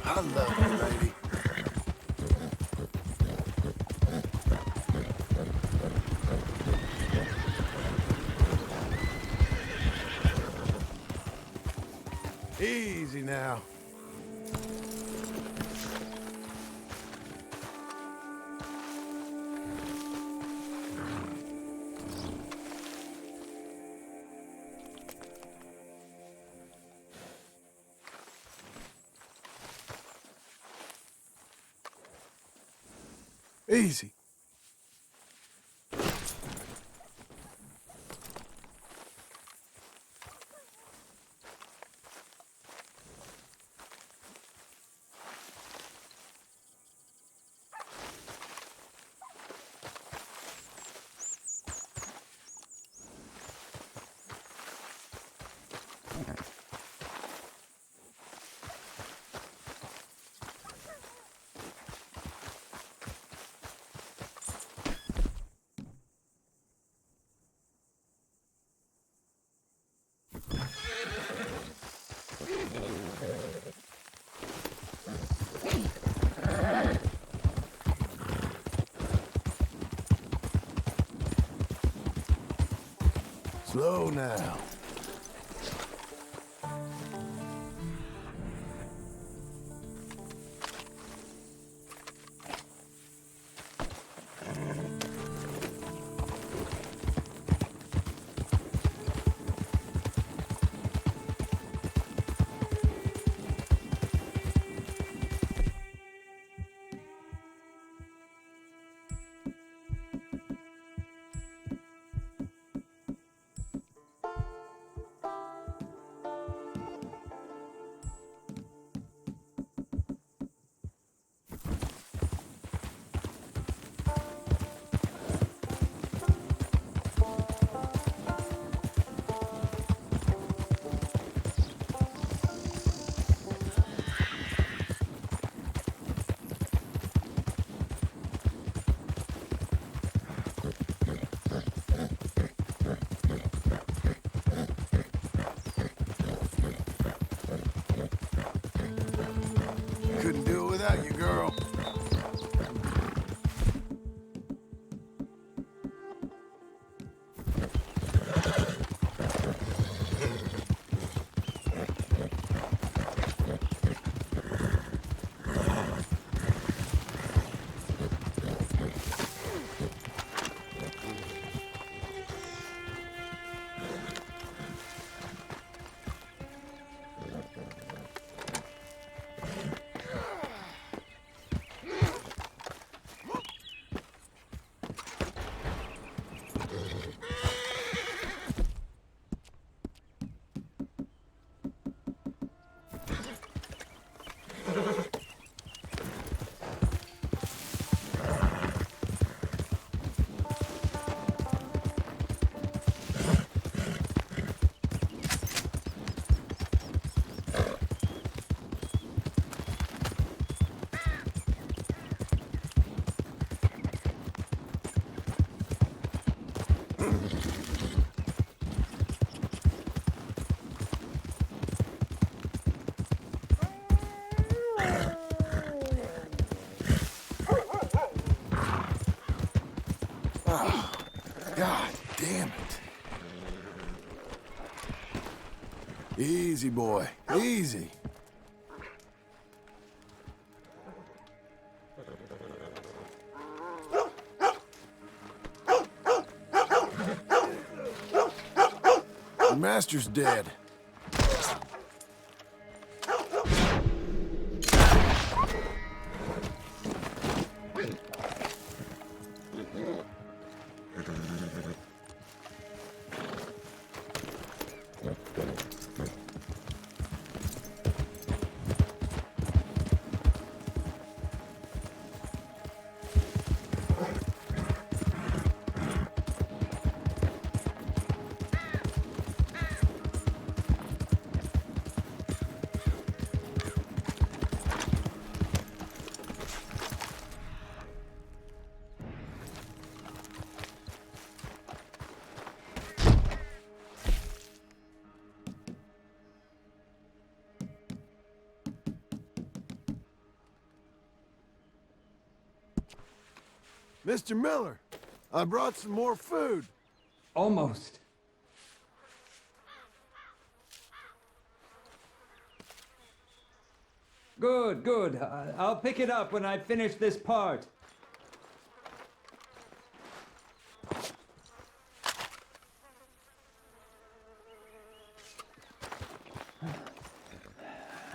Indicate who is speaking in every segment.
Speaker 1: I love you, lady. Easy now. Easy. Slow now. Couldn't do it without you, girl. God damn it. Easy, boy. Easy. The master's dead. Mr. Miller, I brought some more food.
Speaker 2: Almost. Good, good. I'll pick it up when I finish this part.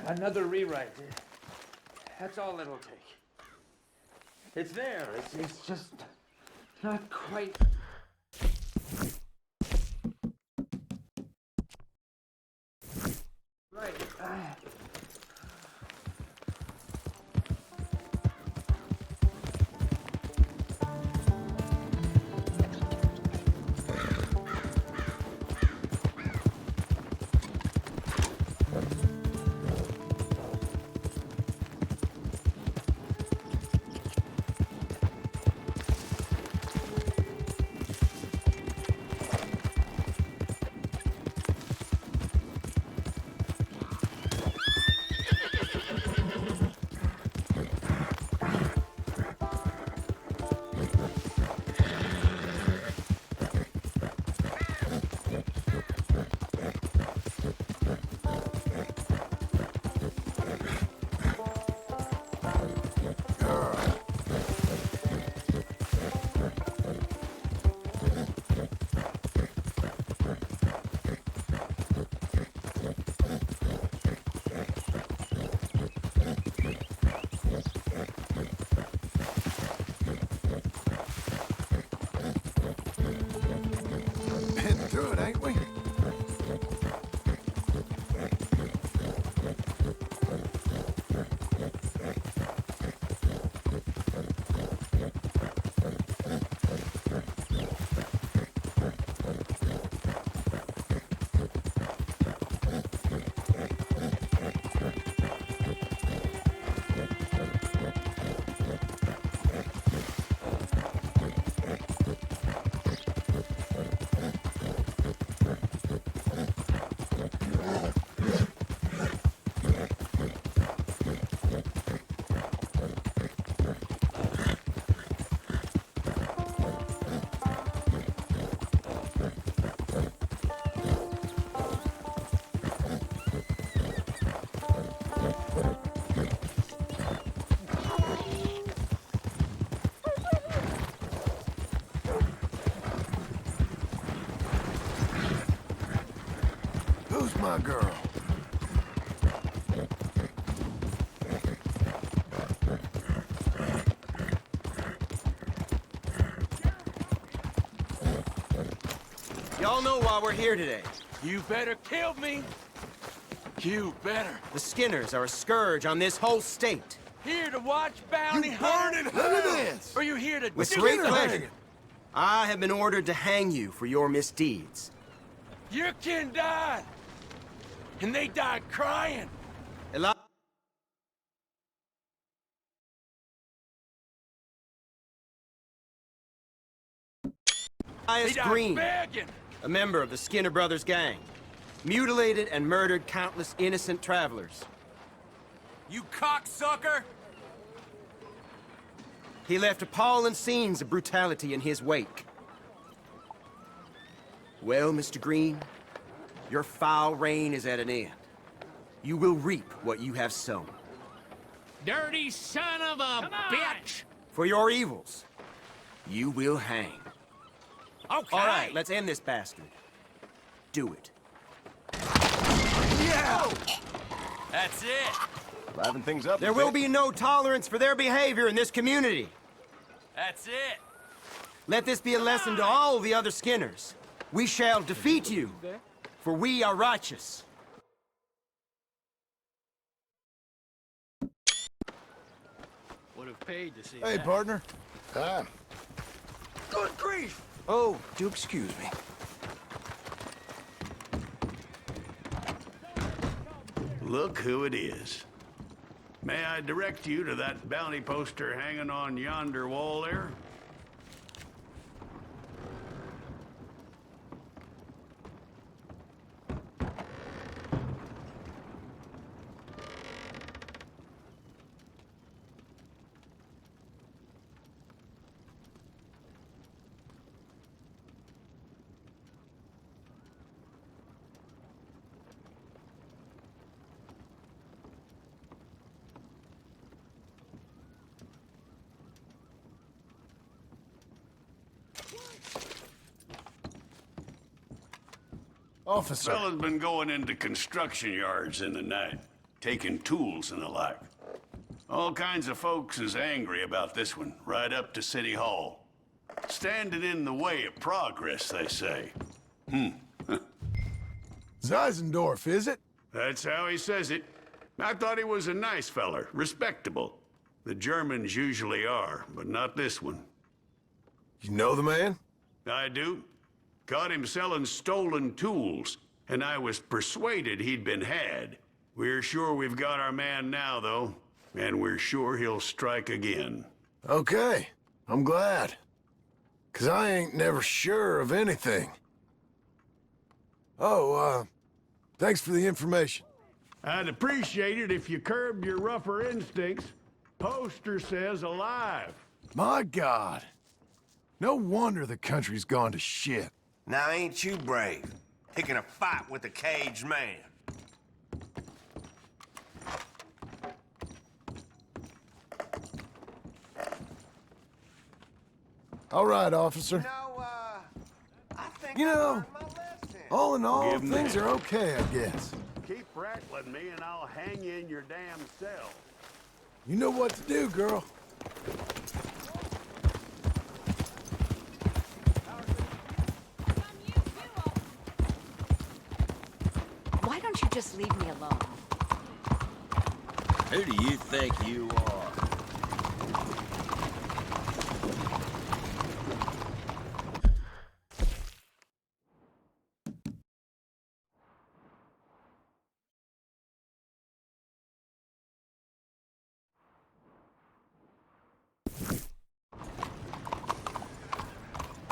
Speaker 2: Another rewrite. That's all it'll take. It's there. It's just not quite. Right.
Speaker 1: Through it, ain't we? Who's my girl?
Speaker 3: Y'all know why we're here today.
Speaker 4: You better kill me. You better.
Speaker 3: The Skinners are a scourge on this whole state.
Speaker 4: Here to watch bounty
Speaker 1: You
Speaker 4: hunters?
Speaker 1: burning Look at this!
Speaker 4: Or you here to
Speaker 3: With
Speaker 4: do
Speaker 3: great
Speaker 4: it?
Speaker 3: pleasure, I have been ordered to hang you for your misdeeds.
Speaker 4: Your kin died. And they died crying. They
Speaker 3: Elias
Speaker 4: died
Speaker 3: Green,
Speaker 4: begging.
Speaker 3: a member of the Skinner Brothers gang, mutilated and murdered countless innocent travelers.
Speaker 4: You cocksucker!
Speaker 3: He left appalling scenes of brutality in his wake. Well, Mr. Green, your foul reign is at an end. You will reap what you have sown.
Speaker 5: Dirty son of a bitch!
Speaker 3: For your evils, you will hang.
Speaker 4: Okay.
Speaker 3: All right, let's end this bastard. Do it.
Speaker 4: Yeah! That's it.
Speaker 1: Liven things up.
Speaker 3: There will be no tolerance for their behavior in this community.
Speaker 4: That's it.
Speaker 3: Let this be a lesson to all the other Skinners. We shall defeat you, for we are righteous.
Speaker 5: Would have paid to see
Speaker 1: Hey,
Speaker 5: that.
Speaker 1: partner.
Speaker 4: Good grief!
Speaker 3: Oh, do excuse me.
Speaker 6: Look who it is. May I direct you to that bounty poster hanging on yonder wall there?
Speaker 1: Officer.
Speaker 6: Fella's been going into construction yards in the night, taking tools and the like. All kinds of folks is angry about this one, right up to City Hall. Standing in the way of progress, they say.
Speaker 1: Zeisendorf, is it?
Speaker 6: That's how he says it. I thought he was a nice feller, respectable. The Germans usually are, but not this one.
Speaker 1: You know the man?
Speaker 6: I do. Caught him selling stolen tools, and I was persuaded he'd been had. We're sure we've got our man now, though, and we're sure he'll strike again.
Speaker 1: Okay, I'm glad. 'Cause I ain't never sure of anything. Oh, thanks for the information.
Speaker 6: I'd appreciate it if you curbed your rougher instincts. Poster says alive.
Speaker 1: My God. No wonder the country's gone to shit.
Speaker 7: Now ain't you brave, picking a fight with a caged man?
Speaker 1: All right, officer.
Speaker 7: I think
Speaker 1: You
Speaker 7: I
Speaker 1: know,
Speaker 7: learned my lesson.
Speaker 1: all in all,
Speaker 6: Give 'em
Speaker 1: things
Speaker 6: that.
Speaker 1: are okay, I guess.
Speaker 6: Keep rattling me and I'll hang you in your damn cell.
Speaker 1: You know what to do, girl.
Speaker 8: Why don't you just leave me alone?
Speaker 9: Who do you think you are?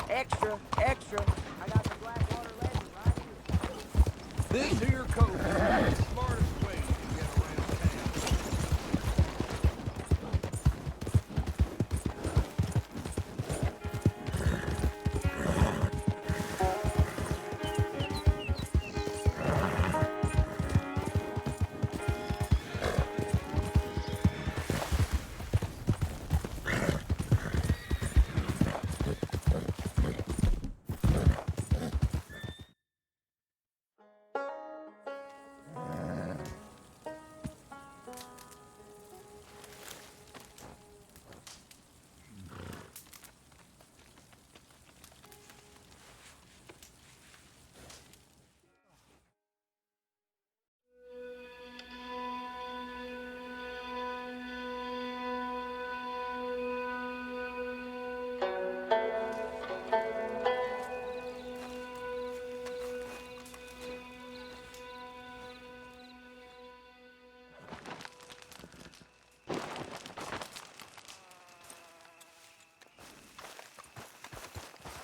Speaker 10: Extra, extra. I got the Blackwater legend right here.
Speaker 1: This here coat is the smartest way to get around town.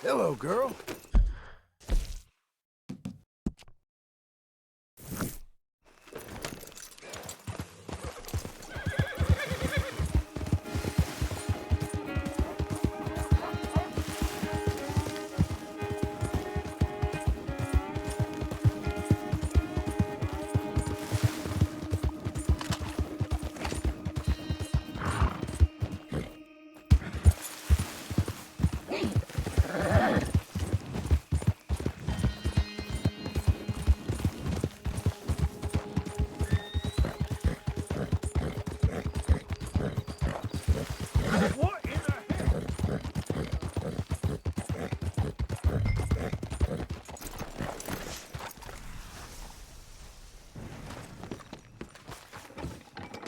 Speaker 1: Hello, girl.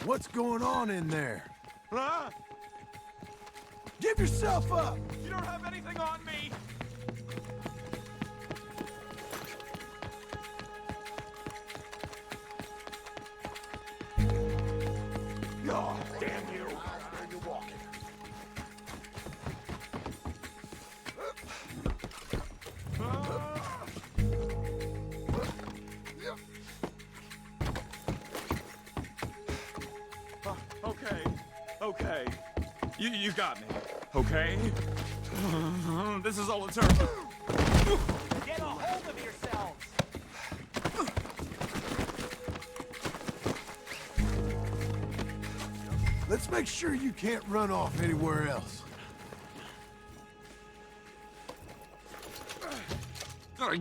Speaker 1: What's going on in there?
Speaker 4: Huh?
Speaker 1: Give yourself up!
Speaker 4: You don't have anything on me!
Speaker 1: Oh, damn you! Where you walking?
Speaker 4: Okay. You got me. Okay? This is all a turn.
Speaker 10: Get a hold of yourselves.
Speaker 1: Let's make sure you can't run off anywhere else.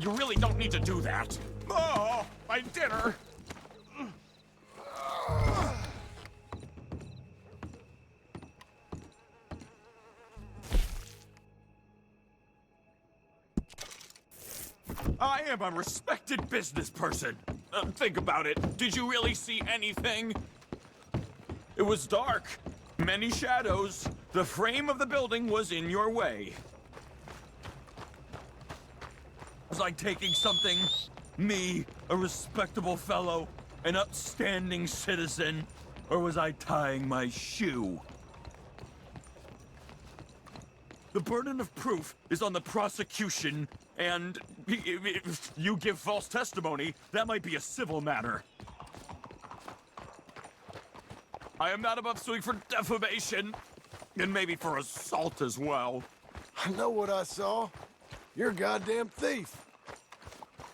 Speaker 4: You really don't need to do that. Oh, my dinner! I am a respected business person. Think about it. Did you really see anything? It was dark. Many shadows. The frame of the building was in your way. Was I taking something? Me, a respectable fellow, an upstanding citizen? Or was I tying my shoe? The burden of proof is on the prosecution, and if you give false testimony, that might be a civil matter. I am not above suing for defamation, and maybe for assault as well.
Speaker 1: I know what I saw. You're a goddamn thief.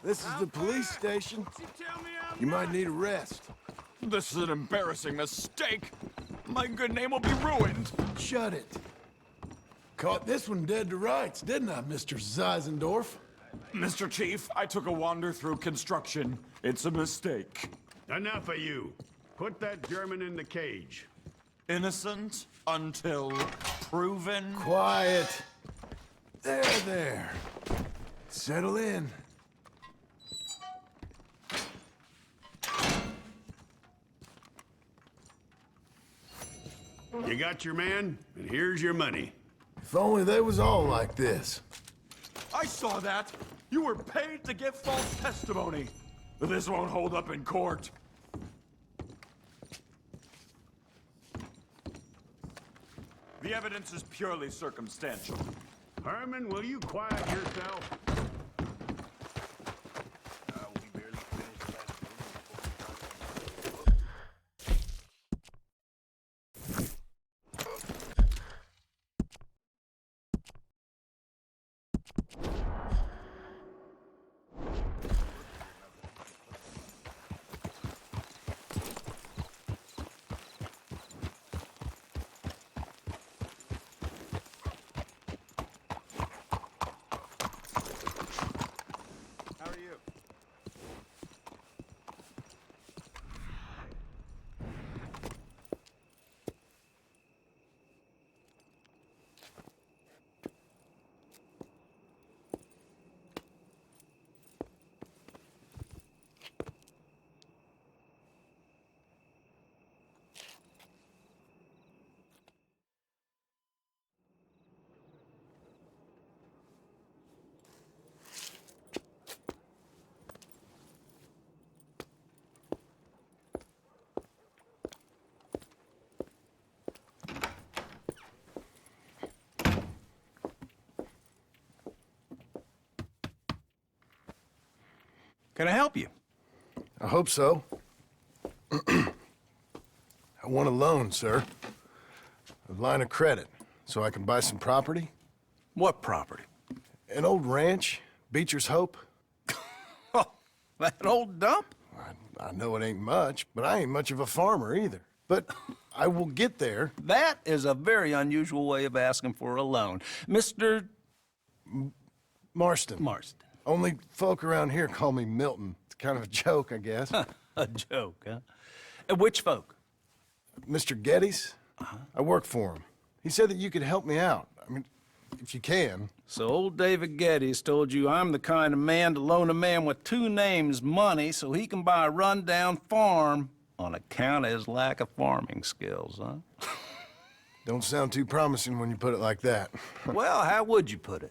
Speaker 1: This is the police station. You might need a rest.
Speaker 4: This is an embarrassing mistake. My good name will be ruined.
Speaker 1: Shut it. Caught this one dead to rights, didn't I, Mr. Zeisendorf?
Speaker 4: Mr. Chief, I took a wander through construction. It's a mistake.
Speaker 6: Enough of you. Put that German in the cage.
Speaker 4: Innocent until proven.
Speaker 1: Quiet. There. Settle in.
Speaker 6: You got your man, and here's your money.
Speaker 1: If only they was all like this.
Speaker 4: I saw that. You were paid to give false testimony. This won't hold up in court. The evidence is purely circumstantial.
Speaker 6: Herman, will you quiet yourself?
Speaker 3: Can I help you?
Speaker 1: I hope so. I want a loan, sir. A line of credit, so I can buy some property.
Speaker 3: What property?
Speaker 1: An old ranch, Beecher's Hope.
Speaker 3: Oh, that old dump?
Speaker 1: I know it ain't much, but I ain't much of a farmer either. But I will get there.
Speaker 11: That is a very unusual way of asking for a loan. Mr.
Speaker 1: Marston.
Speaker 11: Marston.
Speaker 1: Only folk around here call me Milton. It's kind of a joke, I guess.
Speaker 11: A joke, huh? Which folk?
Speaker 1: Mr. Geddes. I work for him. He said that you could help me out. I mean, if you can.
Speaker 11: So old David Geddes told you I'm the kind of man to loan a man with two names money so he can buy a rundown farm on account of his lack of farming skills, huh?
Speaker 1: Don't sound too promising when you put it like that.
Speaker 11: Well, how would you put it?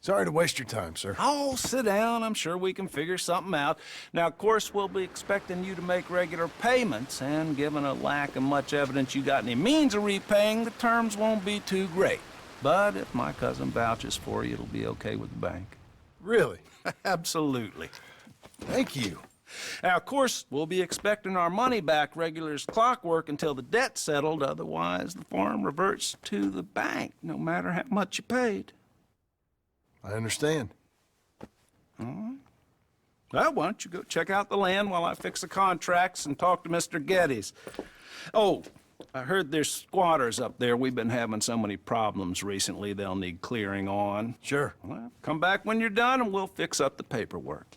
Speaker 1: Sorry to waste your time, sir.
Speaker 11: Oh, sit down. I'm sure we can figure something out. Now, of course, we'll be expecting you to make regular payments, and given a lack of much evidence you got any means of repaying, the terms won't be too great. But if my cousin vouches for you, it'll be okay with the bank.
Speaker 1: Really?
Speaker 11: Absolutely.
Speaker 1: Thank you.
Speaker 11: Now, of course, we'll be expecting our money back regular as clockwork until the debt's settled. Otherwise, the farm reverts to the bank, no matter how much you paid.
Speaker 1: I understand.
Speaker 11: All right. Well, why don't you go check out the land while I fix the contracts and talk to Mr. Geddes. Oh, I heard there's squatters up there. We've been having so many problems recently, they'll need clearing on.
Speaker 1: Sure.
Speaker 11: Well, come back when you're done and we'll fix up the paperwork.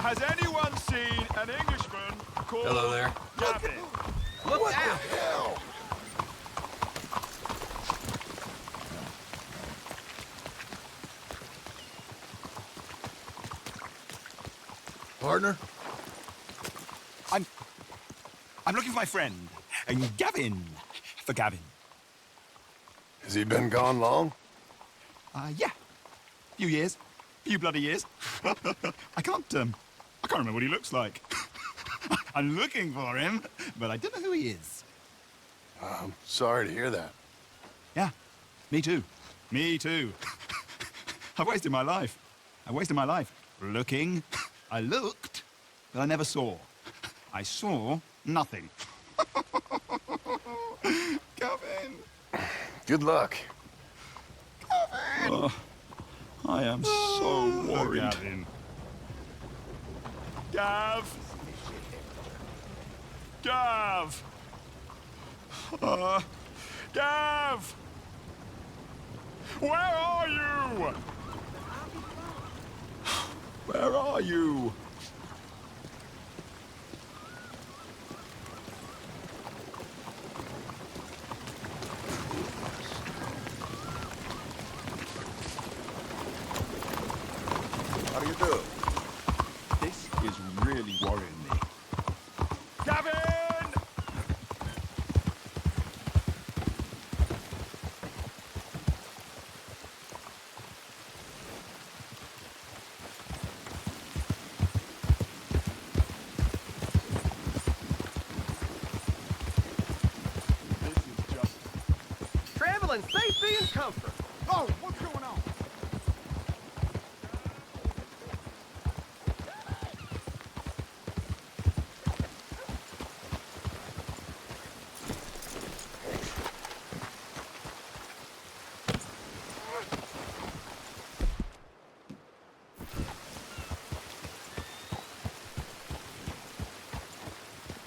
Speaker 4: Has anyone seen an Englishman called...
Speaker 12: Hello there.
Speaker 4: Gavin?
Speaker 12: Look
Speaker 1: What
Speaker 12: out!
Speaker 1: the hell? Partner?
Speaker 13: I'm looking for my friend.
Speaker 12: And Gavin. For Gavin.
Speaker 1: Has he been gone long?
Speaker 12: Yeah. Few years. Few bloody years. I can't remember what he looks like. I'm looking for him, but I don't know who he is.
Speaker 1: I'm sorry to hear that.
Speaker 12: Yeah, me too. Me too. I've wasted my life. I wasted my life looking. I looked, but I never saw. I saw nothing. Gavin.
Speaker 1: Good luck.
Speaker 12: Gavin. Oh, I am so worried. Gavin. Gav. Gav. Gav. Where are you? Where are you?
Speaker 9: How do you do?
Speaker 12: This is really worrying me. Gavin!
Speaker 10: Traveling safety and comfort.
Speaker 12: Oh, what's going on?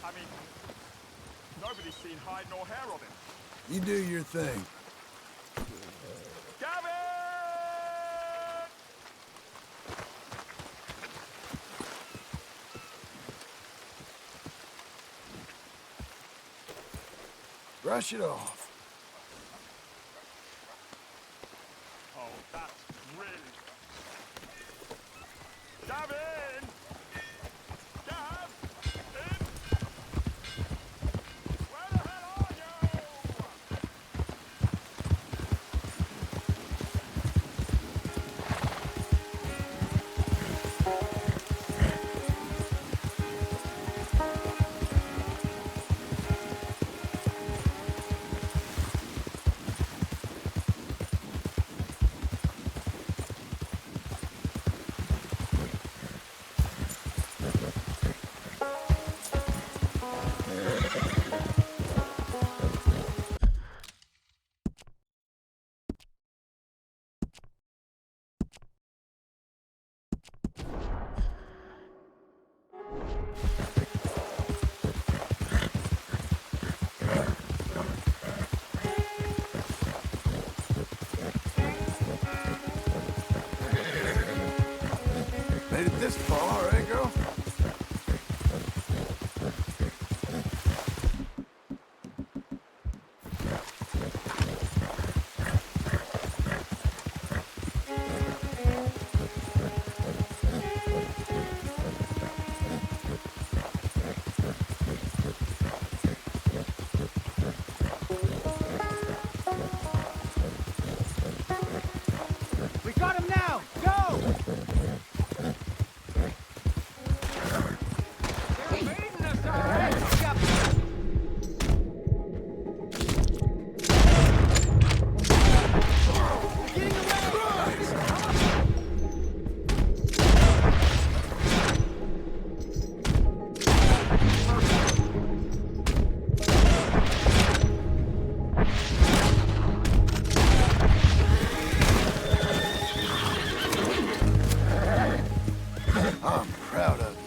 Speaker 12: I mean, nobody's seen hide nor hair of him.
Speaker 1: You do your thing.
Speaker 12: Gavin!
Speaker 1: Brush it off.
Speaker 12: Oh, that's really... Gavin! Gav! In! Where the hell are you?
Speaker 1: Made it this far, eh, girl?
Speaker 10: We got him now. Go! They're beating us, all right. Getting away!
Speaker 1: I'm proud of you.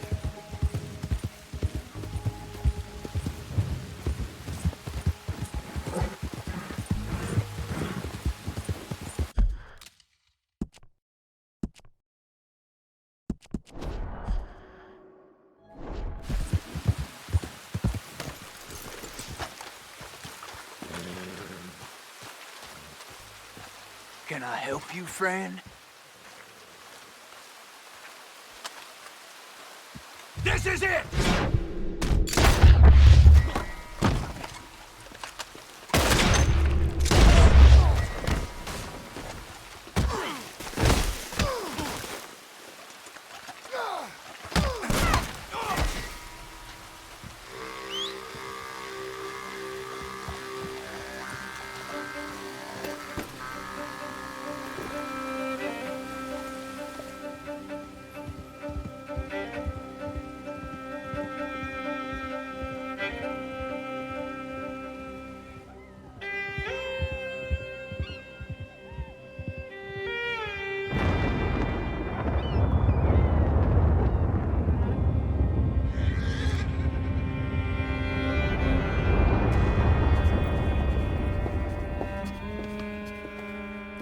Speaker 3: Can I help you, friend?
Speaker 12: This is it!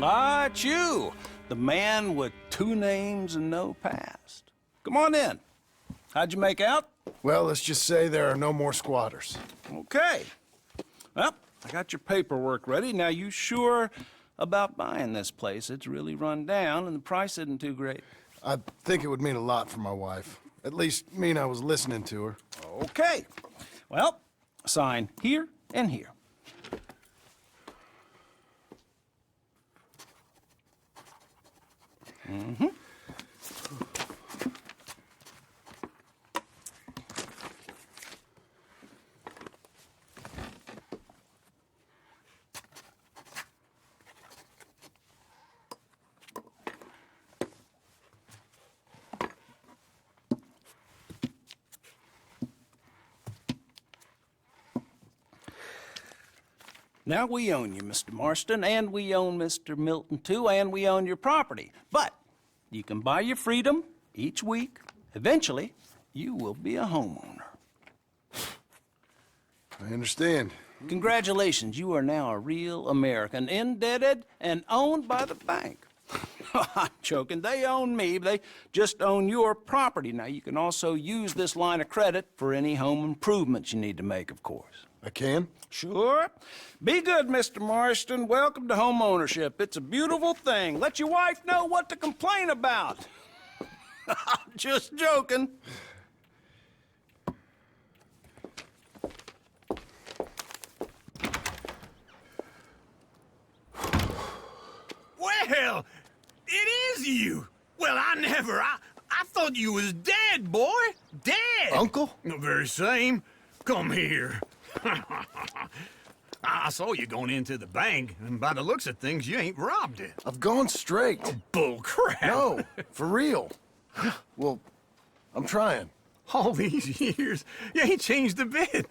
Speaker 11: Ah, it's you, the man with 2 names and no past. Come on in. How'd you make out?
Speaker 1: Well, let's just say there are no more squatters.
Speaker 11: Okay. Well, I got your paperwork ready. Now, you sure about buying this place? It's really run down, and the price isn't too great.
Speaker 1: I think it would mean a lot for my wife. At least mean I was listening to her.
Speaker 11: Okay. Well, sign here and here. Mm-hmm. Now, we own you, Mr. Marston, and we own Mr. Milton, too, and we own your property. But you can buy your freedom each week. Eventually, you will be a homeowner.
Speaker 1: I understand.
Speaker 11: Congratulations, you are now a real American, indebted and owned by the bank. I'm joking. They own me. They just own your property. Now, you can also use this line of credit for any home improvements you need to make, of course.
Speaker 1: I can?
Speaker 11: Sure. Be good, Mr. Marston. Welcome to home ownership. It's a beautiful thing. Let your wife know what to complain about. Just joking.
Speaker 5: Well, it is you. Well, I thought you was dead, boy. Dead.
Speaker 1: Uncle?
Speaker 5: The very same. Come here. I saw you going into the bank, and by the looks of things, you ain't robbed it.
Speaker 1: I've gone straight.
Speaker 5: Bull crap.
Speaker 1: No, for real. Well, I'm trying.
Speaker 5: All these years, you ain't changed a bit.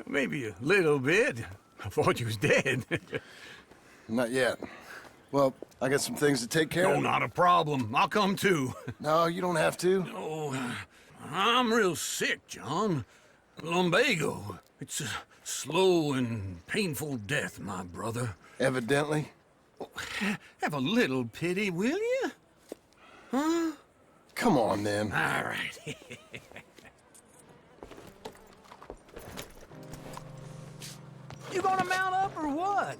Speaker 5: Maybe a little bit. I thought you was dead.
Speaker 1: Not yet. Well, I got some things to take care
Speaker 5: No,
Speaker 1: of.
Speaker 5: not a problem. I'll come too.
Speaker 1: No, you don't have to.
Speaker 5: Oh, I'm real sick, John. Lumbago. It's a slow and painful death, my brother.
Speaker 1: Evidently.
Speaker 5: Have a little pity, will you? Huh?
Speaker 1: Come on, then.
Speaker 5: All right. You gonna mount up or what?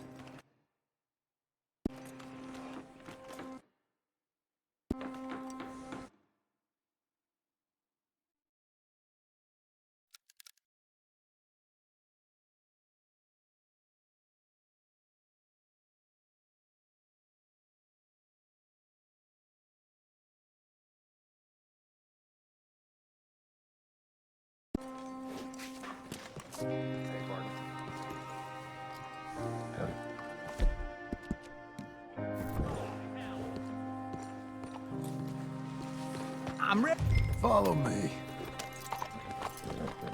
Speaker 5: I'm ready.
Speaker 1: Follow me.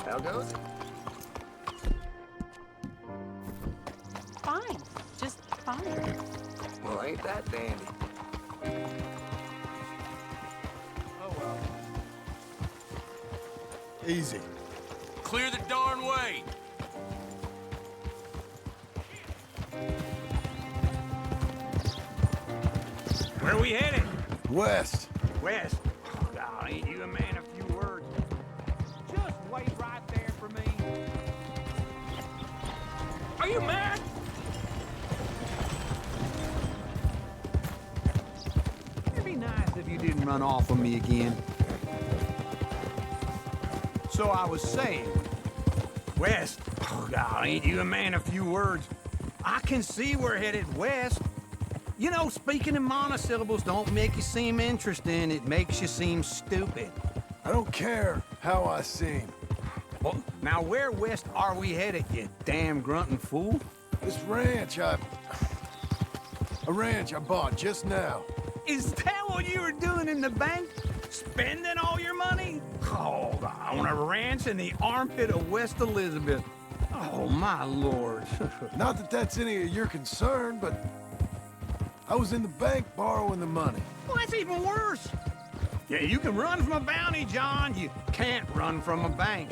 Speaker 10: How goes it?
Speaker 8: Fine. Just fine.
Speaker 10: Well, ain't that dandy? Oh, well.
Speaker 1: Easy.
Speaker 4: Clear the darn way.
Speaker 5: Where we headed?
Speaker 1: West.
Speaker 5: West. Oh, God, ain't you a man of few words? Just wait right there for me. Are you mad? It'd be nice if you didn't run off on me again. So I was saying, west. Oh, God, ain't you a man of few words? I can see we're headed west. You know, speaking in monosyllables don't make you seem interesting. It makes you seem stupid.
Speaker 1: I don't care how I seem.
Speaker 5: Well, now where west are we headed, you damn grunting fool?
Speaker 1: This ranch I bought just now.
Speaker 5: Is that what you were doing in the bank? Spending all your money? Oh, on a ranch in the armpit of West Elizabeth. Oh, my lord.
Speaker 1: Not that that's any of your concern, but I was in the bank borrowing the money.
Speaker 5: Well, that's even worse. Yeah, you can run from a bounty, John. You can't run from a bank.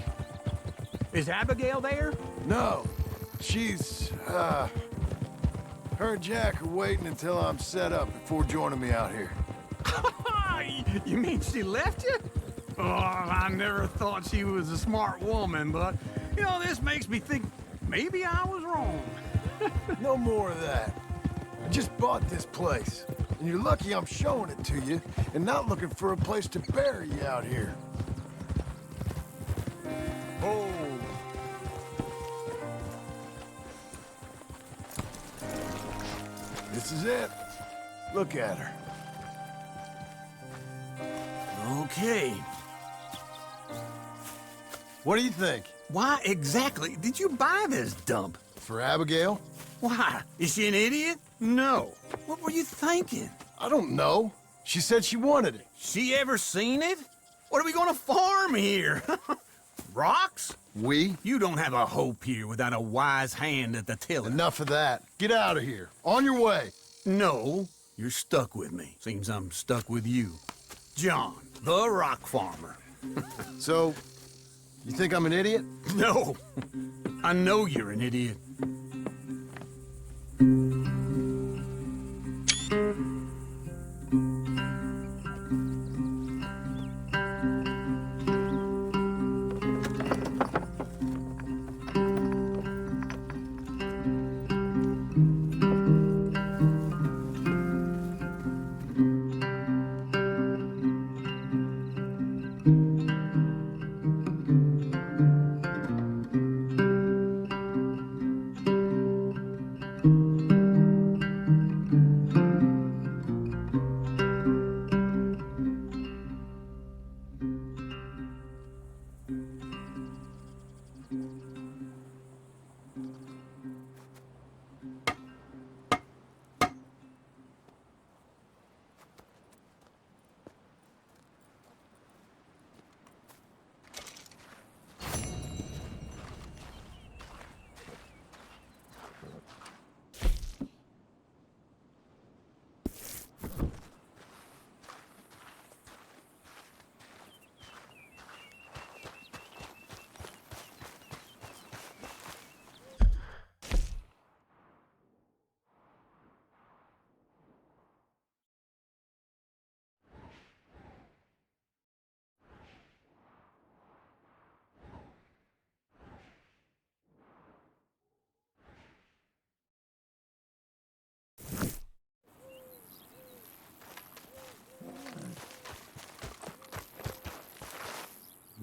Speaker 5: Is Abigail there?
Speaker 1: No, she's, Her and Jack are waiting until I'm set up before joining me out here.
Speaker 5: You mean she left you? Oh, I never thought she was a smart woman, but, you know, this makes me think maybe I was wrong.
Speaker 1: No more of that. I just bought this place, and you're lucky I'm showing it to you and not looking for a place to bury you out here.
Speaker 5: Oh.
Speaker 1: This is it. Look at her.
Speaker 5: Okay.
Speaker 1: What do you think?
Speaker 5: Why exactly did you buy this dump?
Speaker 1: For Abigail?
Speaker 5: Why? Is she an idiot? No. What were you thinking?
Speaker 1: I don't know. She said she wanted it.
Speaker 5: She ever seen it? What are we gonna farm here? Rocks?
Speaker 1: We?
Speaker 5: You don't have a hope here without a wise hand at the tiller.
Speaker 1: Enough of that. Get out of here. On your way.
Speaker 5: No, you're stuck with me. Seems I'm stuck with you. John, the rock farmer.
Speaker 1: So, you think I'm an idiot?
Speaker 5: No. I know you're an idiot.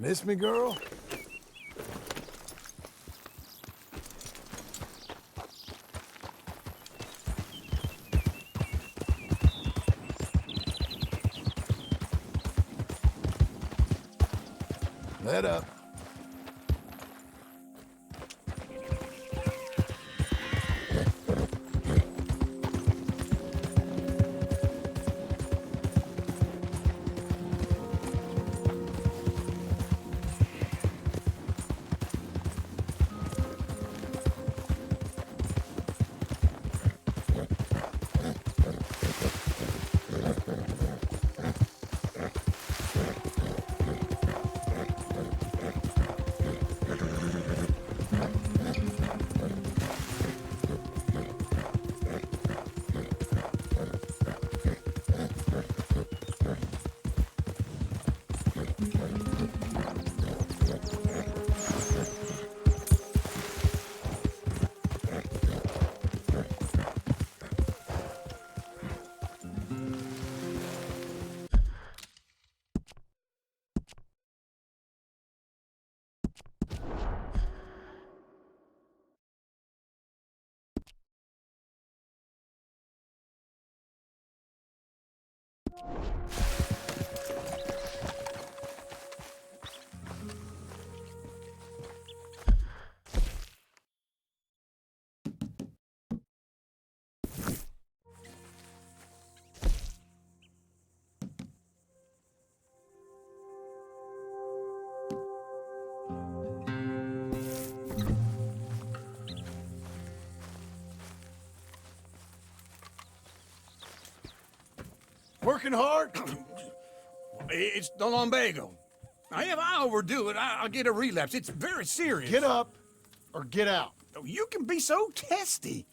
Speaker 1: Miss me, girl? Let up. Working hard?
Speaker 5: It's the lumbago. Now, if I overdo it, I'll get a relapse. It's very serious.
Speaker 1: Get up or get out.
Speaker 5: You can be so testy.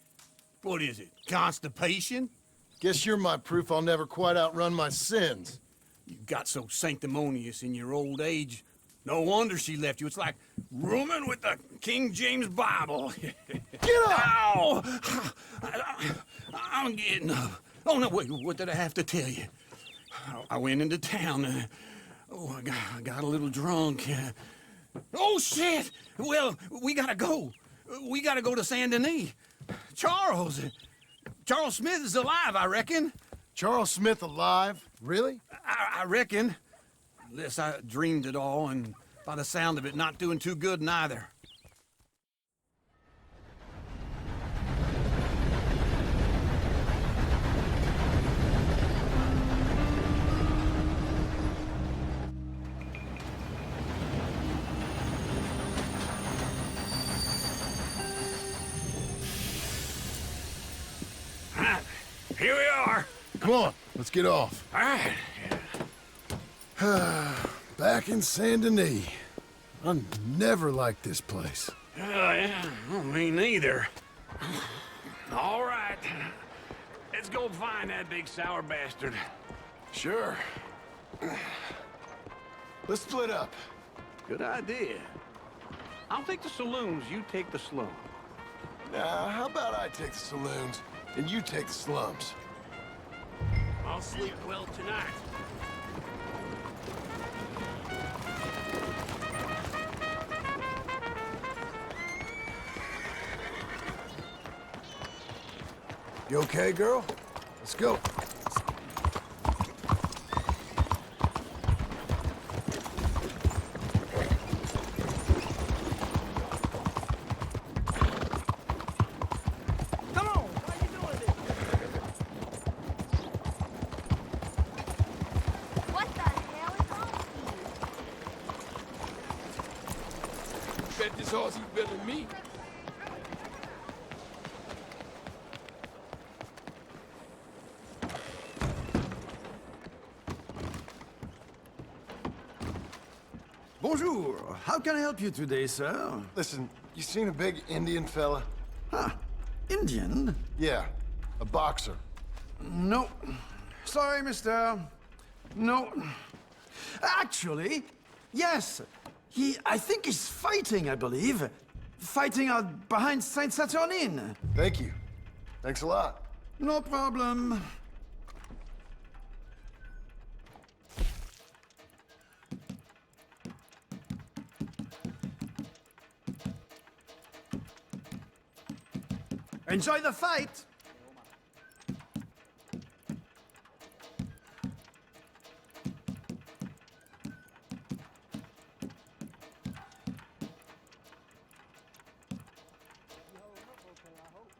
Speaker 5: What is it, constipation?
Speaker 1: Guess you're my proof I'll never quite outrun my sins.
Speaker 5: You got so sanctimonious in your old age. No wonder she left you. It's like rooming with the King James Bible.
Speaker 1: Get up!
Speaker 5: Ow! I'm getting up. Oh, no, wait, what did I have to tell you? I went into town. I got a little drunk. Oh, shit! Well, we gotta go. We gotta go to Saint Denis. Charles Smith is alive, I reckon.
Speaker 1: Charles Smith alive? Really?
Speaker 5: I reckon. Unless I dreamed it all, and by the sound of it, not doing too good neither. Here we are.
Speaker 1: Come on, let's get off.
Speaker 5: All right.
Speaker 1: Back in Saint Denis. I never liked this place.
Speaker 5: Yeah, well, me neither. All right. Let's go find that big sour bastard.
Speaker 1: Sure. Let's split up.
Speaker 5: Good idea. I'll take the saloons, you take the slum.
Speaker 1: Now, how about I take the saloons and you take the slums?
Speaker 5: I'll sleep well tonight.
Speaker 1: You okay, girl? Let's go.
Speaker 13: This horse is better than me.
Speaker 14: Bonjour. How can I help you today, sir?
Speaker 1: Listen, you seen a big Indian fella?
Speaker 14: Huh. Indian?
Speaker 1: Yeah, a boxer.
Speaker 14: No. Sorry, mister. No. Actually, yes. I think he's fighting, I believe. Fighting out behind Saint Saturnin.
Speaker 1: Thank you. Thanks a lot.
Speaker 14: No problem. Enjoy the fight!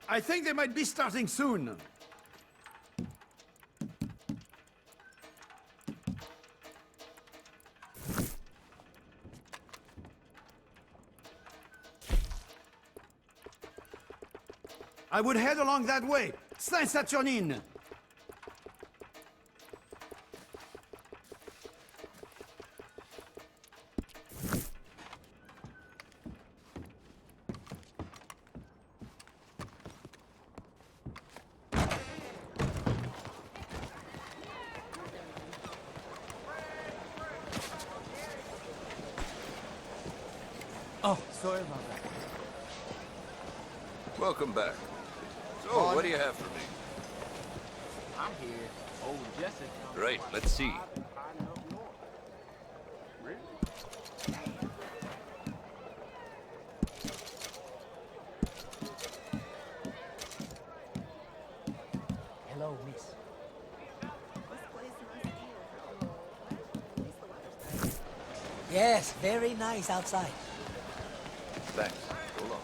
Speaker 14: I think they might be starting soon. I would head along that way. Saint Saturnin.
Speaker 15: Oh, sorry about that.
Speaker 9: Welcome back. So, what do you have for me?
Speaker 15: I'm here. Oh, Jessica.
Speaker 9: Great, let's see.
Speaker 15: Hello, miss. Yes, very nice outside.
Speaker 9: Thanks. So long.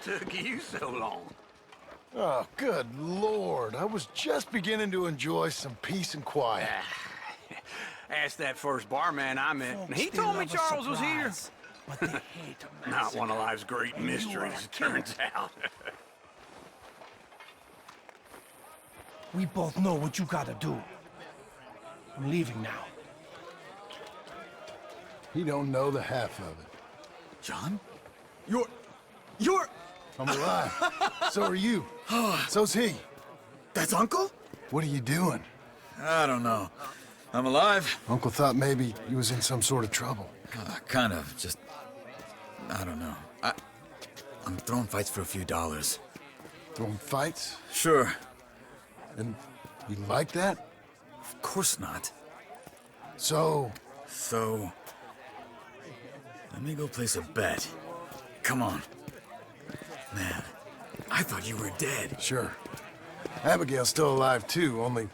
Speaker 5: took you so long?
Speaker 1: Oh, good Lord. I was just beginning to enjoy some peace and quiet.
Speaker 5: Asked that first barman I met, and he told me Charles was here.
Speaker 15: But they hate a
Speaker 5: Not one of life's great mysteries, turns out.
Speaker 15: We both know what you gotta do. I'm leaving now.
Speaker 1: He don't know the half of it.
Speaker 4: John?
Speaker 1: You're... I'm alive. So are you. So's he.
Speaker 4: That's Uncle?
Speaker 1: What are you doing?
Speaker 4: I don't know. I'm alive.
Speaker 1: Uncle thought maybe he was in some sort of trouble.
Speaker 4: Kind of, just... I don't know. I'm throwing fights for a few dollars.
Speaker 1: Throwing fights?
Speaker 4: Sure.
Speaker 1: And you like that?
Speaker 4: Of course not.
Speaker 1: So...
Speaker 4: So... Let me go place a bet. Come on. Man, I thought you were dead.
Speaker 1: Sure. Abigail's still alive too, only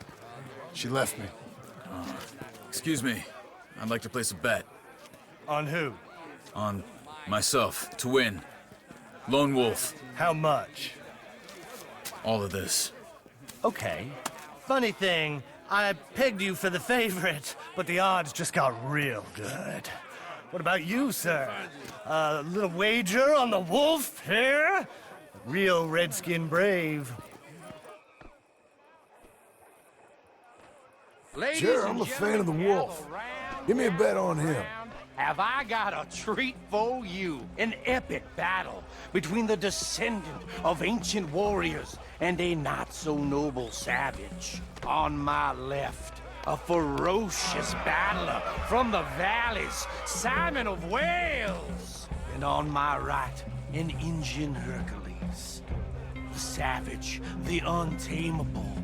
Speaker 1: she left me.
Speaker 4: Excuse me. I'd like to place a bet.
Speaker 16: On who?
Speaker 4: On myself, to win. Lone Wolf.
Speaker 16: How much?
Speaker 4: All of this.
Speaker 16: Okay. Funny thing, I pegged you for the favorite, but the odds just got real good. What about you, sir? A little wager on the wolf here? Real redskin brave.
Speaker 2: Ladies
Speaker 1: Sure,
Speaker 2: and
Speaker 1: I'm a fan of the wolf. Give me a bet on him.
Speaker 2: Have I got a treat for you? An epic battle between the descendant of ancient warriors and a not-so-noble savage. On my left, a ferocious battler from the valleys, Simon of Wales. And on my right, an Indian Hercules. The savage, the untamable,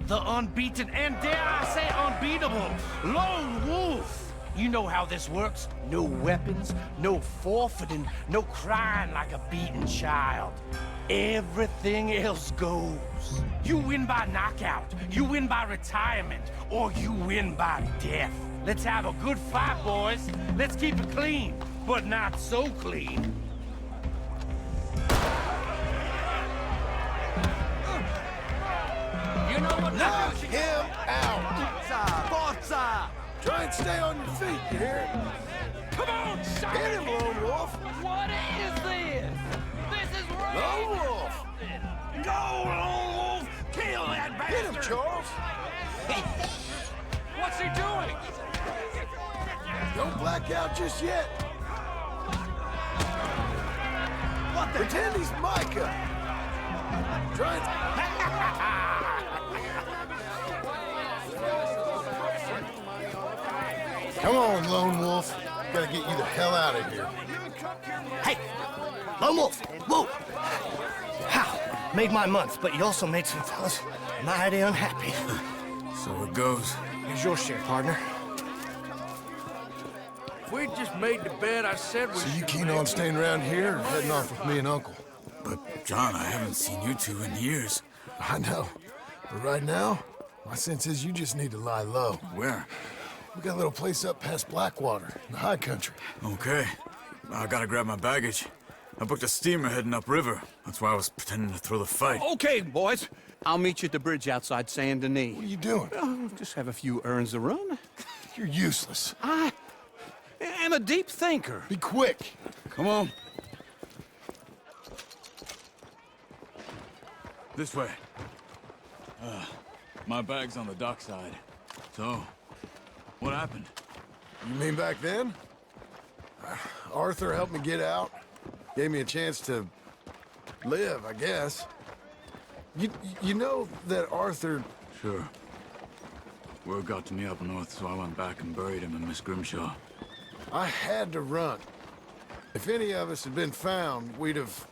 Speaker 2: the unbeaten, and dare I say unbeatable, Lone Wolf. You know how this works. No weapons, no forfeiting, no crying like a beaten child. Everything else goes. You win by knockout, you win by retirement, or you win by death. Let's have a good fight, boys. Let's keep it clean, but not so clean. You know what?
Speaker 1: Knock him out! Forza! Try and stay on your feet, you hear?
Speaker 2: Come on, son!
Speaker 1: Hit him, Lone Wolf!
Speaker 2: What is this? This is wrong!
Speaker 1: Lone Wolf!
Speaker 5: Go, Lone Wolf! Kill that bastard!
Speaker 1: Hit him, Charles!
Speaker 2: What's he doing?
Speaker 1: Don't black out just yet. What the? Pretend he's Micah. Try and... Come on, Lone Wolf. Gotta get you the hell out of here.
Speaker 16: Hey! Lone Wolf! Whoa! How? Made my month, but you also made some fellas mighty unhappy.
Speaker 4: So it goes.
Speaker 16: Here's your share, partner.
Speaker 13: If we just made the bet I said we
Speaker 1: So you keen on staying around here or heading off with me and Uncle?
Speaker 4: But, John, I haven't seen you two in years.
Speaker 1: I know. But right now, my sense is you just need to lie low.
Speaker 4: Where?
Speaker 1: We got a little place up past Blackwater, in the high country.
Speaker 4: Okay. I gotta grab my baggage. I booked a steamer heading upriver. That's why I was pretending to throw the fight.
Speaker 5: Okay, boys. I'll meet you at the bridge outside Saint Denis.
Speaker 1: What are you doing?
Speaker 5: Oh, just have a few errands to run.
Speaker 1: You're useless.
Speaker 5: I am a deep thinker.
Speaker 1: Be quick.
Speaker 4: Come on. This way. My bag's on the dockside. So, what happened?
Speaker 1: You mean back then? Arthur helped me get out. Gave me a chance to live, I guess. You know that Arthur...
Speaker 4: Sure. Word got to me up north, so I went back and buried him in Miss Grimshaw.
Speaker 1: I had to run. If any of us had been found, we'd have...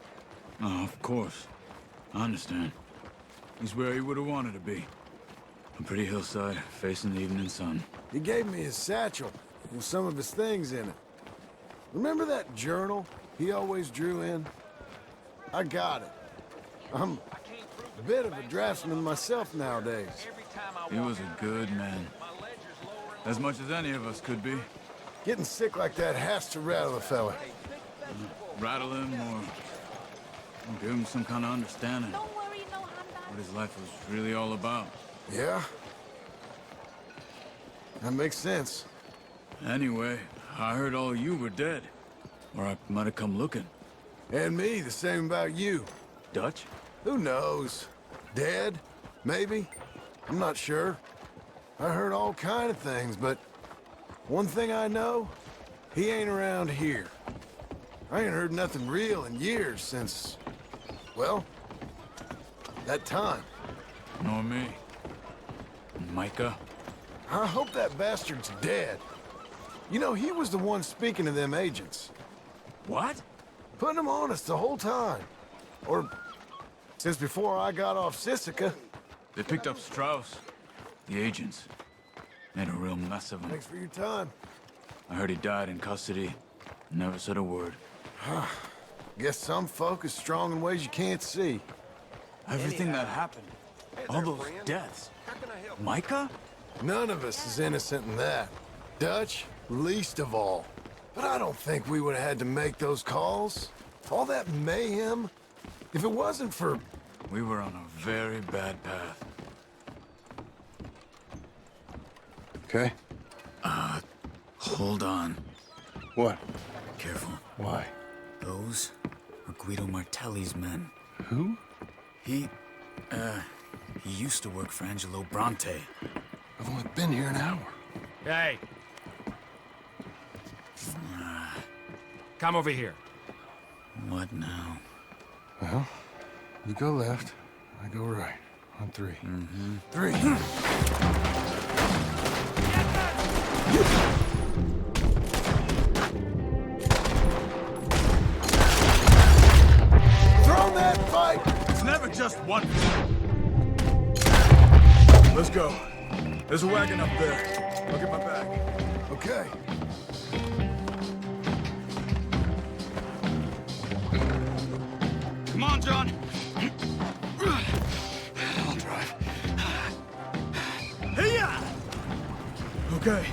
Speaker 4: Oh, of course. I understand. He's where he would have wanted to be. A pretty hillside, facing the evening sun.
Speaker 1: He gave me his satchel with some of his things in it. Remember that journal he always drew in? I got it. I'm a bit of a draftsman myself nowadays.
Speaker 4: He was a good man. As much as any of us could be.
Speaker 1: Getting sick like that has to rattle a fella.
Speaker 4: Rattle him or I'll give him some kind of understanding.
Speaker 8: Don't worry, no harm done.
Speaker 4: What his life was really all about.
Speaker 1: Yeah? That makes sense.
Speaker 4: Anyway, I heard all you were dead. Or I might have come looking.
Speaker 1: And me, the same about you.
Speaker 4: Dutch?
Speaker 1: Who knows? Dead? Maybe? I'm not sure. I heard all kind of things, but one thing I know, he ain't around here. I ain't heard nothing real in years since, well, that time.
Speaker 4: Nor me. Micah?
Speaker 1: I hope that bastard's dead. You know, he was the one speaking to them agents.
Speaker 4: What?
Speaker 1: Putting them on us the whole time. Or, since before I got off Sisika.
Speaker 4: They picked up Strauss. The agents. Made a real mess of him.
Speaker 1: Thanks for your time.
Speaker 4: I heard he died in custody. Never said a word.
Speaker 1: Guess some folk is strong in ways you can't see.
Speaker 4: Everything that happened. All those deaths. Micah?
Speaker 1: None of us is innocent in that. Dutch, least of all. But I don't think we would have had to make those calls. All that mayhem. If it wasn't for...
Speaker 4: We were on a very bad path.
Speaker 1: Okay.
Speaker 4: Hold on.
Speaker 1: What?
Speaker 4: Careful.
Speaker 1: Why?
Speaker 4: Those are Guido Martelli's men.
Speaker 1: Who?
Speaker 4: He used to work for Angelo Bronte.
Speaker 1: I've only been here an hour.
Speaker 5: Hey. Come over here.
Speaker 4: What now?
Speaker 1: Well, you go left, I go right. On three.
Speaker 4: Mm-hmm.
Speaker 1: 3. Throw that fight!
Speaker 4: It's never just one. Let's go. There's a wagon up there. I'll get my bag.
Speaker 1: Okay.
Speaker 4: Come on, John. I'll drive. Hey-ya! Okay.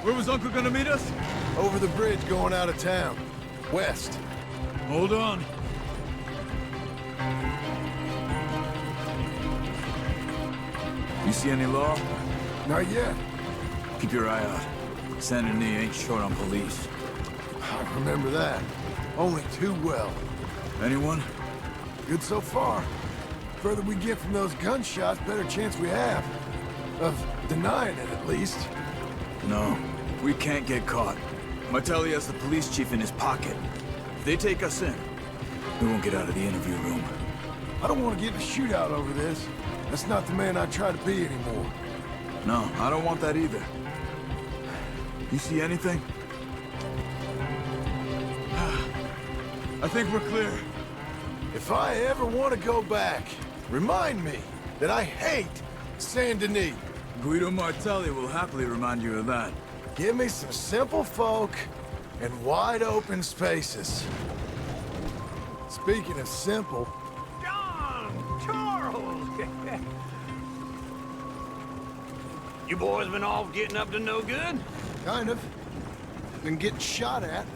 Speaker 4: Where was Uncle gonna meet us?
Speaker 1: Over the bridge going out of town. West.
Speaker 4: Hold on. You see any law?
Speaker 1: Not yet.
Speaker 4: Keep your eye out. Saint Denis ain't short on police.
Speaker 1: I remember that. Only too well.
Speaker 4: Anyone?
Speaker 1: Good so far. Further we get from those gunshots, better chance we have. Of denying it, at least.
Speaker 4: No. We can't get caught. Martelli has the police chief in his pocket. If they take us in, we won't get out of the interview room.
Speaker 1: I don't want to get in a shootout over this. That's not the man I try to be anymore.
Speaker 4: No, I don't want that either. You see anything? I think we're clear.
Speaker 1: If I ever want to go back, remind me that I hate Saint Denis.
Speaker 4: Guido Martelli will happily remind you of that.
Speaker 1: Give me some simple folk and wide open spaces. Speaking of simple...
Speaker 5: John! Charles! You boys been off getting up to no good?
Speaker 1: Kind of. Been getting shot at.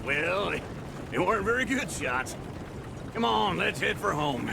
Speaker 5: Well, they weren't very good shots. Come on, let's head for home.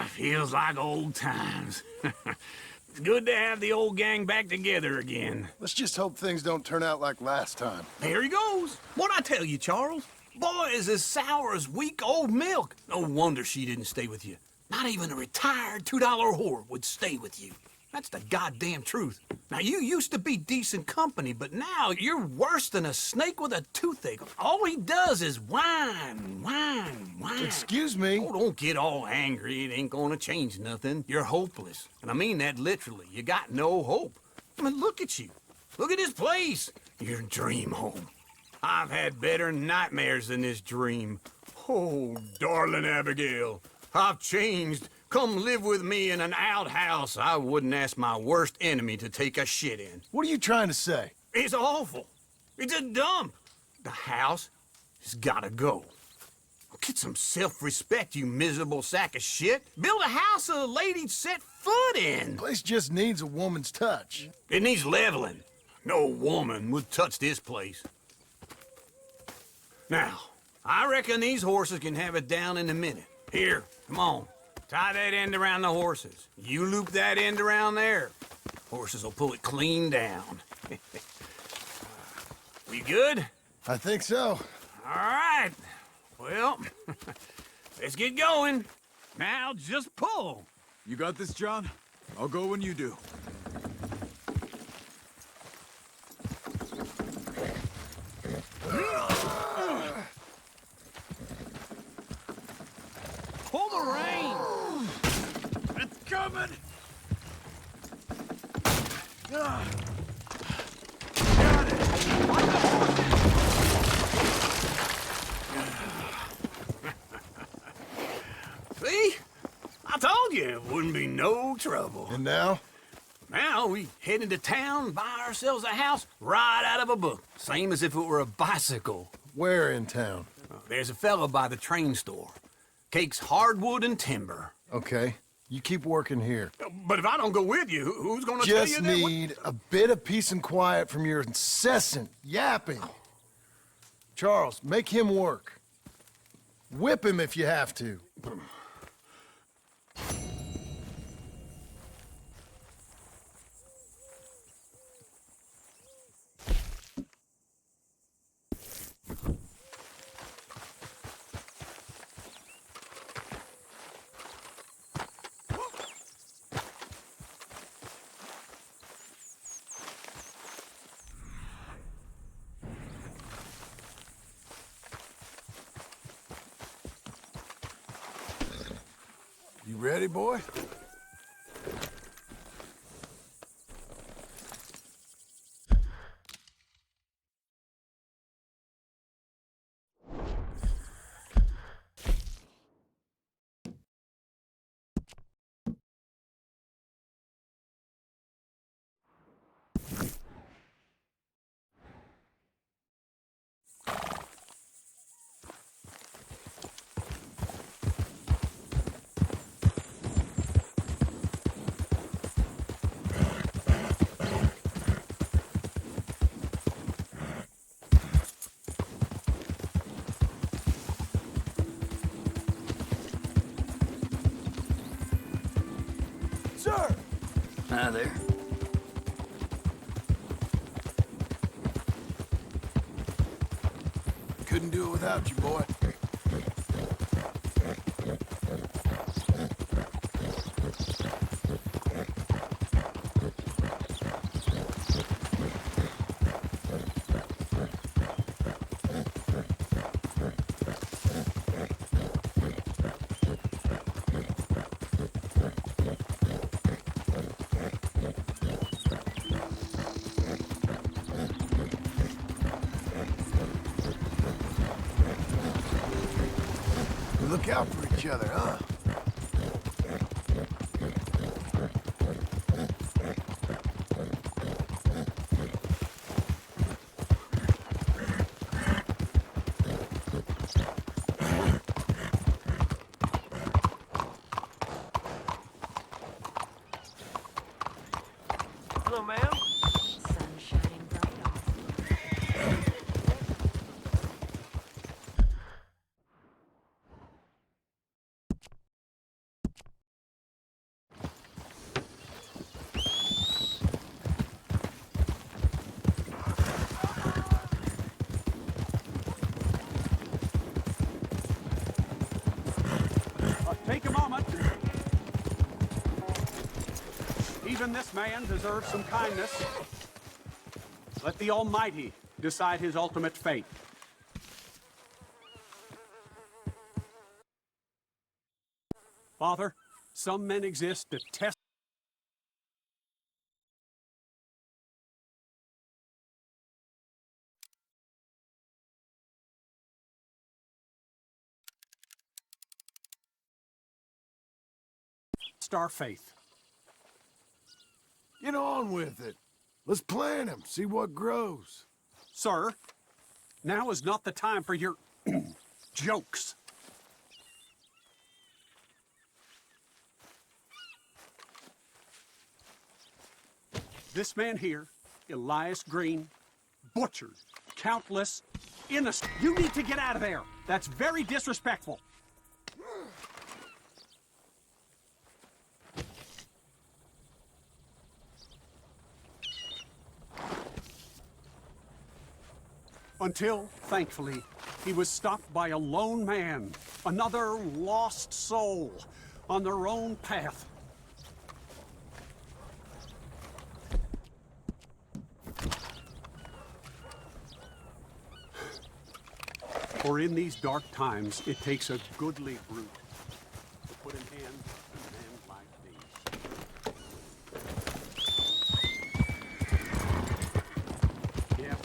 Speaker 5: Feels like old times. It's good to have the old gang back together again.
Speaker 1: Let's just hope things don't turn out like last time.
Speaker 5: There he goes. What'd I tell you, Charles? Boy is as sour as week-old milk. No wonder she didn't stay with you. Not even a retired $2 whore would stay with you. That's the goddamn truth. Now, you used to be decent company, but now you're worse than a snake with a toothache. All he does is whine, whine, whine.
Speaker 1: Excuse me?
Speaker 5: Oh, don't get all angry. It ain't gonna change nothing. You're hopeless. And I mean that literally. You got no hope. I mean, look at you. Look at this place. Your dream home. I've had better nightmares than this dream. Oh, darling Abigail, I've changed. Come live with me in an outhouse I wouldn't ask my worst enemy to take a shit in.
Speaker 1: What are you trying to say?
Speaker 5: It's awful. It's a dump. The house has gotta go. Get some self-respect, you miserable sack of shit. Build a house a lady'd set foot in.
Speaker 1: The place just needs a woman's touch.
Speaker 5: It needs leveling. No woman would touch this place. Now, I reckon these horses can have it down in a minute. Here, come on. Tie that end around the horses. You loop that end around there. Horses will pull it clean down. We good?
Speaker 1: I think so.
Speaker 5: All right. Well, let's get going. Now just pull.
Speaker 17: You got this, John? I'll go when you do.
Speaker 5: Pull the rein.
Speaker 17: It's coming! Got it! On the horses!
Speaker 5: See? I told you it wouldn't be no trouble.
Speaker 1: And now?
Speaker 5: Now we head into town, buy ourselves a house right out of a book. Same as if it were a bicycle.
Speaker 1: Where in town?
Speaker 5: There's a fella by the train store. Cakes hardwood and timber.
Speaker 1: Okay. You keep working here.
Speaker 5: But if I don't go with you, who's gonna tell you
Speaker 1: Just
Speaker 5: that?
Speaker 1: need a bit of peace and quiet from your incessant yapping. Charles, make him work. Whip him if you have to. You ready, boy? Sir!
Speaker 18: Hi there.
Speaker 1: Couldn't do it without you, boy. Look out for each other, huh?
Speaker 10: Hello, ma'am.
Speaker 18: Even this man deserves some kindness. Let the Almighty decide his ultimate fate. Father, some men exist to test our faith.
Speaker 1: Get on with it. Let's plant him, see what grows.
Speaker 18: Sir, now is not the time for your jokes. This man here, Elias Green, butchered countless innocent. You need to get out of there. That's very disrespectful. Until, thankfully, he was stopped by a lone man, another lost soul, on their own path. For in these dark times, it takes a goodly brute to put an end to men like these. Yeah.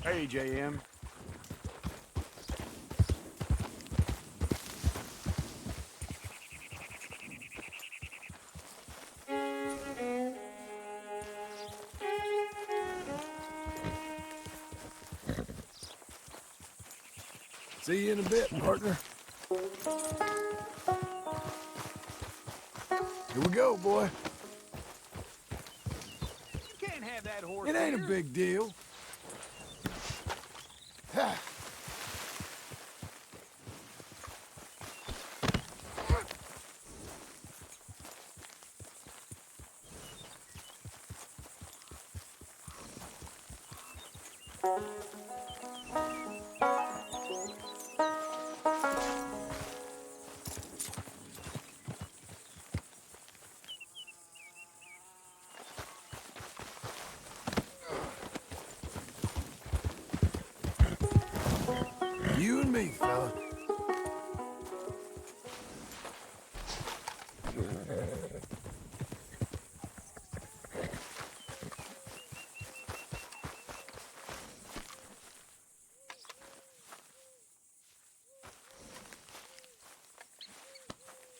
Speaker 19: Hey, JM.
Speaker 1: See you in a bit, partner. Here we go, boy.
Speaker 18: You can't have that horse.
Speaker 1: It ain't a
Speaker 18: here.
Speaker 1: big deal. Ha! You and me, fella.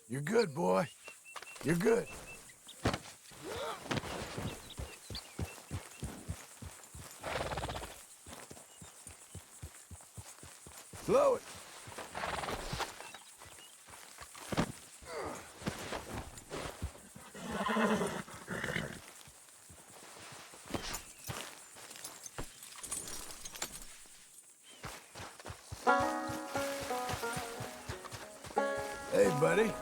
Speaker 1: You're good, boy. You're good. Slow it. Hey, buddy.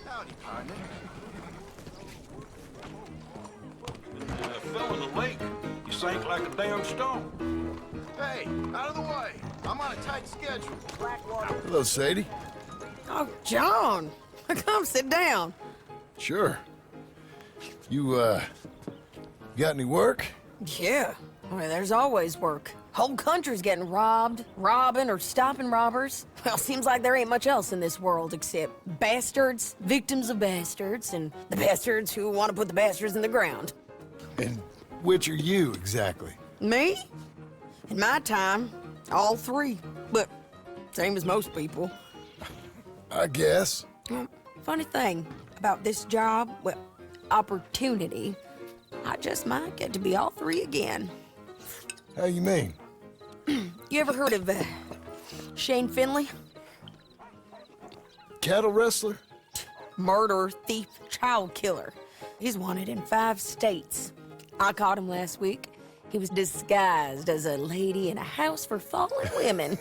Speaker 3: Howdy, partner.
Speaker 7: Fell in the lake. You sank like a damn stone.
Speaker 3: Hey, out of the way. I'm on a tight schedule.
Speaker 1: Hello, Sadie.
Speaker 19: Oh, John. Come sit down.
Speaker 1: Sure. You got any work?
Speaker 19: Yeah. Well, there's always work. Whole country's getting robbed, robbing, or stopping robbers. Well, seems like there ain't much else in this world except bastards, victims of bastards, and the bastards who want to put the bastards in the ground.
Speaker 1: And which are you, exactly?
Speaker 19: Me? In my time, all three. But same as most people.
Speaker 1: I guess.
Speaker 19: Funny thing about this job, well, opportunity, I just might get to be all three again.
Speaker 1: How you mean?
Speaker 19: You ever heard of Shane Finley?
Speaker 1: Cattle wrestler?
Speaker 19: Murderer, thief, child killer. He's wanted in 5 states. I caught him last week. He was disguised as a lady in a house for fallen women.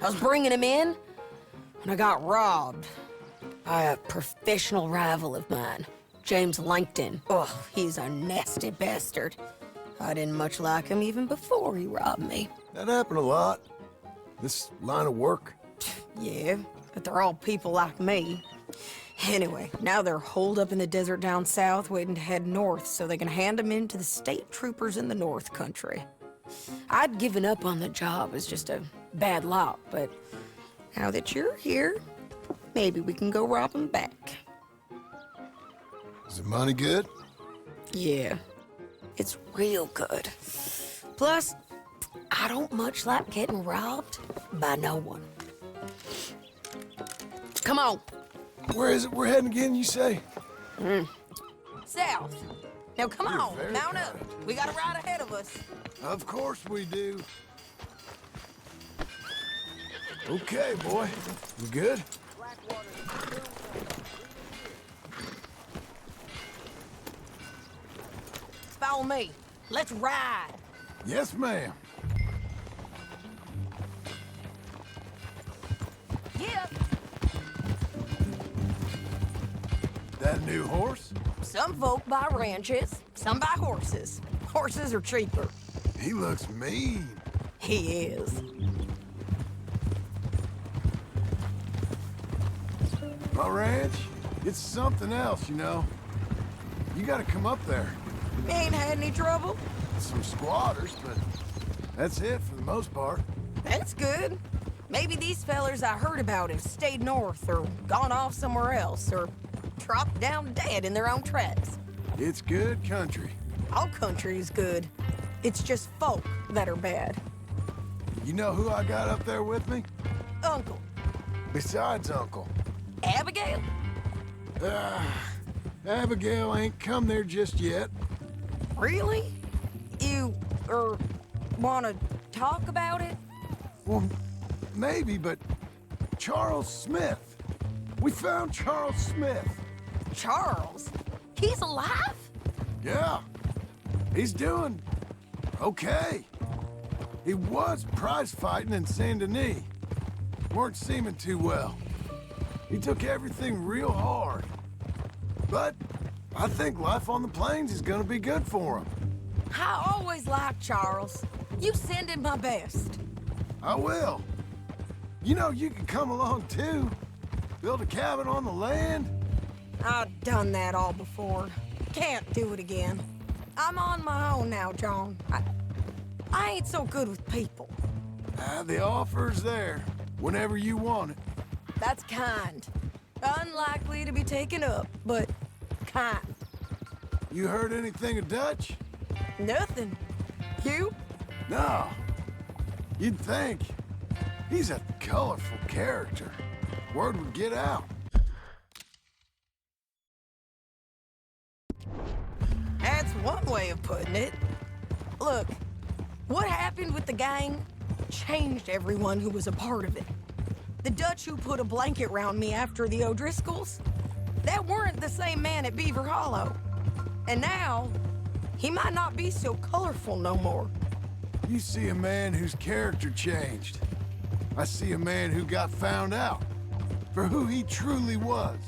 Speaker 19: I was bringing him in, and I got robbed by a professional rival of mine, James Langton. Oh, he's a nasty bastard. I didn't much like him even before he robbed me.
Speaker 1: That happened a lot. This line of work.
Speaker 19: Yeah, but they're all people like me. Anyway, now they're holed up in the desert down south, waiting to head north so they can hand them in to the state troopers in the north country. I'd given up on the job as just a bad lot, but now that you're here, maybe we can go rob them back.
Speaker 1: Is the money good?
Speaker 19: Yeah, it's real good. Plus, I don't much like getting robbed by no one. Come on.
Speaker 1: Where is it we're heading again, you say?
Speaker 19: South. Now come
Speaker 1: You're
Speaker 19: on,
Speaker 1: very
Speaker 19: mount up. We got a ride ahead of us.
Speaker 1: Of course we do. Okay, boy. You good?
Speaker 19: Follow me. Let's ride.
Speaker 1: Yes, ma'am.
Speaker 19: Yeah.
Speaker 1: That a new horse?
Speaker 19: Some folk buy ranches, some buy horses. Horses are cheaper.
Speaker 1: He looks mean.
Speaker 19: He is.
Speaker 1: My ranch, it's something else, you know. You gotta come up there.
Speaker 19: Ain't had any trouble?
Speaker 1: Some squatters, but that's it for the most part.
Speaker 19: That's good. Maybe these fellers I heard about have stayed north or gone off somewhere else or dropped down dead in their own tracks.
Speaker 1: It's good country.
Speaker 19: All country is good. It's just folk that are bad.
Speaker 1: You know who I got up there with me?
Speaker 19: Uncle.
Speaker 1: Besides Uncle.
Speaker 19: Abigail?
Speaker 1: Abigail ain't come there just yet.
Speaker 19: Really? You, wanna talk about it?
Speaker 1: Well, maybe, but Charles Smith. We found Charles Smith.
Speaker 19: Charles? He's alive?
Speaker 1: Yeah. He's doing okay. He was prize fighting in Saint Denis. Weren't seeming too well. He took everything real hard. But I think life on the plains is gonna be good for him.
Speaker 19: I always liked Charles. You send him my best.
Speaker 1: I will. You know, you can come along too. Build a cabin on the land.
Speaker 19: I've done that all before. Can't do it again. I'm on my own now, John. I ain't so good with people.
Speaker 1: The offer's there, whenever you want it.
Speaker 19: That's kind. Unlikely to be taken up, but kind.
Speaker 1: You heard anything of Dutch?
Speaker 19: Nothing. You?
Speaker 1: No. You'd think. He's a colorful character. Word would get out.
Speaker 19: That's one way of putting it. Look, what happened with the gang changed everyone who was a part of it. The Dutch who put a blanket round me after the O'Driscolls, that weren't the same man at Beaver Hollow. And now, he might not be so colorful no more.
Speaker 1: You see a man whose character changed. I see a man who got found out for who he truly was.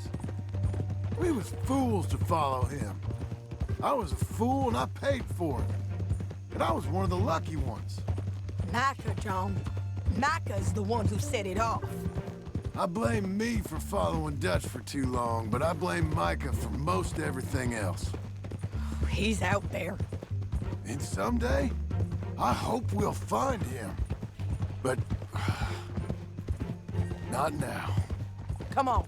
Speaker 1: We was fools to follow him. I was a fool and I paid for it. And I was one of the lucky ones.
Speaker 19: Micah, John. Micah's the one who set it off.
Speaker 1: I blame me for following Dutch for too long, but I blame Micah for most everything else.
Speaker 19: He's out there.
Speaker 1: And someday, I hope we'll find him. But not now.
Speaker 19: Come on.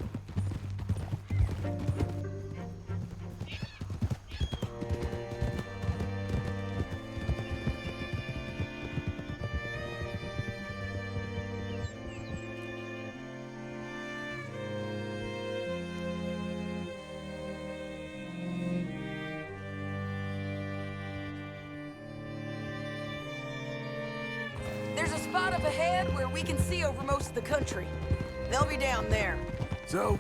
Speaker 19: There's a spot up ahead where we can see over most of the country. They'll be down there.
Speaker 1: So,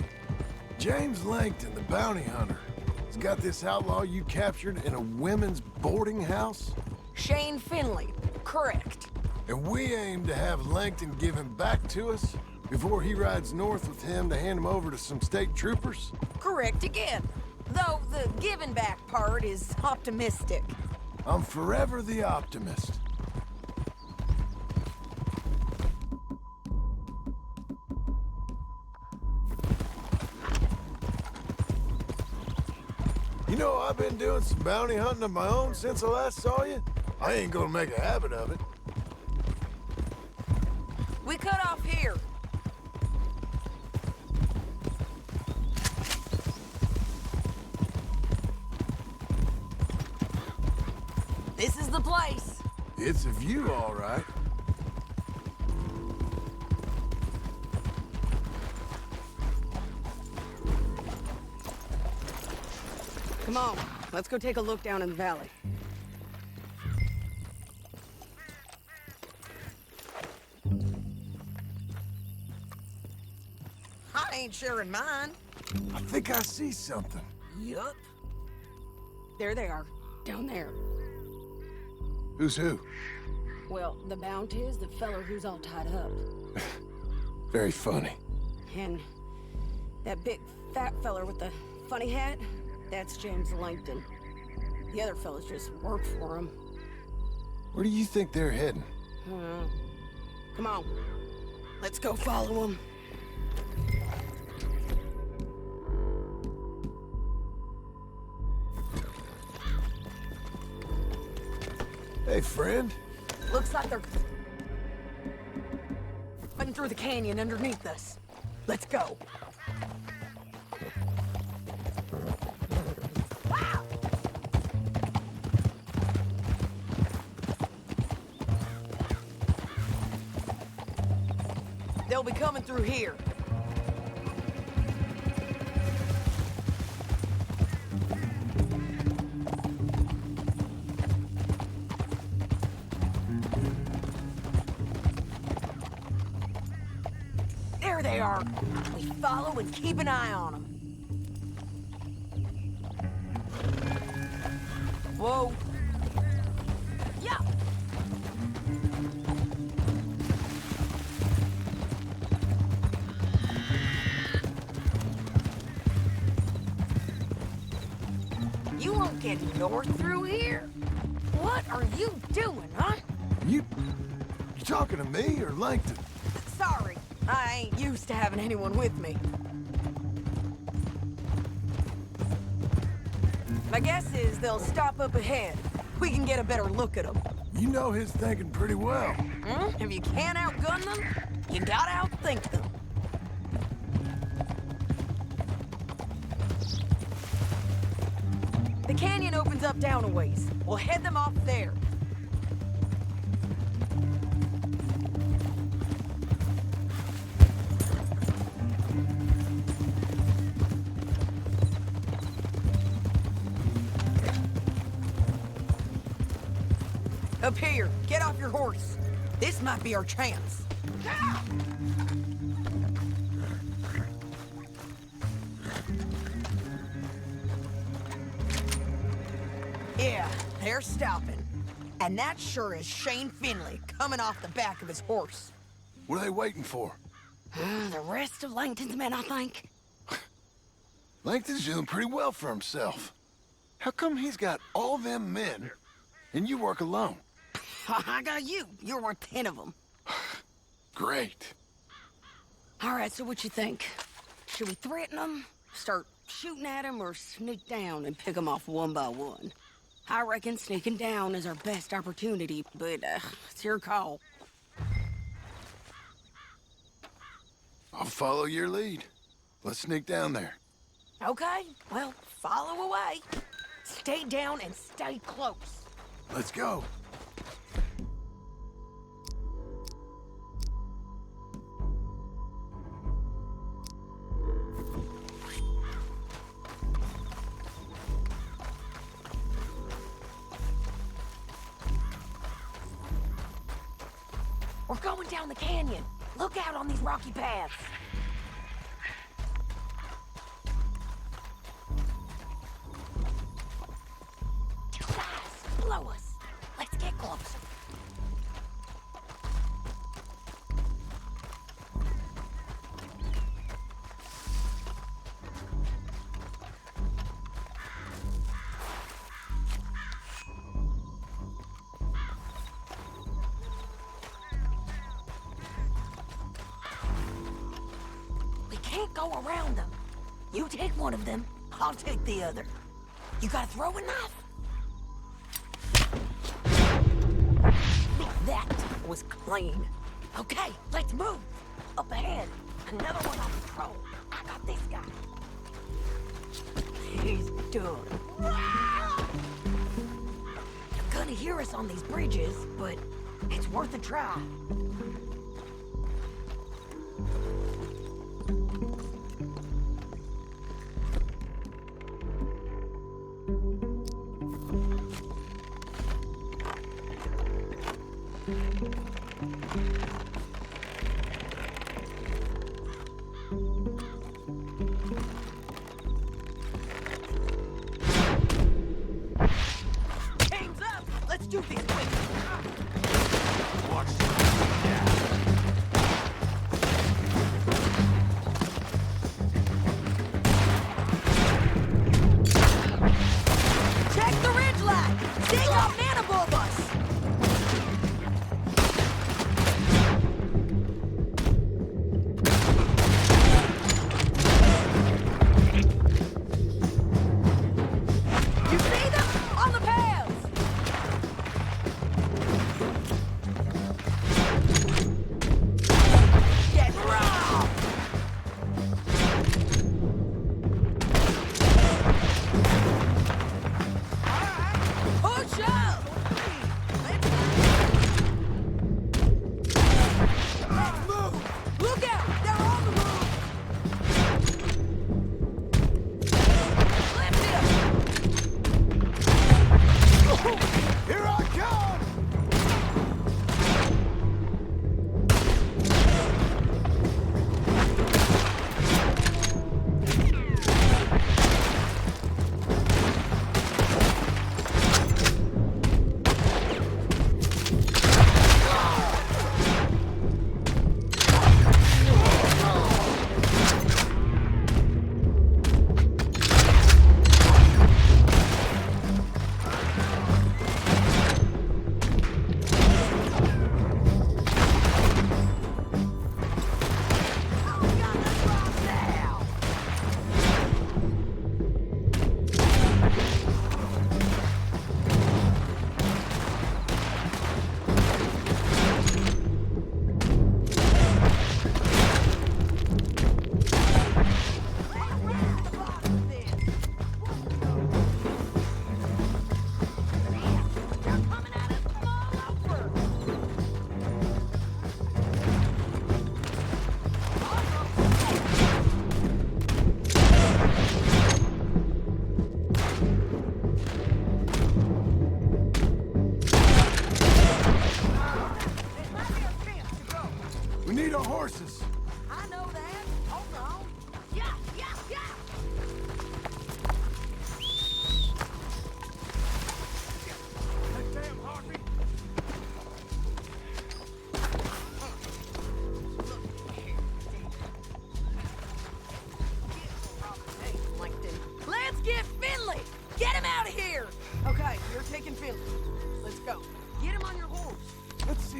Speaker 1: James Langton, the bounty hunter, has got this outlaw you captured in a women's boarding house?
Speaker 19: Shane Finley, correct.
Speaker 1: And we aim to have Langton give him back to us before he rides north with him to hand him over to some state troopers?
Speaker 19: Correct again. Though the giving back part is optimistic.
Speaker 1: I'm forever the optimist. You know, I've been doing some bounty hunting of my own since I last saw you. I ain't gonna make a habit of it.
Speaker 19: We cut off here. This is the place.
Speaker 1: It's a view, all right.
Speaker 19: Come on, let's go take a look down in the valley. I ain't sharing mine.
Speaker 1: I think I see something.
Speaker 19: Yup. There they are, down there.
Speaker 1: Who's who?
Speaker 19: Well, the bounty is the feller who's all tied up.
Speaker 1: Very funny.
Speaker 19: And that big fat feller with the funny hat, that's James Langton. The other fellas just work for him.
Speaker 1: Where do you think they're heading?
Speaker 19: Come on, let's go follow them.
Speaker 1: Hey, friend.
Speaker 19: Looks like they're cutting through the canyon underneath us. Let's go. They'll be coming through here. There they are. We follow and keep an eye on them. Whoa. Yeah. You won't get north through here? What are you doing, huh?
Speaker 1: You talking to me or Langton?
Speaker 19: Sorry, I ain't used to having anyone with me. My guess is they'll stop up ahead. We can get a better look at them.
Speaker 1: You know his thinking pretty well.
Speaker 19: If you can't outgun them, you gotta outthink them. The canyon opens up down a ways. We'll head them off there. Up here, get off your horse. This might be our chance. Yeah, they're stopping. And that sure is Shane Finley coming off the back of his horse.
Speaker 1: What are they waiting for?
Speaker 19: The rest of Langton's men, I think.
Speaker 1: Langton's doing pretty well for himself. How come he's got all them men, and you work alone?
Speaker 19: I got you. You're worth 10 of them.
Speaker 1: Great.
Speaker 19: All right, so what you think? Should we threaten them, start shooting at them, or sneak down and pick them off one by one? I reckon sneaking down is our best opportunity, but it's your call.
Speaker 1: I'll follow your lead. Let's sneak down there.
Speaker 19: Okay, well, follow away. Stay down and stay close.
Speaker 1: Let's go.
Speaker 19: We're going down the canyon. Look out on these rocky paths. Guys, below us. Let's get closer. Go around them. You take one of them, I'll take the other. You got a throwing knife? That was clean. Okay, let's move. Up ahead, another one on patrol. I got this guy. He's done. You're gonna hear us on these bridges, but it's worth a try.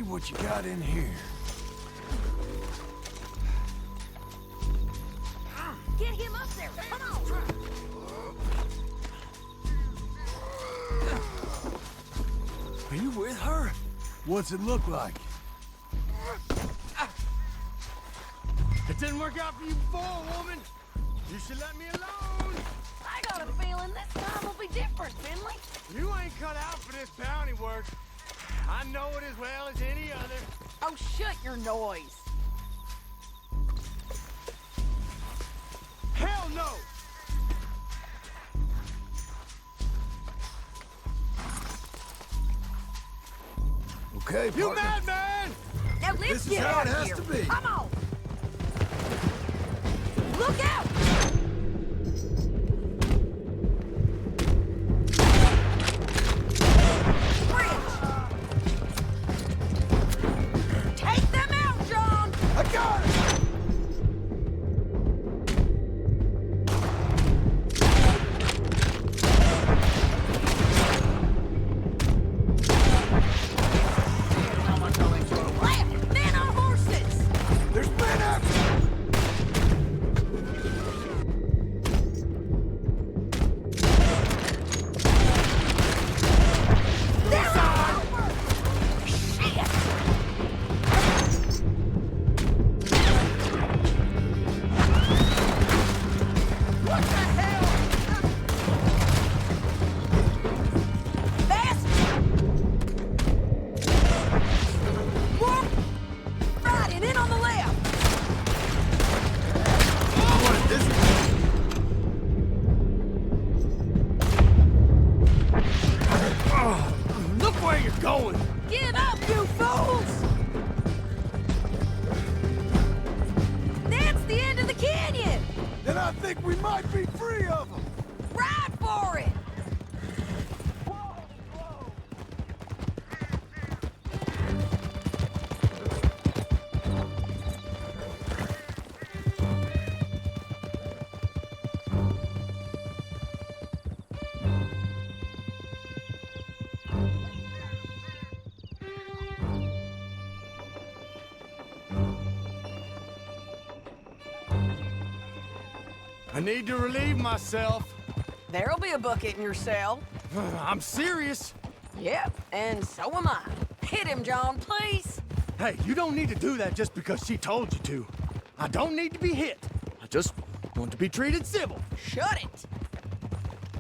Speaker 1: what you got in here.
Speaker 19: Get him up there! Come on!
Speaker 1: Are you with her? What's it look like?
Speaker 15: It didn't work out for you before, woman. You should let me alone.
Speaker 19: I got a feeling this time will be different, Finley.
Speaker 15: You ain't cut out for this bounty work. I know it as well as any other.
Speaker 19: Oh, shut your noise.
Speaker 15: Hell no!
Speaker 1: Okay,
Speaker 15: You
Speaker 1: partner.
Speaker 15: madman!
Speaker 19: Now let's
Speaker 1: This is
Speaker 19: get
Speaker 1: how
Speaker 19: out
Speaker 1: it
Speaker 19: of
Speaker 1: has
Speaker 19: here.
Speaker 1: to be.
Speaker 19: Come on! Look out! Bridge! Take them out, John!
Speaker 1: I got it!
Speaker 19: Left! Men on horses!
Speaker 1: There's men after!
Speaker 19: They're all over! Shit! What the hell? Fast! More fighting in on the left!
Speaker 15: Look where you're going!
Speaker 19: Give up, you fools! That's the end of the canyon!
Speaker 1: Then I think we might be free of them.
Speaker 19: Ride for it!
Speaker 15: I need to relieve myself.
Speaker 19: There'll be a bucket in your cell.
Speaker 15: I'm serious.
Speaker 19: Yep, and so am I. Hit him, John, please.
Speaker 15: Hey, you don't need to do that just because she told you to. I don't need to be hit. I just want to be treated civil.
Speaker 19: Shut it.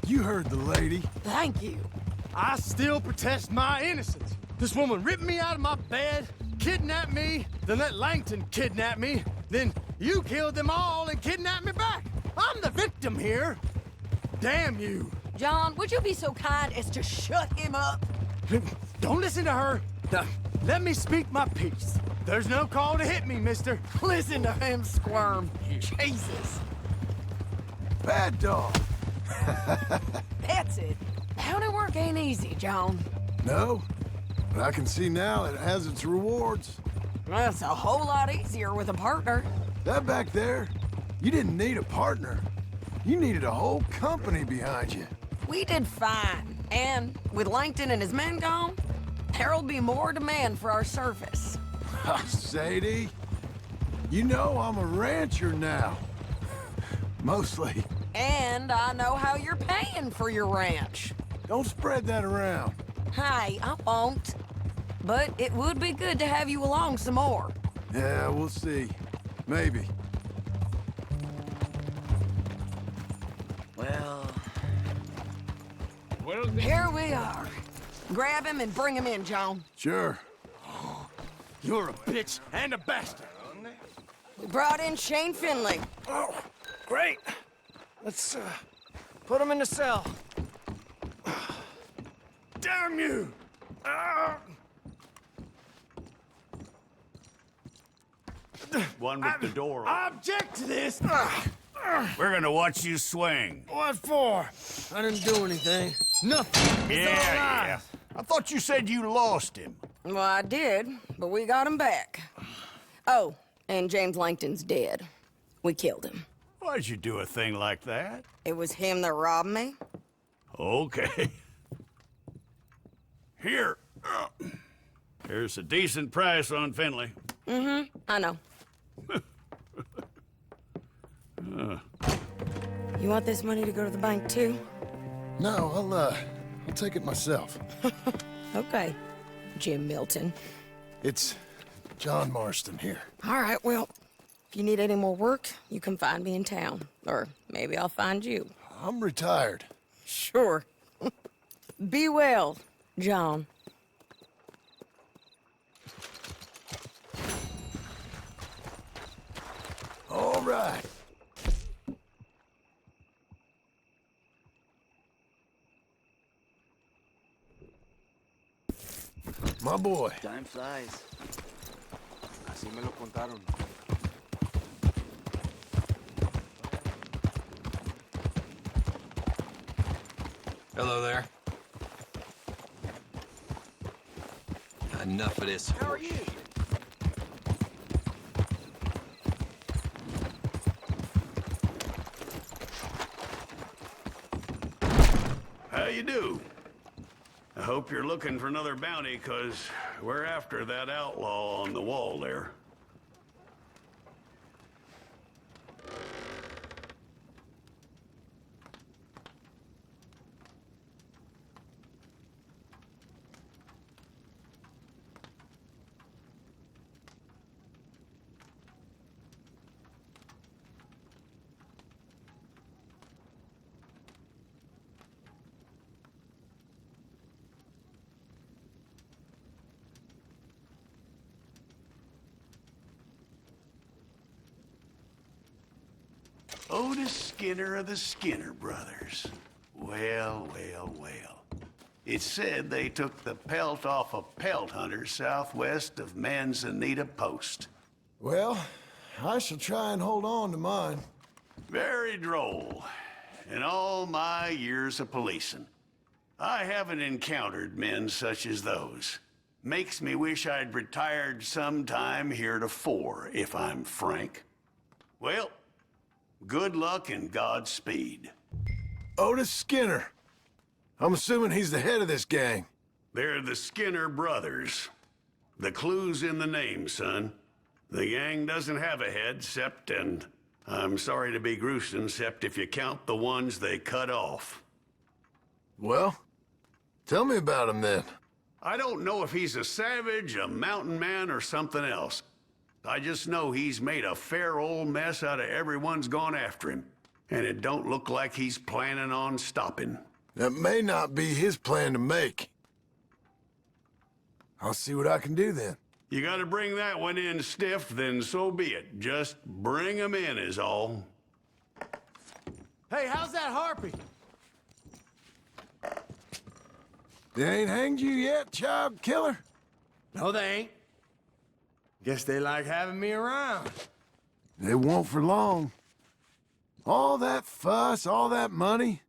Speaker 1: You heard the lady.
Speaker 19: Thank you.
Speaker 15: I still protest my innocence. This woman ripped me out of my bed, kidnapped me, then let Langton kidnap me, then you killed them all and kidnapped me back. I'm the victim here. Damn you.
Speaker 19: John, would you be so kind as to shut him up?
Speaker 15: Don't listen to her. Now, let me speak my piece. There's no call to hit me, mister.
Speaker 19: Listen to him squirm. Jesus.
Speaker 1: Bad dog.
Speaker 19: That's it. Bounty work ain't easy, John.
Speaker 1: No, but I can see now it has its rewards.
Speaker 19: That's a whole lot easier with a partner.
Speaker 1: That back there, you didn't need a partner. You needed a whole company behind you.
Speaker 19: We did fine. And with Langton and his men gone, there'll be more demand for our service.
Speaker 1: Sadie, you know I'm a rancher now. Mostly.
Speaker 19: And I know how you're paying for your ranch.
Speaker 1: Don't spread that around.
Speaker 19: Hey, I won't. But it would be good to have you along some more.
Speaker 1: Yeah, we'll see. Maybe.
Speaker 19: Well, here we are. Grab him and bring him in, John.
Speaker 1: Sure.
Speaker 15: You're a bitch and a bastard.
Speaker 19: We brought in Shane Finley.
Speaker 15: Oh, great. Let's put him in the cell. Damn you!
Speaker 6: One with the door open.
Speaker 15: I object to this.
Speaker 6: We're gonna watch you swing.
Speaker 15: What for? I didn't do anything. Nothing. It's all lies.
Speaker 6: I thought you said you lost him.
Speaker 19: Well, I did, but we got him back. Oh, and James Langton's dead. We killed him.
Speaker 6: Why'd you do a thing like that?
Speaker 19: It was him that robbed me.
Speaker 6: Okay. Here. There's a decent price on Finley.
Speaker 19: Mm-hmm, I know. You want this money to go to the bank, too?
Speaker 1: No, I'll take it myself.
Speaker 19: Okay, Jim Milton.
Speaker 1: It's John Marston here.
Speaker 19: All right, well, if you need any more work, you can find me in town. Or maybe I'll find you.
Speaker 1: I'm retired.
Speaker 19: Sure. Be well, John.
Speaker 1: All right. My boy.
Speaker 10: Time flies. Así me lo contaron.
Speaker 9: Hello there. Enough of this.
Speaker 10: How are you?
Speaker 6: How you do? I hope you're looking for another bounty, 'cause we're after that outlaw on the wall there. Otis Skinner of the Skinner brothers. Well, well, well. It's said they took the pelt off a pelt hunter southwest of Manzanita Post.
Speaker 1: Well, I shall try and hold on to mine.
Speaker 6: Very droll. In all my years of policing, I haven't encountered men such as those. Makes me wish I'd retired sometime heretofore, if I'm frank. Well, good luck and Godspeed.
Speaker 1: Otis Skinner. I'm assuming he's the head of this gang.
Speaker 6: They're the Skinner brothers. The clue's in the name, son. The gang doesn't have a head, except, and I'm sorry to be gruesome, except if you count the ones they cut off.
Speaker 1: Well, tell me about him then.
Speaker 6: I don't know if he's a savage, a mountain man, or something else. I just know he's made a fair old mess out of everyone's gone after him. And it don't look like he's planning on stopping.
Speaker 1: That may not be his plan to make. I'll see what I can do then.
Speaker 6: You gotta bring that one in stiff, then so be it. Just bring him in is all.
Speaker 15: Hey, how's that harpy?
Speaker 1: They ain't hanged you yet, child killer?
Speaker 15: No, they ain't. Guess they like having me around.
Speaker 1: They won't for long. All that fuss, all that money,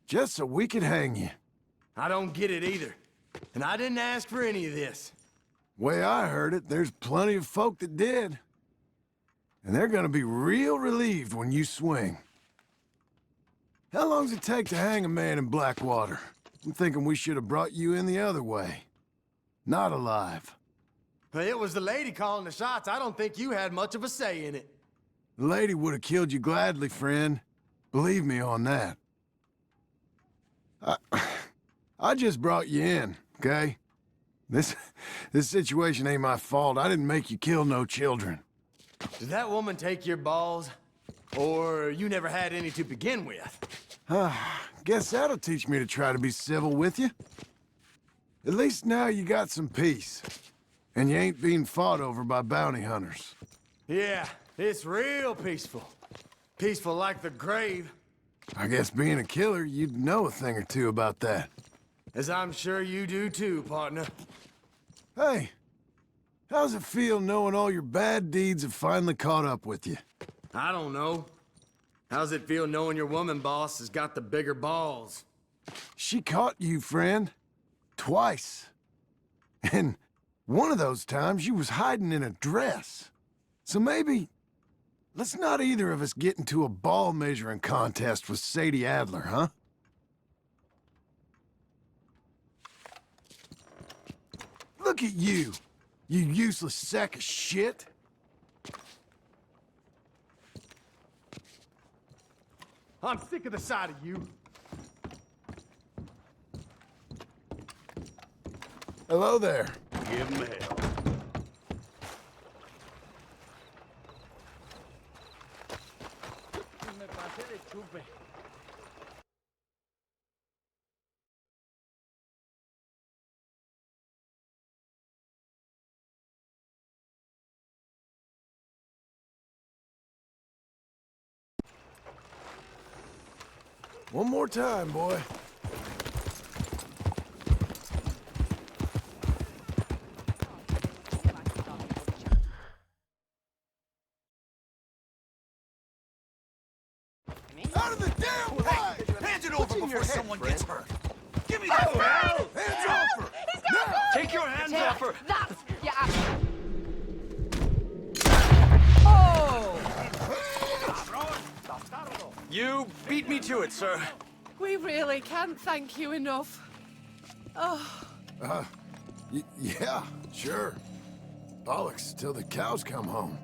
Speaker 1: just so we could hang you.
Speaker 15: I don't get it either. And I didn't ask for any of this.
Speaker 1: Way I heard it, there's plenty of folk that did. And they're gonna be real relieved when you swing. How long does it take to hang a man in Blackwater? I'm thinking we should have brought you in the other way. Not alive.
Speaker 15: But it was the lady calling the shots. I don't think you had much of a say in it.
Speaker 1: The lady would have killed you gladly, friend. Believe me on that. I just brought you in, okay? This situation ain't my fault. I didn't make you kill no children.
Speaker 15: Did that woman take your balls? Or you never had any to begin with?
Speaker 1: Guess that'll teach me to try to be civil with you. At least now you got some peace. And you ain't being fought over by bounty hunters.
Speaker 15: Yeah, it's real peaceful. Peaceful like the grave.
Speaker 1: I guess being a killer, you'd know a thing or two about that.
Speaker 15: As I'm sure you do too, partner.
Speaker 1: Hey, how's it feel knowing all your bad deeds have finally caught up with you?
Speaker 15: I don't know. How's it feel knowing your woman boss has got the bigger balls?
Speaker 1: She caught you, friend. Twice. And one of those times you was hiding in a dress. So maybe, let's not either of us get into a ball measuring contest with Sadie Adler, huh? Look at you, you useless sack of shit. I'm sick of the sight of you. Hello there.
Speaker 6: Give him hell.
Speaker 1: One more time, boy. Out of the damn way!
Speaker 17: Hand it over before someone gets hurt.
Speaker 1: Give me that hell! Hands off her! Now!
Speaker 17: Take your hands off her!
Speaker 8: That's... Yeah.
Speaker 17: You beat me to it, sir.
Speaker 8: We really can't thank you enough. Oh.
Speaker 1: Yeah, sure. Bollocks till the cows come home.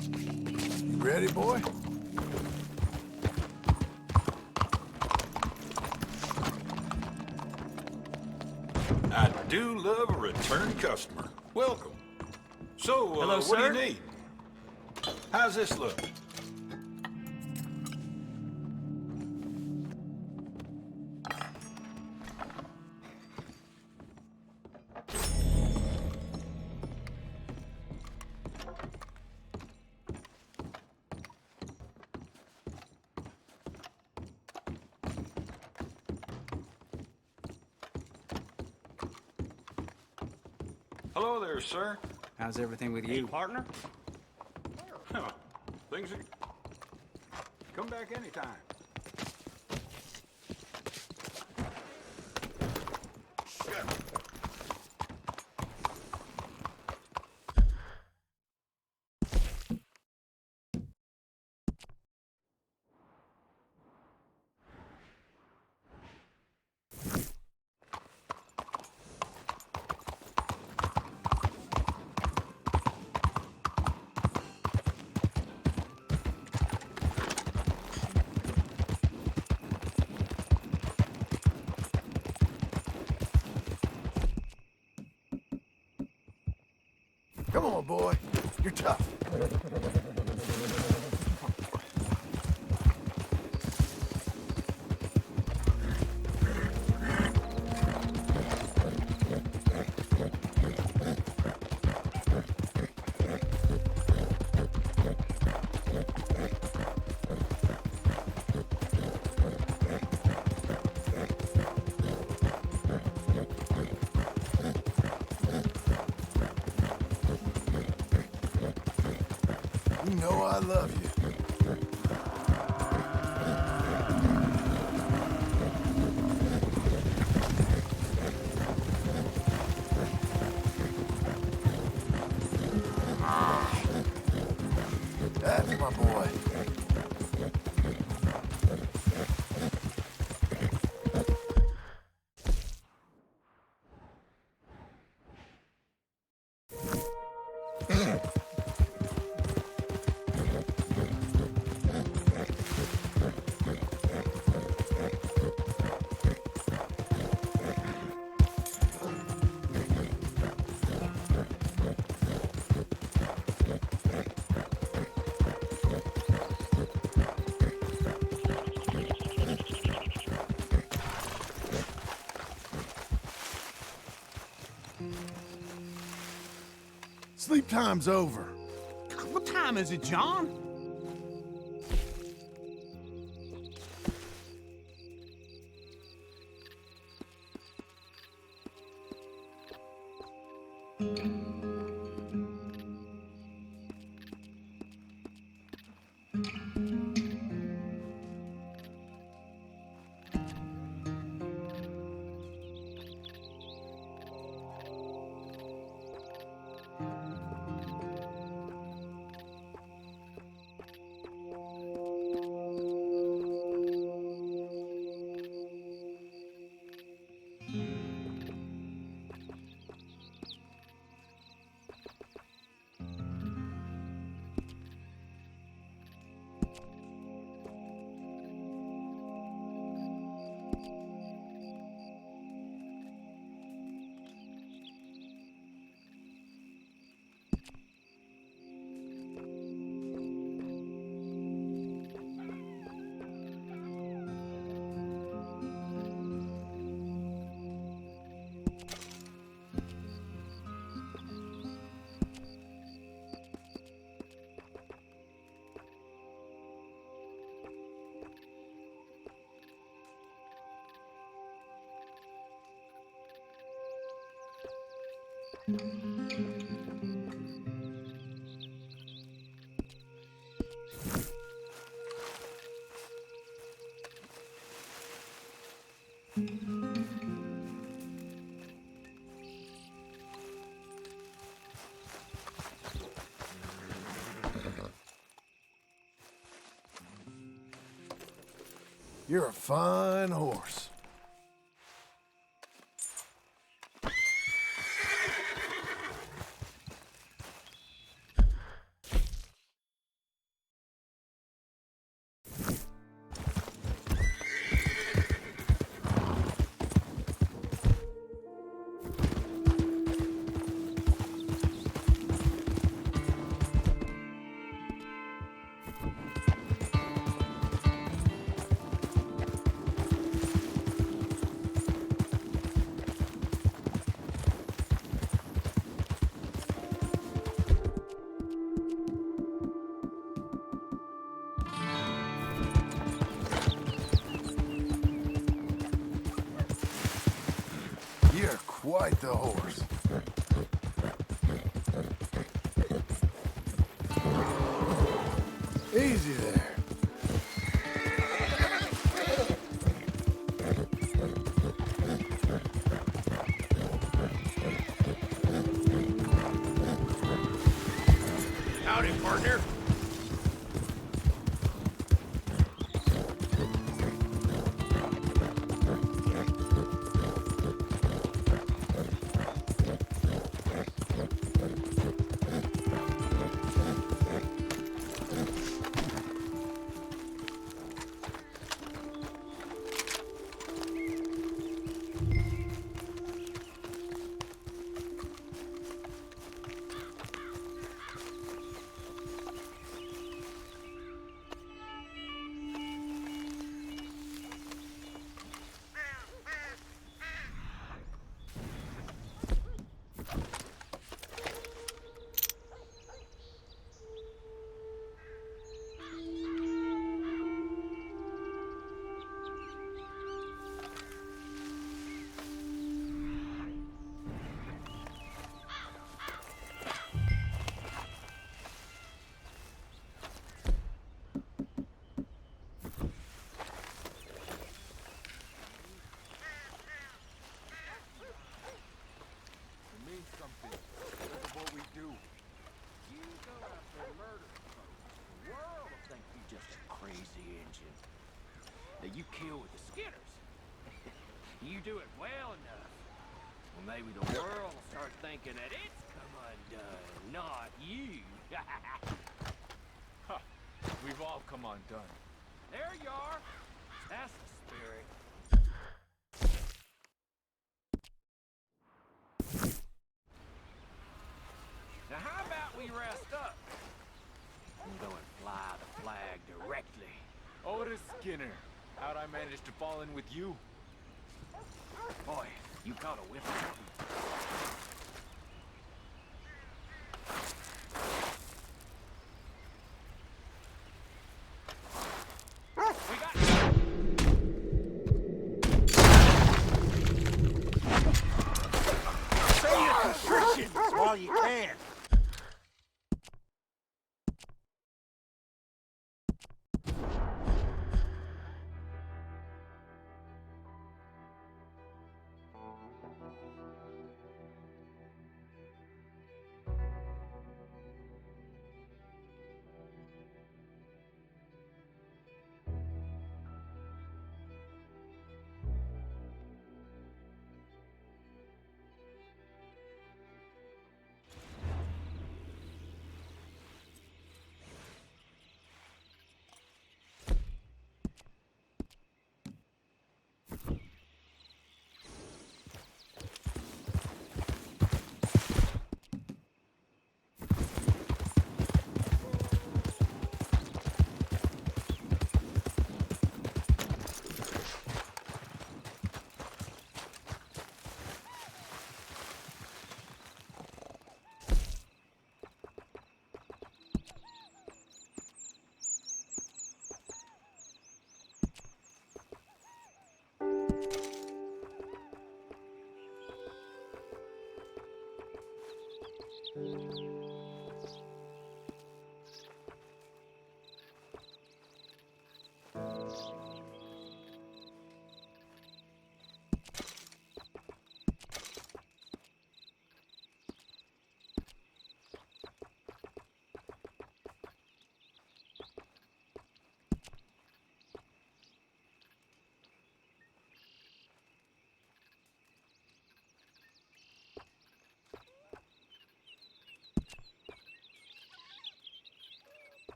Speaker 1: You ready, boy?
Speaker 20: I do love a return customer. Welcome. So,
Speaker 17: Hello,
Speaker 20: what
Speaker 17: sir?
Speaker 20: do you need? How's this look? Hello there, sir.
Speaker 5: How's everything with you, partner?
Speaker 20: Huh. Things are... Come back anytime.
Speaker 1: Come on, boy. You're tough. You know I love you. That's my boy. Sleep time's over.
Speaker 5: What time is it, John?
Speaker 1: You're a fine horse. You're quite the horse. Easy there.
Speaker 13: Howdy, partner.
Speaker 2: You kill with the Skinners. You do it well enough. Well, maybe the world will start thinking that it's come undone, not you.
Speaker 20: Huh. We've all come undone.
Speaker 2: There you are. That's the spirit. Now, how about we rest up? And go and fly the flag directly.
Speaker 20: Oh, it is Skinner. How'd I manage to fall in with you?
Speaker 2: Boy, you caught a whiff of
Speaker 3: Say your constrictions while you can.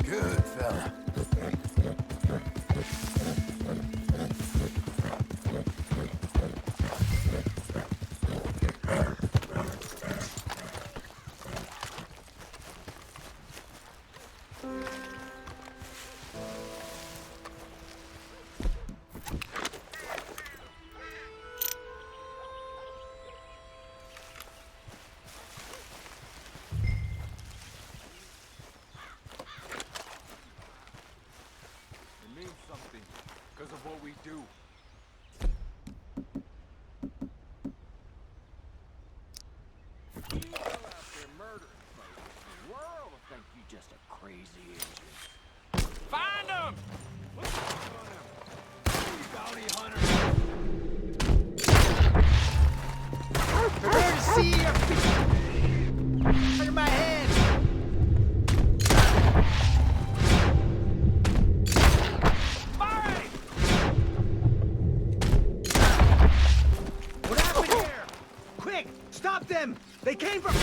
Speaker 1: Good fella.
Speaker 20: It means something because of what we do. You go out there murdering folks, the world will think you just a crazy engine. Find them! Look on them! You bounty hunter!
Speaker 3: Prepare to see your feet under my head.
Speaker 5: What happened here? Quick! Stop them! They came from...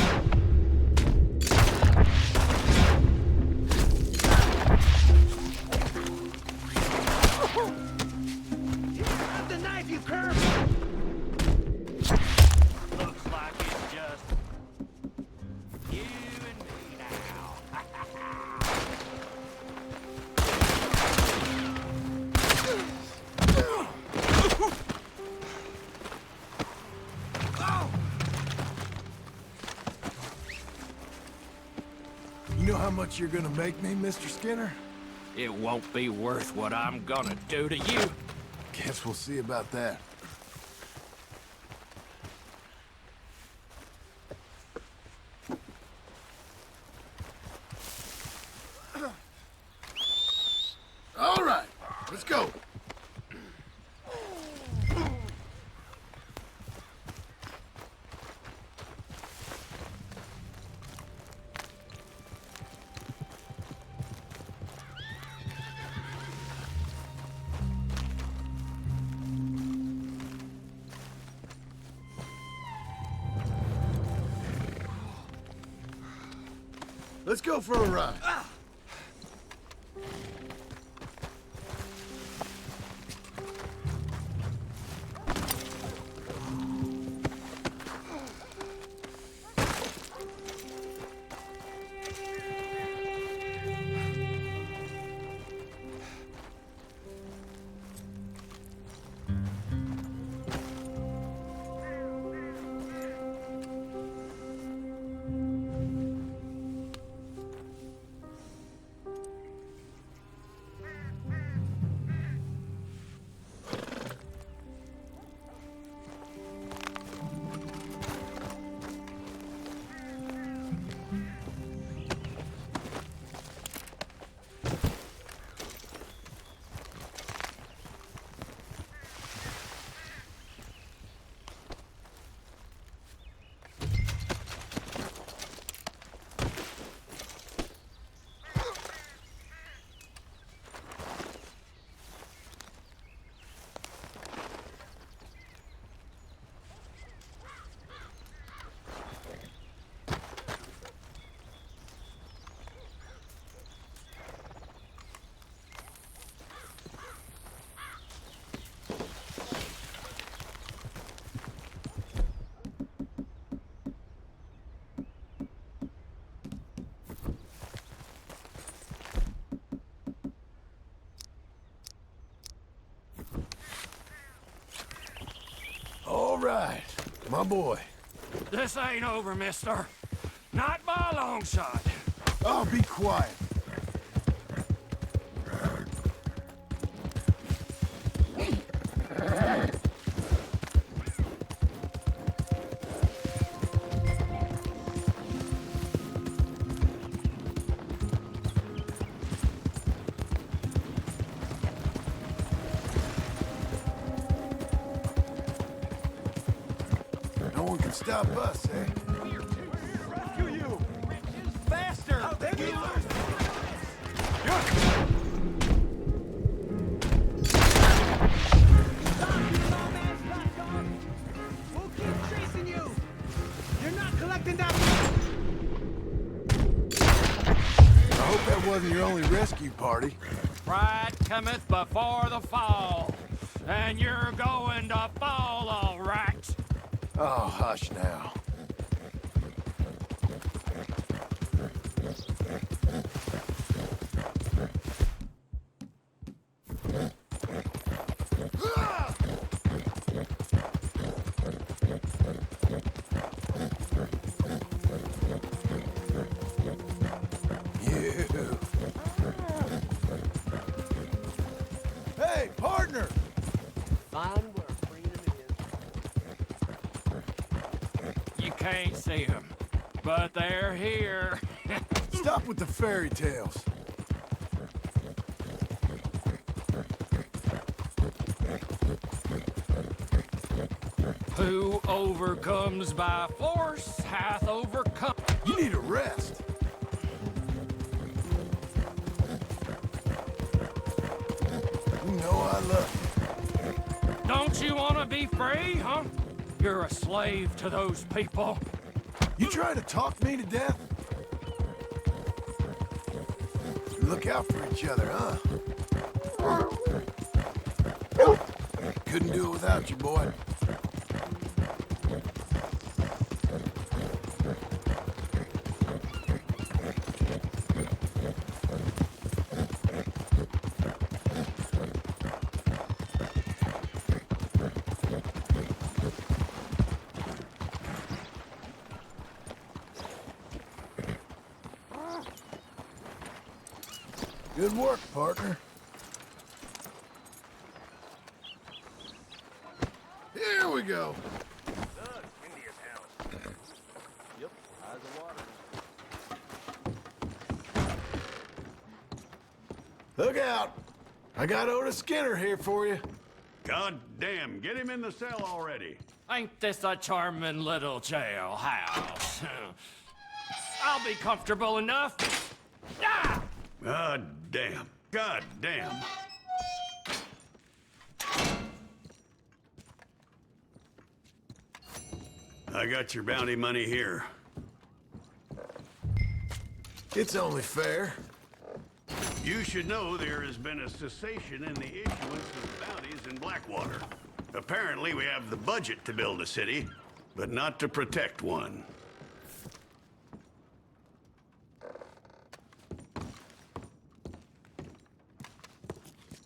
Speaker 5: Grab the knife, you curve!
Speaker 2: Looks like it's just you and me now.
Speaker 1: You know how much you're gonna make me, Mr. Skinner?
Speaker 2: It won't be worth what I'm gonna do to you.
Speaker 1: Guess we'll see about that. All right, let's go. Let's go for a ride. right, my boy.
Speaker 13: This ain't over, mister. Not by a long shot.
Speaker 1: Oh, be quiet. No one can stop us, eh?
Speaker 13: Rescue you! Faster! Oh, there you are!
Speaker 5: We'll keep chasing you! You're not collecting that...
Speaker 1: I hope that wasn't your only rescue party.
Speaker 13: Pride cometh before the fall, and you're going to fall, all right.
Speaker 1: Oh, hush now. You. Hey, partner!
Speaker 20: Find where freedom is.
Speaker 13: You can't see them, but they're here.
Speaker 1: Stop with the fairy tales.
Speaker 13: Who overcomes by force hath overcome.
Speaker 1: You need a rest. You know I love you.
Speaker 13: Don't you want to be free, huh? You're a slave to those people.
Speaker 1: You trying to talk me to death? Look out for each other, huh? Couldn't do it without you, boy. Good work, partner. Here we go.
Speaker 20: Yep, eyes of water.
Speaker 1: Look out. I got Otis Skinner here for you.
Speaker 6: God damn, get him in the cell already.
Speaker 13: Ain't this a charming little jailhouse? I'll be comfortable enough. Ah!
Speaker 6: God damn. God damn. I got your bounty money here.
Speaker 1: It's only fair.
Speaker 6: You should know there has been a cessation in the issuance of bounties in Blackwater. Apparently we have the budget to build a city, but not to protect one.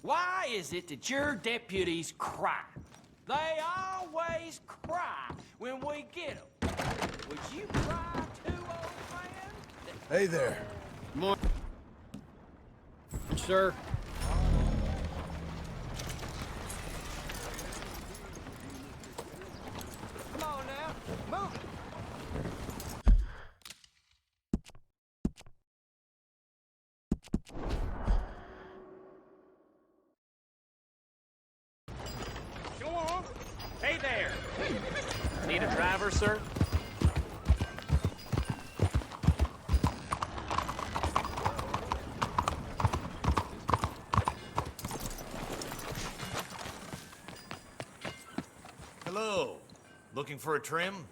Speaker 2: Why is it that your deputies cry? They always cry when we get them. Would you cry too, old man?
Speaker 1: Hey there.
Speaker 13: Morning, sir.
Speaker 2: Come on now, move it.
Speaker 13: Go on. Hey there. Need a driver, sir?
Speaker 17: Hello. Looking for a trim?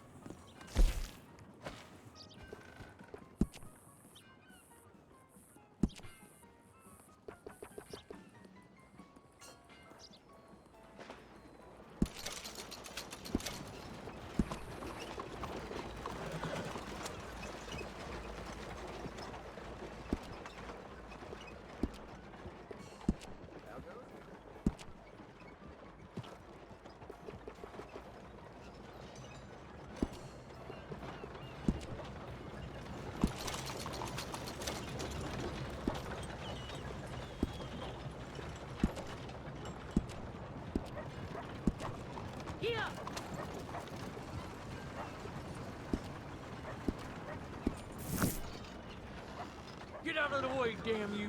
Speaker 20: Here! Get out of the way, damn you!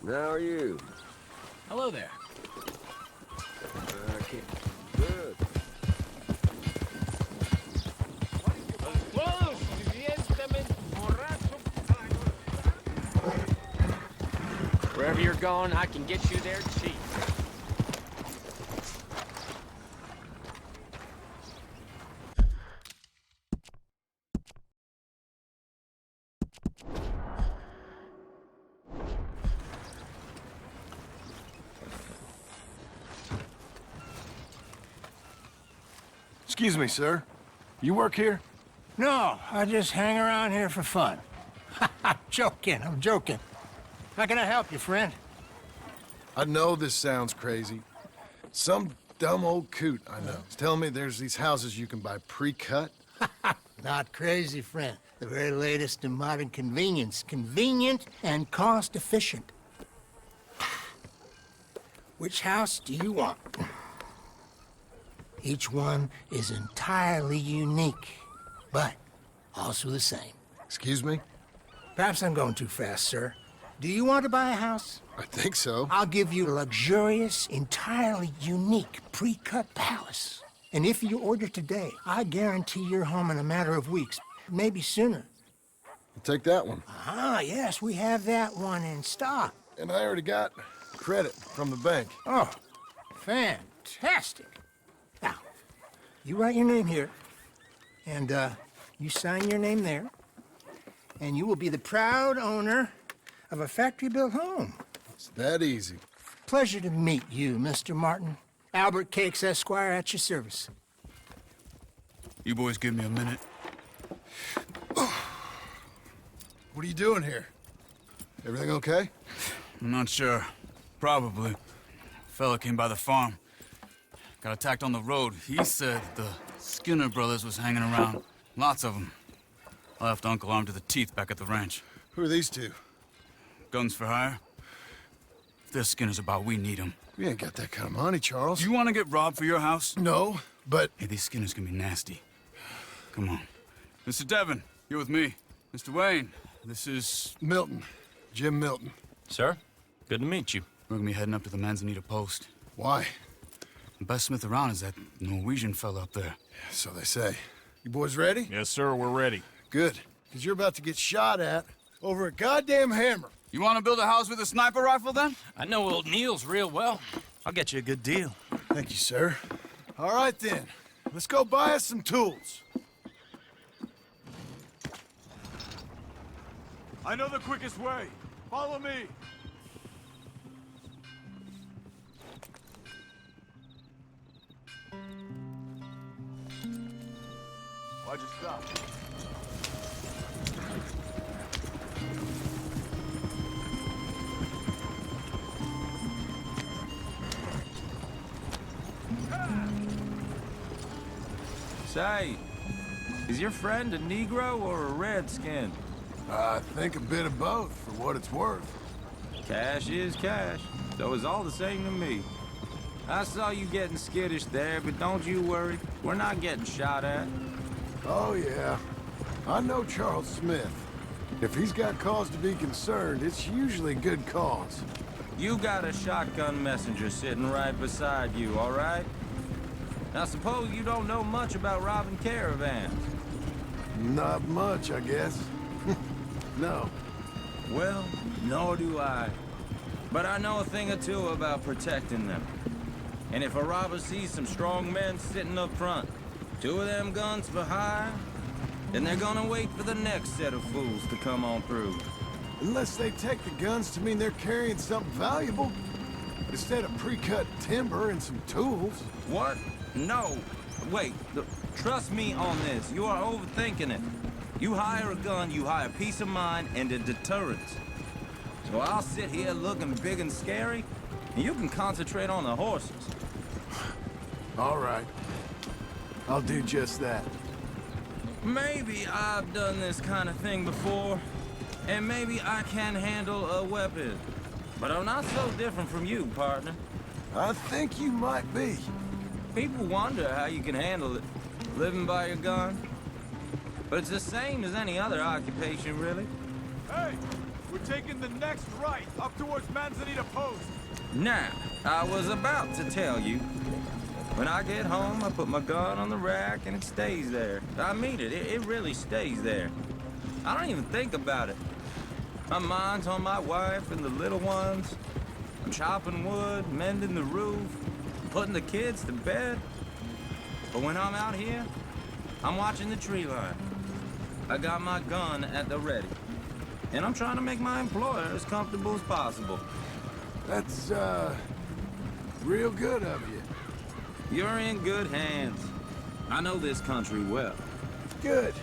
Speaker 21: How are you?
Speaker 13: Hello there.
Speaker 21: Okay. Good.
Speaker 13: Wherever you're going, I can get you there cheap.
Speaker 1: Excuse me, sir. You work here?
Speaker 5: No, I just hang around here for fun. I'm joking, I'm joking. How can I help you, friend?
Speaker 1: I know this sounds crazy. Some dumb old coot I know is telling me there's these houses you can buy pre-cut.
Speaker 5: Not crazy, friend. The very latest in modern convenience. Convenient and cost-efficient. Which house do you want? Each one is entirely unique, but also the same.
Speaker 1: Excuse me?
Speaker 5: Perhaps I'm going too fast, sir. Do you want to buy a house?
Speaker 1: I think so.
Speaker 5: I'll give you a luxurious, entirely unique pre-cut palace. And if you order today, I guarantee you're home in a matter of weeks, maybe sooner.
Speaker 1: I'll take that one.
Speaker 5: Ah, yes, we have that one in stock.
Speaker 1: And I already got credit from the bank.
Speaker 5: Oh, fantastic. Now, you write your name here, and you sign your name there, and you will be the proud owner of a factory-built home.
Speaker 1: It's that easy.
Speaker 5: Pleasure to meet you, Mr. Martin. Albert Cakes, Esquire, at your service.
Speaker 12: You boys give me a minute.
Speaker 1: What are you doing here? Everything okay?
Speaker 12: I'm not sure. Probably. Fella came by the farm. Got attacked on the road. He said the Skinner brothers was hanging around. Lots of them. I left Uncle armed to the teeth back at the ranch.
Speaker 1: Who are these two?
Speaker 12: Guns for hire. If they're Skinner's about, we need them.
Speaker 1: We ain't got that kind of money, Charles.
Speaker 12: You want to get robbed for your house?
Speaker 1: No, but...
Speaker 12: Hey, these Skinners can be nasty. Come on. Mr. Devon, you're with me. Mr. Wayne, this is...
Speaker 1: Milton. Jim Milton.
Speaker 11: Sir, good to meet you.
Speaker 12: We're gonna be heading up to the Manzanita Post.
Speaker 1: Why?
Speaker 12: The best smith around is that Norwegian fella up there.
Speaker 1: Yeah, so they say. You boys ready?
Speaker 9: Yes, sir, we're ready.
Speaker 1: Good, because you're about to get shot at over a goddamn hammer.
Speaker 12: You want to build a house with a sniper rifle, then?
Speaker 11: I know old Neil's real well. I'll get you a good deal.
Speaker 1: Thank you, sir. All right, then. Let's go buy us some tools.
Speaker 15: I know the quickest way. Follow me. Why'd you stop?
Speaker 11: Say, is your friend a Negro or a Redskin?
Speaker 1: I think a bit of both, for what it's worth.
Speaker 11: Cash is cash, so it's all the same to me. I saw you getting skittish there, but don't you worry. We're not getting shot at.
Speaker 1: Oh, yeah. I know Charles Smith. If he's got cause to be concerned, it's usually good cause.
Speaker 11: You got a shotgun messenger sitting right beside you, all right? Now, suppose you don't know much about robbing caravans.
Speaker 1: Not much, I guess. No.
Speaker 11: Well, nor do I. But I know a thing or two about protecting them. And if a robber sees some strong men sitting up front, 2 of them guns for hire, then they're gonna wait for the next set of fools to come on through.
Speaker 1: Unless they take the guns to mean they're carrying something valuable. Instead of pre-cut timber and some tools.
Speaker 11: What? No. Wait, trust me on this. You are overthinking it.
Speaker 14: You hire a gun, you hire peace of mind and a deterrence. So I'll sit here looking big and scary, and you can concentrate on the horses.
Speaker 1: All right. I'll do just that.
Speaker 14: Maybe I've done this kind of thing before, and maybe I can handle a weapon. But I'm not so different from you, partner.
Speaker 1: I think you might be.
Speaker 14: People wonder how you can handle it, living by your gun. But it's the same as any other occupation, really.
Speaker 4: Hey, we're taking the next right, up towards Manzanita Post.
Speaker 14: Now, I was about to tell you. When I get home, I put my gun on the rack and it stays there. I mean it, it really stays there. I don't even think about it. My mind's on my wife and the little ones. I'm chopping wood, mending the roof, putting the kids to bed. But when I'm out here, I'm watching the tree line. I got my gun at the ready. And I'm trying to make my employer as comfortable as possible.
Speaker 1: That's, real good of you.
Speaker 14: You're in good hands. I know this country well.
Speaker 1: Good.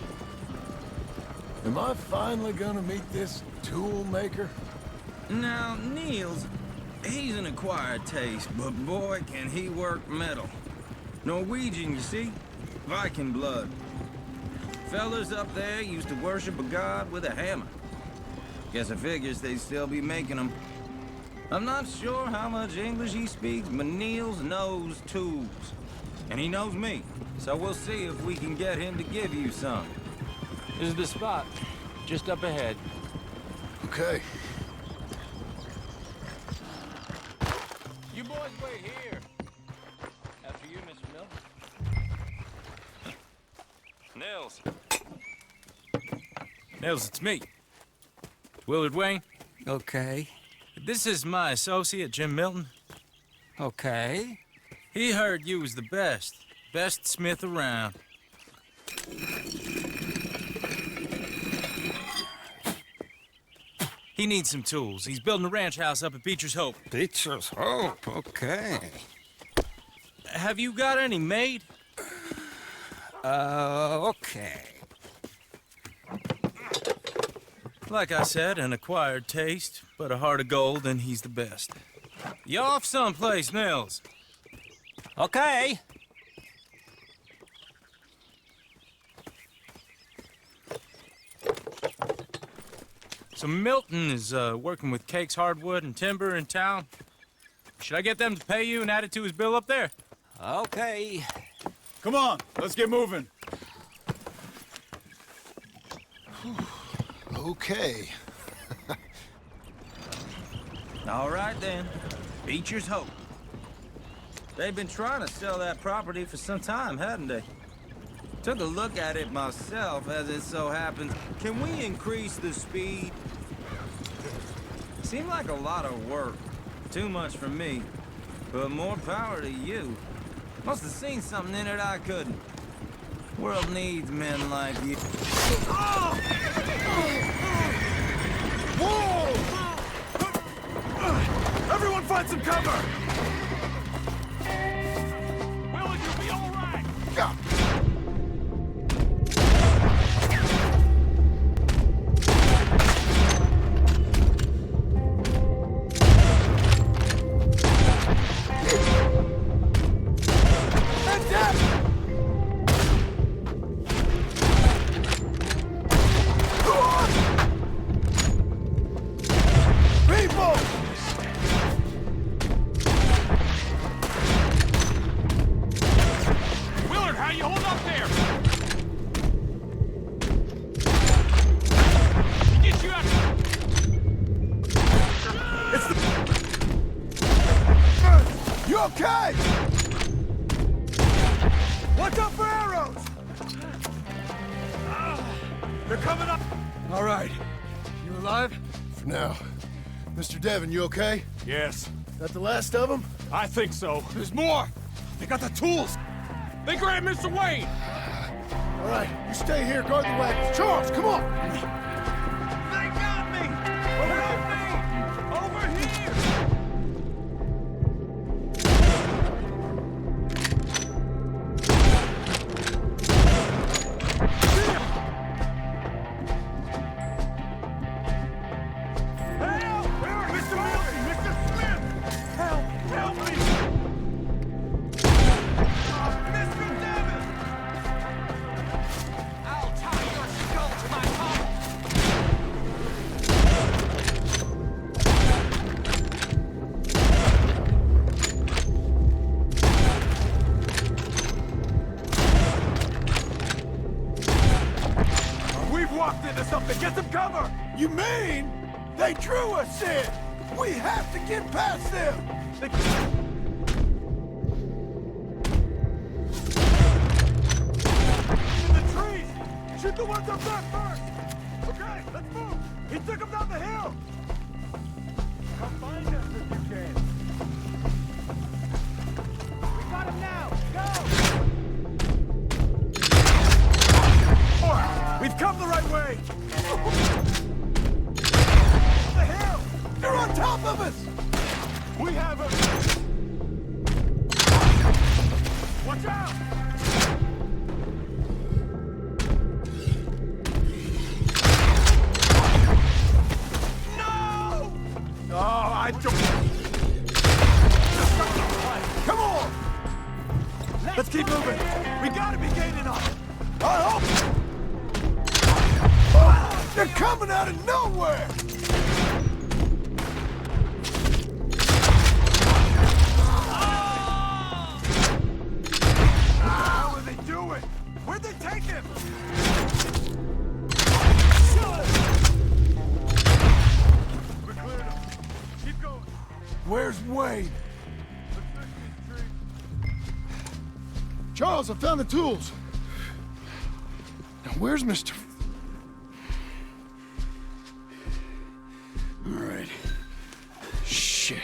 Speaker 1: Am I finally gonna meet this tool maker?
Speaker 14: Now, Niels, he's an acquired taste, but boy, can he work metal. Norwegian, you see? Viking blood. Fellas up there used to worship a god with a hammer. Guess I figures they'd still be making them. I'm not sure how much English he speaks, but Niels knows tools. And he knows me, so we'll see if we can get him to give you some.
Speaker 13: This is the spot, just up ahead.
Speaker 1: Okay.
Speaker 13: You boys wait here. After you, Mr. Milton.
Speaker 14: Nils.
Speaker 13: Nils, it's me. Willard Wayne.
Speaker 5: Okay.
Speaker 13: This is my associate, Jim Milton.
Speaker 5: Okay.
Speaker 13: He heard you was the best smith around. He needs some tools. He's building a ranch house up at Beecher's Hope.
Speaker 5: Beecher's Hope, okay.
Speaker 13: Have you got any made?
Speaker 5: Okay.
Speaker 13: Like I said, an acquired taste, but a heart of gold, and he's the best. You off someplace, Nils?
Speaker 5: Okay.
Speaker 13: So Milton is working with Cake's Hardwood and Timber in town. Should I get them to pay you and add it to his bill up there?
Speaker 5: Okay.
Speaker 4: Come on, let's get moving.
Speaker 1: Okay.
Speaker 14: All right, then. Beecher's Hope. They've been trying to sell that property for some time, hadn't they? Took a look at it myself, as it so happens. Can we increase the speed? Seemed like a lot of work. Too much for me. But more power to you. Must have seen something in it I couldn't. World needs men like you.
Speaker 4: Whoa! Everyone find some cover!
Speaker 13: Willard, you'll be all right!
Speaker 1: Yeah. Okay! Watch out for arrows!
Speaker 4: They're coming up!
Speaker 1: All right. You alive? For now. Mr. Devon, you okay?
Speaker 4: Yes.
Speaker 1: That the last of them?
Speaker 4: I think so. There's more! They got the tools! They grabbed Mr. Wayne!
Speaker 1: All right, you stay here, guard the wagons. Charles, come on!
Speaker 4: They got me! Help me! Over here!
Speaker 1: mean? They drew us in! We have to get past them!
Speaker 15: In the trees! Shoot the ones up there first! Okay, let's move! He took him down the hill! Come find us if you can. We got him now! Go! We've come the right way! The hill!
Speaker 1: They're on top of us!
Speaker 15: We have him! Watch out! No! Oh, I don't... Come on! Let's keep moving! We gotta be gaining on it!
Speaker 1: I hope... Oh, they're coming out of nowhere!
Speaker 15: How are they doing? Where'd they take him? We cleared him. Keep going.
Speaker 1: Where's Wayne? Charles, I found the tools. Now, where's Mr... All right. Shit.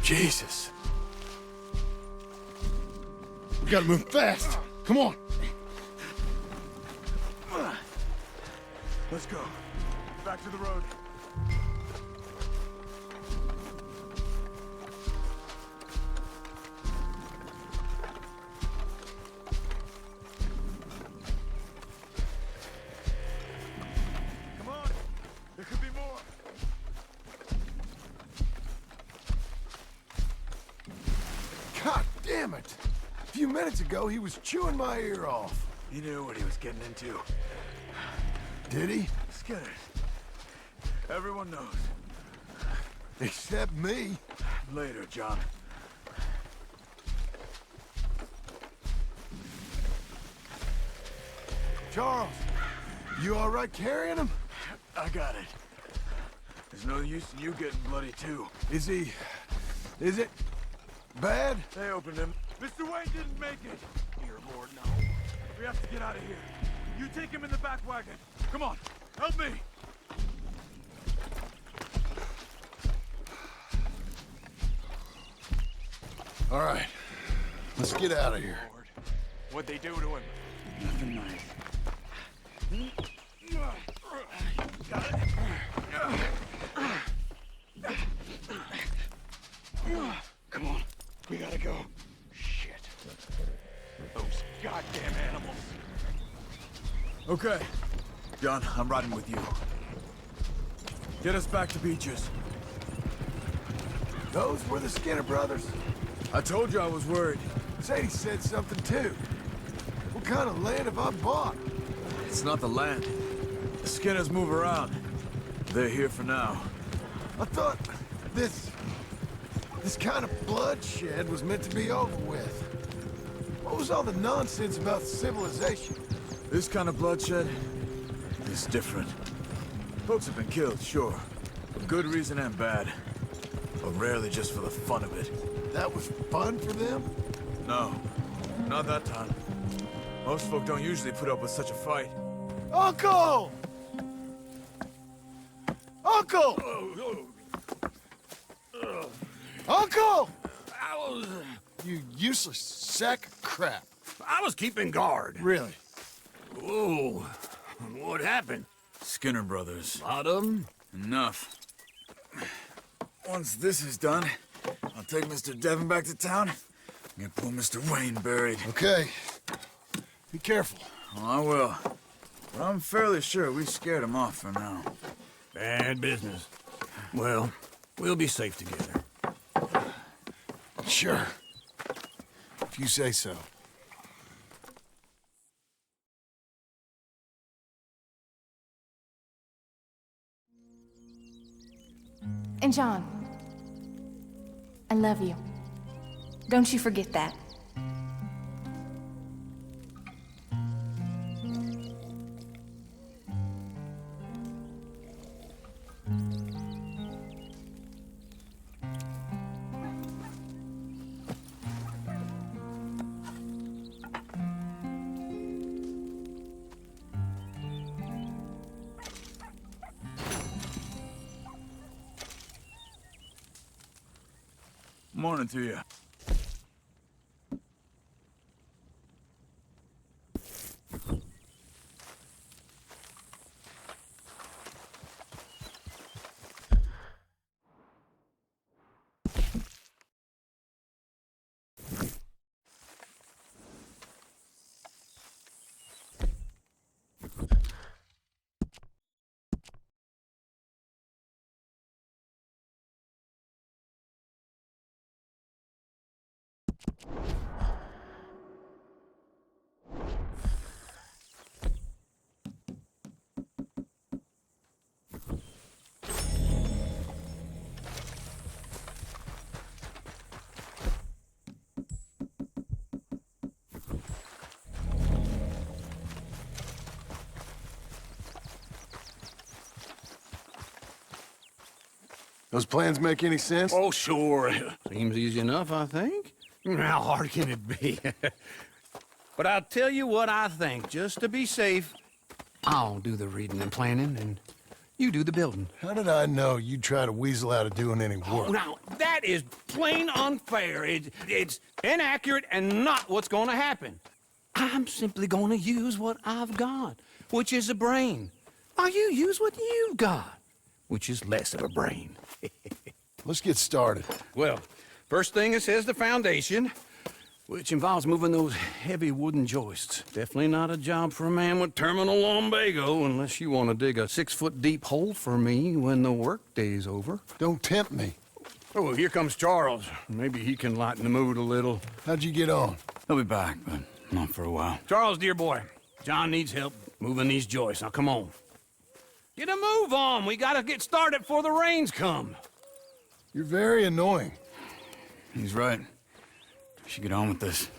Speaker 1: Jesus. We gotta move fast. Come on.
Speaker 15: Let's go. Back to the road. Come on. There could be more.
Speaker 1: God damn it! A few minutes ago, he was chewing my ear off.
Speaker 15: He knew what he was getting into.
Speaker 1: Did he?
Speaker 15: Scared. Everyone knows.
Speaker 1: Except me.
Speaker 15: Later, John.
Speaker 1: Charles, you all right carrying him?
Speaker 15: I got it. There's no use in you getting bloody too.
Speaker 1: Is it bad?
Speaker 15: They opened him. Mr. Wayne didn't make it. Dear Lord, no. We have to get out of here. You take him in the back wagon. Come on, help me.
Speaker 1: All right, let's get out of here.
Speaker 15: What'd they do to him?
Speaker 1: Nothing nice.
Speaker 15: Got it. Come on, we gotta go. Shit. Those goddamn animals. Okay. John, I'm riding with you. Get us back to Beaches.
Speaker 1: Those were the Skinner brothers?
Speaker 15: I told you I was worried.
Speaker 1: Sadie said something too. What kind of land have I bought?
Speaker 15: It's not the land. The Skinners move around. They're here for now.
Speaker 1: I thought this kind of bloodshed was meant to be over with. What was all the nonsense about civilization?
Speaker 15: This kind of bloodshed is different. Folks have been killed, sure. For good reason and bad. But rarely just for the fun of it.
Speaker 1: That was fun for them?
Speaker 15: No, not that time. Most folk don't usually put up with such a fight.
Speaker 1: Uncle! Uncle! Uncle! You useless sack of crap.
Speaker 7: I was keeping guard.
Speaker 1: Really?
Speaker 7: Whoa. What happened?
Speaker 15: Skinner brothers.
Speaker 7: Lot of them?
Speaker 15: Enough. Once this is done, I'll take Mr. Devon back to town and get poor Mr. Wayne buried.
Speaker 1: Okay. Be careful.
Speaker 15: Oh, I will. But I'm fairly sure we scared him off for now.
Speaker 7: Bad business. Well, we'll be safe together.
Speaker 1: Sure. If you say so.
Speaker 16: And John, I love you. Don't you forget that.
Speaker 7: Morning to you.
Speaker 1: Those plans make any sense?
Speaker 5: Oh, sure. Seems easy enough, I think. How hard can it be? But I'll tell you what I think. Just to be safe, I'll do the reading and planning, and you do the building.
Speaker 1: How did I know you'd try to weasel out of doing any work?
Speaker 5: Oh, now, that is plain unfair. It's inaccurate and not what's going to happen. I'm simply going to use what I've got, which is a brain. While you use what you've got, which is less of a brain.
Speaker 1: Let's get started.
Speaker 5: Well, first thing it says the foundation, which involves moving those heavy wooden joists. Definitely not a job for a man with terminal lumbago, unless you want to dig a 6-foot deep hole for me when the workday's over.
Speaker 1: Don't tempt me.
Speaker 5: Oh, well, here comes Charles. Maybe he can lighten the mood a little.
Speaker 1: How'd you get on?
Speaker 7: I'll be back, but not for a while.
Speaker 5: Charles, dear boy, John needs help moving these joists. Now, come on. Get a move on. We gotta get started before the rains come.
Speaker 1: You're very annoying.
Speaker 7: He's right. We should get on with this.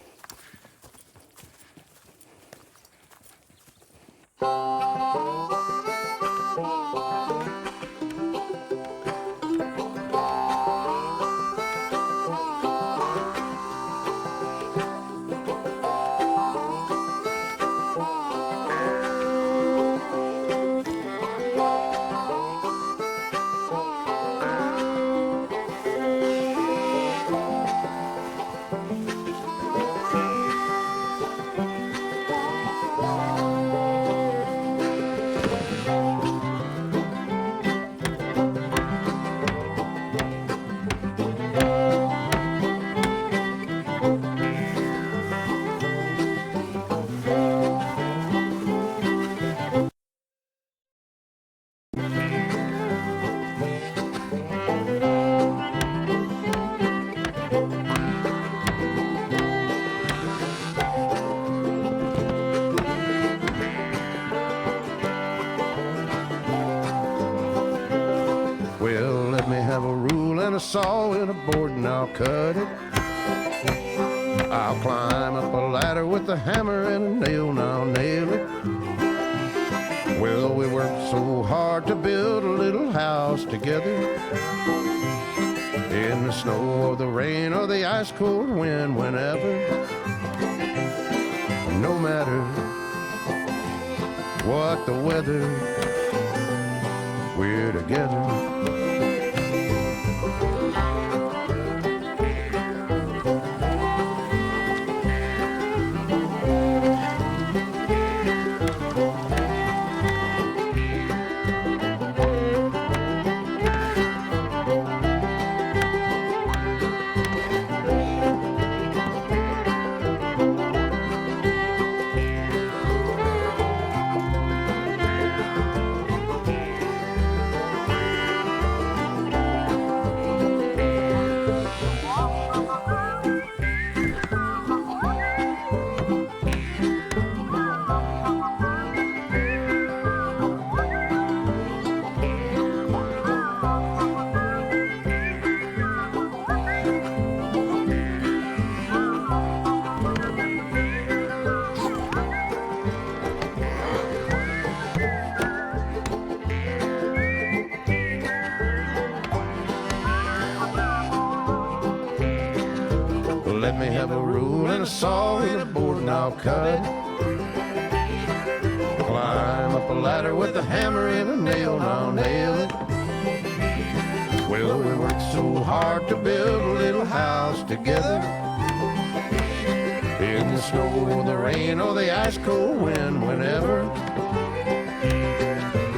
Speaker 18: Saw in a board and I'll cut it. I'll climb up a ladder with a hammer and a nail and I'll nail it. Well, we worked so hard to build a little house together. In the snow or the rain or the ice cold wind, whenever. No matter what the weather, we're together. Let me have a rule and a saw and a board and I'll cut. Climb up a ladder with a hammer and a nail and I'll nail it. Well, Well, we worked so hard to build a little house together. In the snow, the rain, or the ice cold wind, whenever.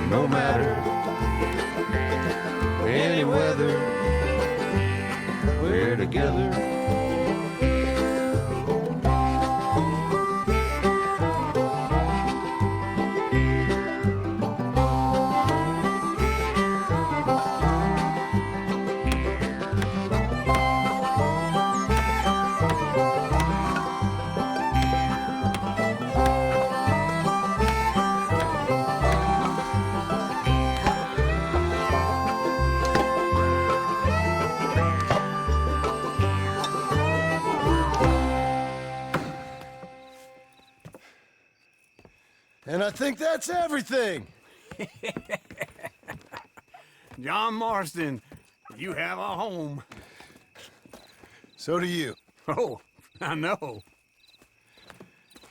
Speaker 18: No matter any weather, we're together.
Speaker 1: And I think that's everything.
Speaker 5: John Marston, you have a home.
Speaker 1: So do you.
Speaker 5: Oh, I know.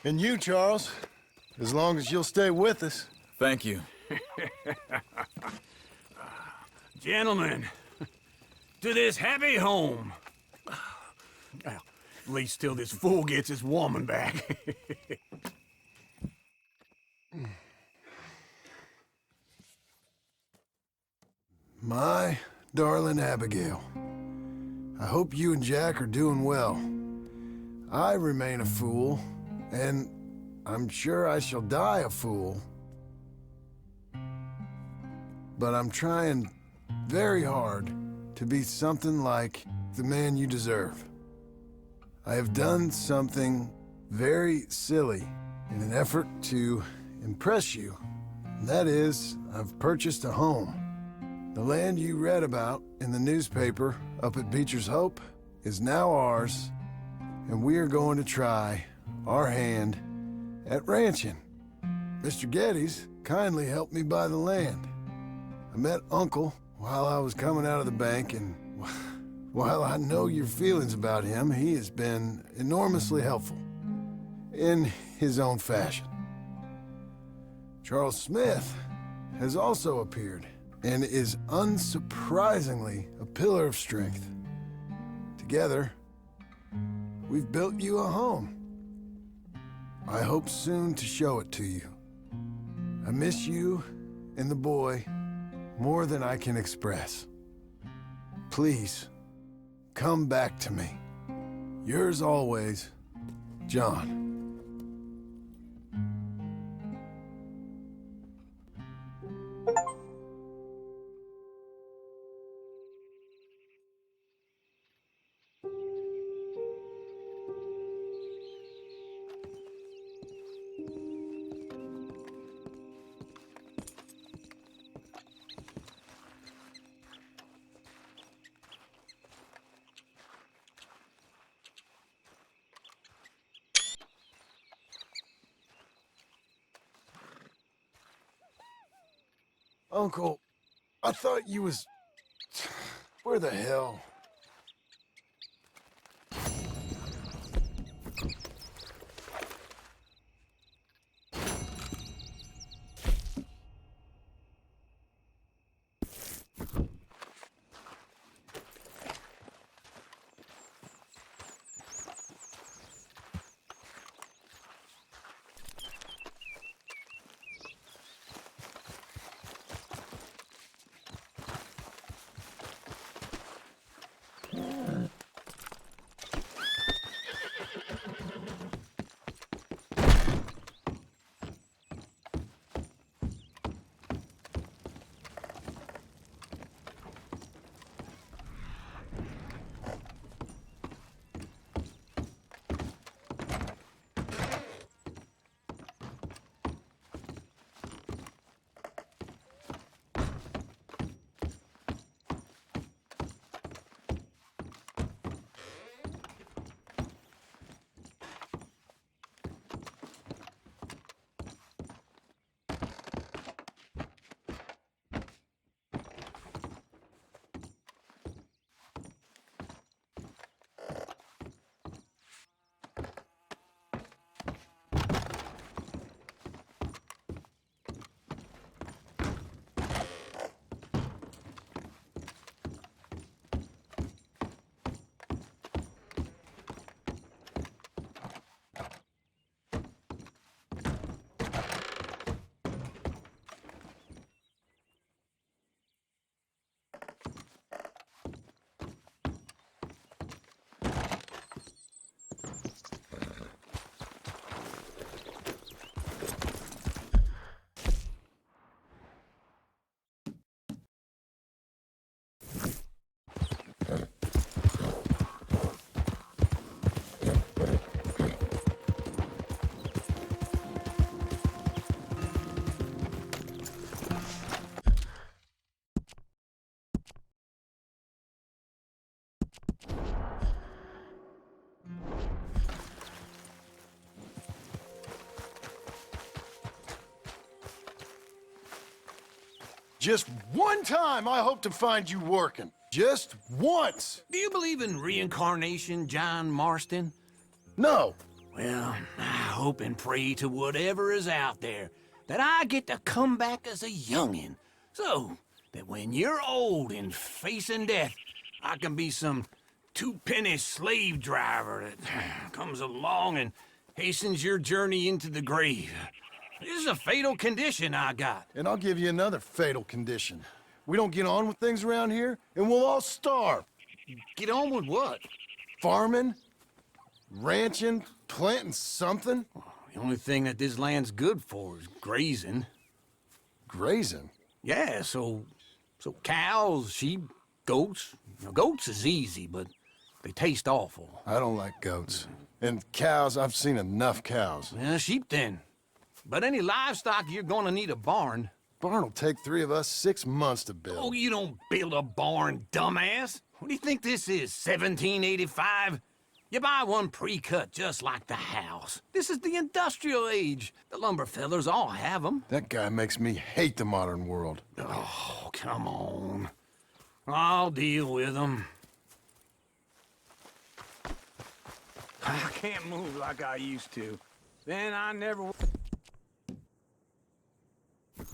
Speaker 1: And you, Charles, as long as you'll stay with us.
Speaker 4: Thank you.
Speaker 5: Gentlemen, to this happy home. Well, at least till this fool gets his woman back.
Speaker 1: My darling Abigail, I hope you and Jack are doing well. I remain a fool, and I'm sure I shall die a fool. But I'm trying very hard to be something like the man you deserve. I have done something very silly in an effort to impress you. And that is, I've purchased a home. The land you read about in the newspaper up at Beecher's Hope is now ours, and we are going to try our hand at ranching. Mr. Geddes kindly helped me buy the land. I met Uncle while I was coming out of the bank, and while I know your feelings about him, he has been enormously helpful in his own fashion. Charles Smith has also appeared and is unsurprisingly a pillar of strength. Together, we've built you a home. I hope soon to show it to you. I miss you and the boy more than I can express. Please, come back to me. Yours always, John. Uncle, I thought you was... Where the hell? Just one time I hope to find you working. Just once.
Speaker 5: Do you believe in reincarnation, John Marston?
Speaker 1: No.
Speaker 5: Well, I hope and pray to whatever is out there that I get to come back as a youngin', so that when you're old and facing death, I can be some two-penny slave driver that comes along and hastens your journey into the grave. This is a fatal condition I got.
Speaker 1: And I'll give you another fatal condition. We don't get on with things around here, and we'll all starve.
Speaker 5: Get on with what?
Speaker 1: Farming, ranching, planting something.
Speaker 5: The only thing that this land's good for is grazing.
Speaker 1: Grazing?
Speaker 5: Yeah, so cows, sheep, goats. Now, goats is easy, but they taste awful.
Speaker 1: I don't like goats. And cows, I've seen enough cows.
Speaker 5: Yeah, sheep then. But any livestock, you're gonna need a barn.
Speaker 1: Barn will take 3 of us 6 months to build.
Speaker 5: Oh, you don't build a barn, dumbass. What do you think this is, 1785? You buy one pre-cut just like the house. This is the industrial age. The lumber fellers all have them.
Speaker 1: That guy makes me hate the modern world.
Speaker 5: Oh, come on. I'll deal with them. I can't move like I used to. Then I never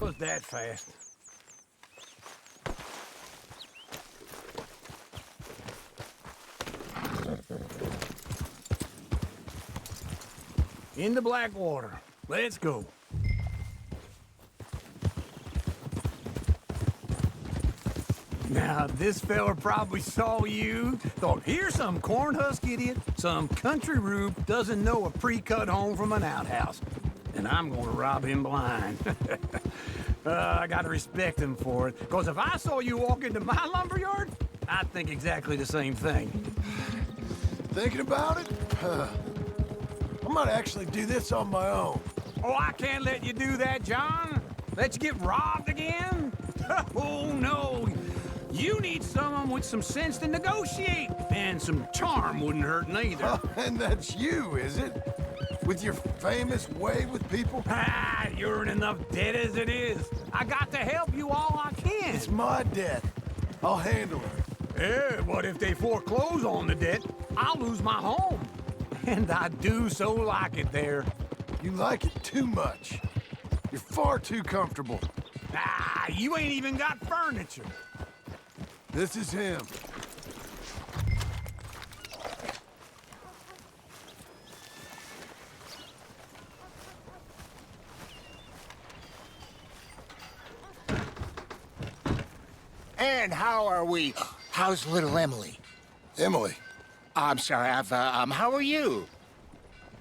Speaker 5: was that fast. Into Blackwater. Let's go. Now, this fella probably saw you, thought, here's some cornhusk idiot, some country rube doesn't know a pre-cut home from an outhouse. And I'm gonna rob him blind. I gotta respect him for it, because if I saw you walk into my lumberyard, I'd think exactly the same thing.
Speaker 1: Thinking about it? I might actually do this on my own.
Speaker 5: Oh, I can't let you do that, John. Let you get robbed again? Oh, no. You need someone with some sense to negotiate. And some charm wouldn't hurt neither.
Speaker 1: And that's you, is it? With your famous way with people?
Speaker 5: Ah, you're in enough debt as it is. I got to help you all I can.
Speaker 1: It's my debt. I'll handle it.
Speaker 5: Yeah, but if they foreclose on the debt, I'll lose my home. And I do so like it there.
Speaker 1: You like it too much. You're far too comfortable.
Speaker 5: Ah, you ain't even got furniture.
Speaker 1: This is him.
Speaker 19: And how are we? How's little Emily?
Speaker 1: Emily?
Speaker 19: I'm sorry, how are you?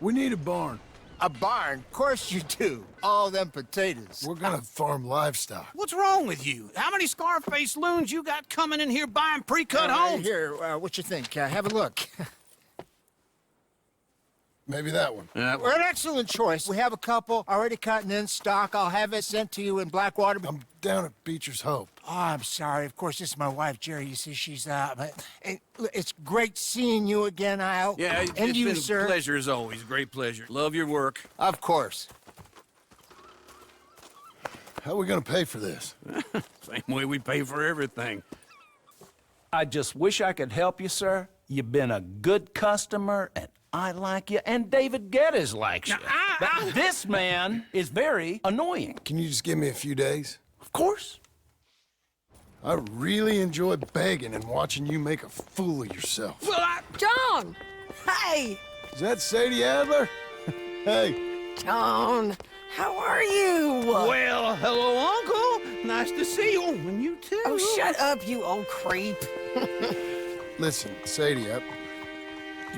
Speaker 1: We need a barn.
Speaker 19: A barn? Of course you do. All them potatoes.
Speaker 1: We're gonna farm livestock.
Speaker 5: What's wrong with you? How many Scarface loons you got coming in here buying pre-cut homes?
Speaker 19: Here, what you think? Have a look.
Speaker 1: Maybe that one.
Speaker 19: We're an excellent choice. We have a couple already cut and in stock. I'll have it sent to you in Blackwater.
Speaker 1: I'm down at Beecher's Hope.
Speaker 19: Oh, I'm sorry. Of course, this is my wife, Jerry. You see, she's it's great seeing you again, Al.
Speaker 5: Yeah,
Speaker 19: and
Speaker 5: it's
Speaker 19: you,
Speaker 5: been
Speaker 19: sir.
Speaker 5: a pleasure as always. Great pleasure. Love your work.
Speaker 19: Of course.
Speaker 1: How are we gonna pay for this?
Speaker 5: Same way we pay for everything.
Speaker 11: I just wish I could help you, sir. You've been a good customer, and I like you, and David Geddes likes you. But this man is very annoying.
Speaker 1: Can you just give me a few days?
Speaker 11: Of course.
Speaker 1: I really enjoy begging and watching you make a fool of yourself.
Speaker 8: Well, John! Hey!
Speaker 1: Is that Sadie Adler? Hey.
Speaker 8: John, how are you?
Speaker 5: Well, hello, Uncle. Nice to see you. And you too.
Speaker 8: Oh, shut up, you old creep.
Speaker 1: Listen, Sadie, you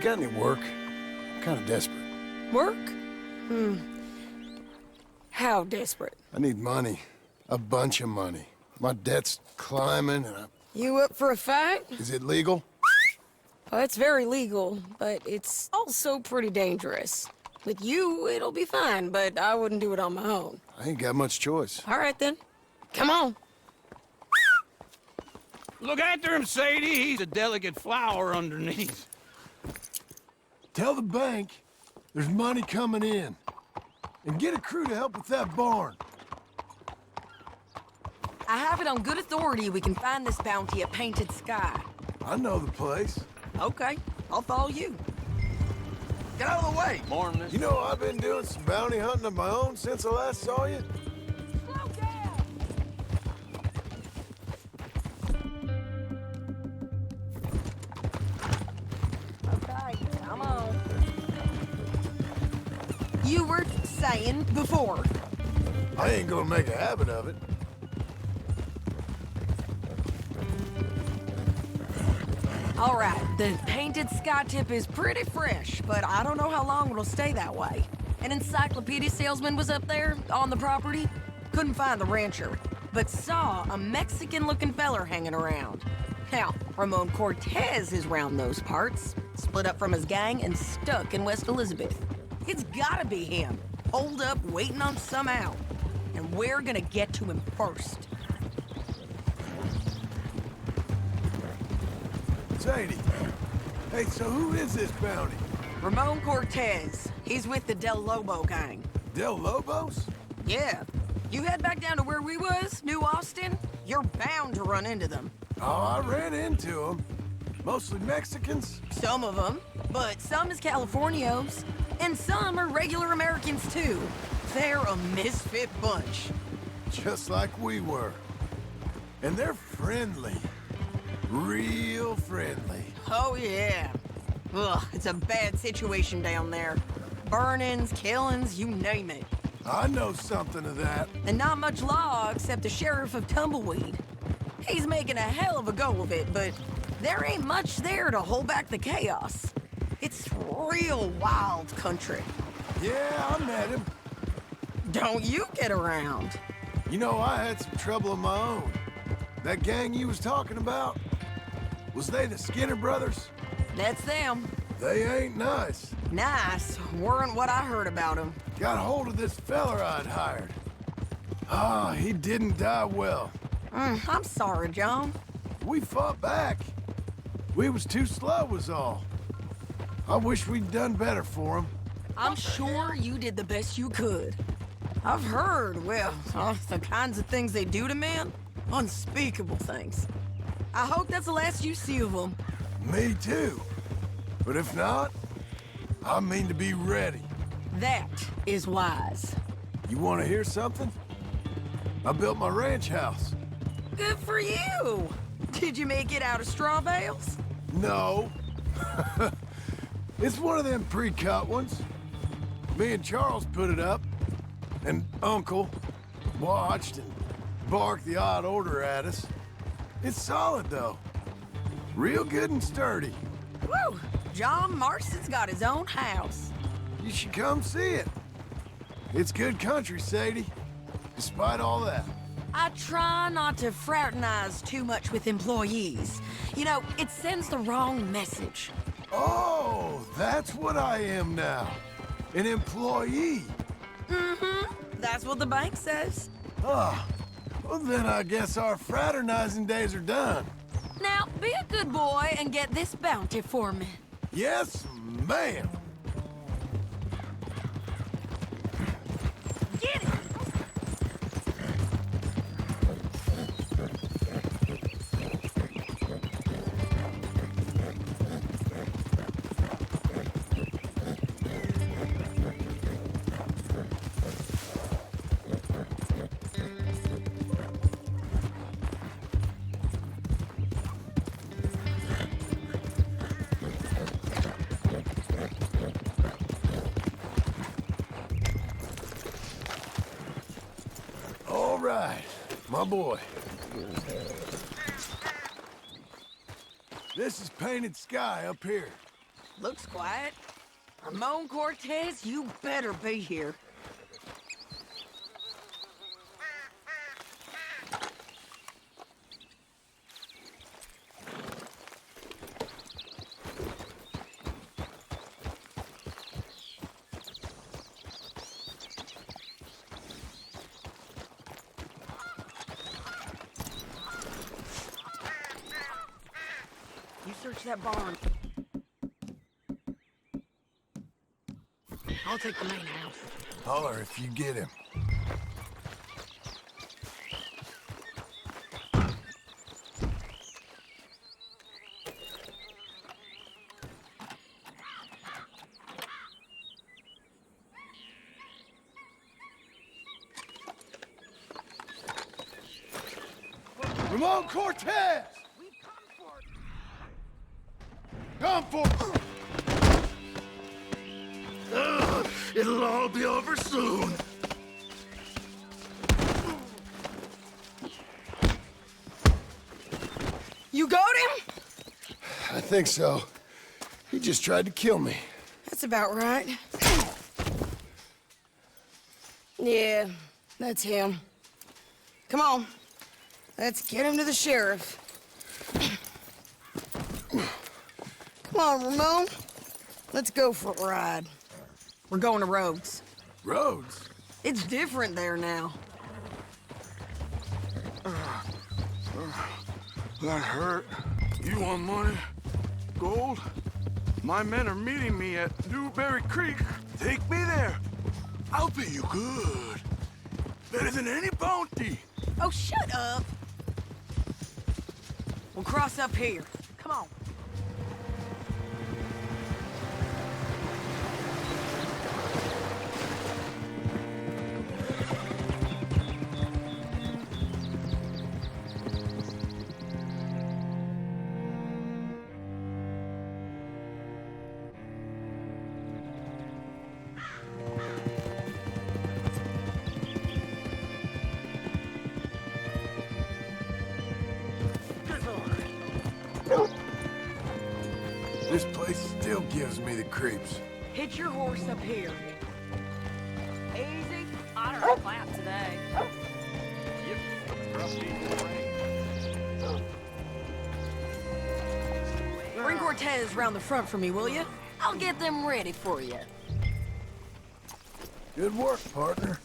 Speaker 1: got any work? I'm kind of desperate.
Speaker 8: Work? How desperate?
Speaker 1: I need money. A bunch of money. My debt's climbing and
Speaker 8: You up for a fight?
Speaker 1: Is it legal?
Speaker 8: Well, it's very legal, but it's also pretty dangerous. With you, it'll be fine, but I wouldn't do it on my own.
Speaker 1: I ain't got much choice.
Speaker 8: All right, then. Come on.
Speaker 5: Look after him, Sadie. He's a delicate flower underneath.
Speaker 1: Tell the bank there's money coming in. And get a crew to help with that barn.
Speaker 8: I have it on good authority we can find this bounty at Painted Sky.
Speaker 1: I know the place.
Speaker 8: Okay, I'll follow you. Get out of the way!
Speaker 2: Morning.
Speaker 1: You know, I've been doing some bounty hunting of my own since I last saw you.
Speaker 8: Slow down! Okay, come on. You were saying before.
Speaker 1: I ain't gonna make a habit of it.
Speaker 8: All right, the Painted Sky tip is pretty fresh, but I don't know how long it'll stay that way. An encyclopedia salesman was up there on the property. Couldn't find the rancher, but saw a Mexican-looking feller hanging around. Now, Ramon Cortez is round those parts, split up from his gang and stuck in West Elizabeth. It's gotta be him, holed up waiting on some out. And we're gonna get to him first.
Speaker 1: Sadie, hey, so who is this bounty?
Speaker 8: Ramon Cortez. He's with the Del Lobo gang.
Speaker 1: Del Lobos?
Speaker 8: Yeah. You head back down to where we was, New Austin, you're bound to run into them.
Speaker 1: Oh, I ran into them. Mostly Mexicans?
Speaker 8: Some of them, but some is Californios, and some are regular Americans too. They're a misfit bunch.
Speaker 1: Just like we were. And they're friendly. Real friendly.
Speaker 8: Oh yeah. Ugh, it's a bad situation down there. Burnings, killings, you name it.
Speaker 1: I know something of that.
Speaker 8: And not much law except the sheriff of Tumbleweed. He's making a hell of a go of it, but there ain't much there to hold back the chaos. It's real wild country.
Speaker 1: Yeah, I met him.
Speaker 8: Don't you get around.
Speaker 1: You know, I had some trouble of my own. That gang you was talking about, was they the Skinner brothers?
Speaker 8: That's them.
Speaker 1: They ain't nice.
Speaker 8: Nice weren't what I heard about them.
Speaker 1: Got hold of this feller I'd hired. Ah, he didn't die well.
Speaker 8: I'm sorry, John.
Speaker 1: We fought back. We was too slow was all. I wish we'd done better for him.
Speaker 8: I'm sure you did the best you could. I've heard, well, the kinds of things they do to men. Unspeakable things. I hope that's the last you see of them.
Speaker 1: Me too. But if not, I mean to be ready.
Speaker 8: That is wise.
Speaker 1: You want to hear something? I built my ranch house.
Speaker 8: Good for you. Did you make it out of straw bales?
Speaker 1: No. It's one of them pre-cut ones. Me and Charles put it up, and Uncle watched and barked the odd order at us. It's solid, though. Real good and sturdy.
Speaker 8: Woo! John Marston's got his own house.
Speaker 1: You should come see it. It's good country, Sadie. Despite all that.
Speaker 8: I try not to fraternize too much with employees. You know, it sends the wrong message.
Speaker 1: Oh, that's what I am now. An employee.
Speaker 8: Mm-hmm. That's what the bank says.
Speaker 1: Ah, well then I guess our fraternizing days are done.
Speaker 8: Now, be a good boy and get this bounty for me.
Speaker 1: Yes, ma'am.
Speaker 8: Get it!
Speaker 1: All right, my boy. This is Painted Sky up here.
Speaker 8: Looks quiet. Ramon Cortez, you better be here. You search that barn. I'll take the main house.
Speaker 1: Holler if you get him. Ramon Cortez! Come for it!
Speaker 10: It'll all be over soon.
Speaker 8: You got him?
Speaker 1: I think so. He just tried to kill me.
Speaker 8: That's about right. Yeah, that's him. Come on. Let's get him to the sheriff. Come on, Ramon. Let's go for a ride. We're going to Rhodes.
Speaker 1: Rhodes?
Speaker 8: It's different there now.
Speaker 10: That hurt. You want money? Gold? My men are meeting me at Newberry Creek. Take me there. I'll pay you good. Better than any bounty.
Speaker 8: Oh, shut up. We'll cross up here. Come on.
Speaker 1: This place still gives me the creeps.
Speaker 8: Hitch your horse up here. Easy.
Speaker 22: I don't have clap today.
Speaker 8: Bring Cortez round the front for me, will you? I'll get them ready for you.
Speaker 1: Good work, partner.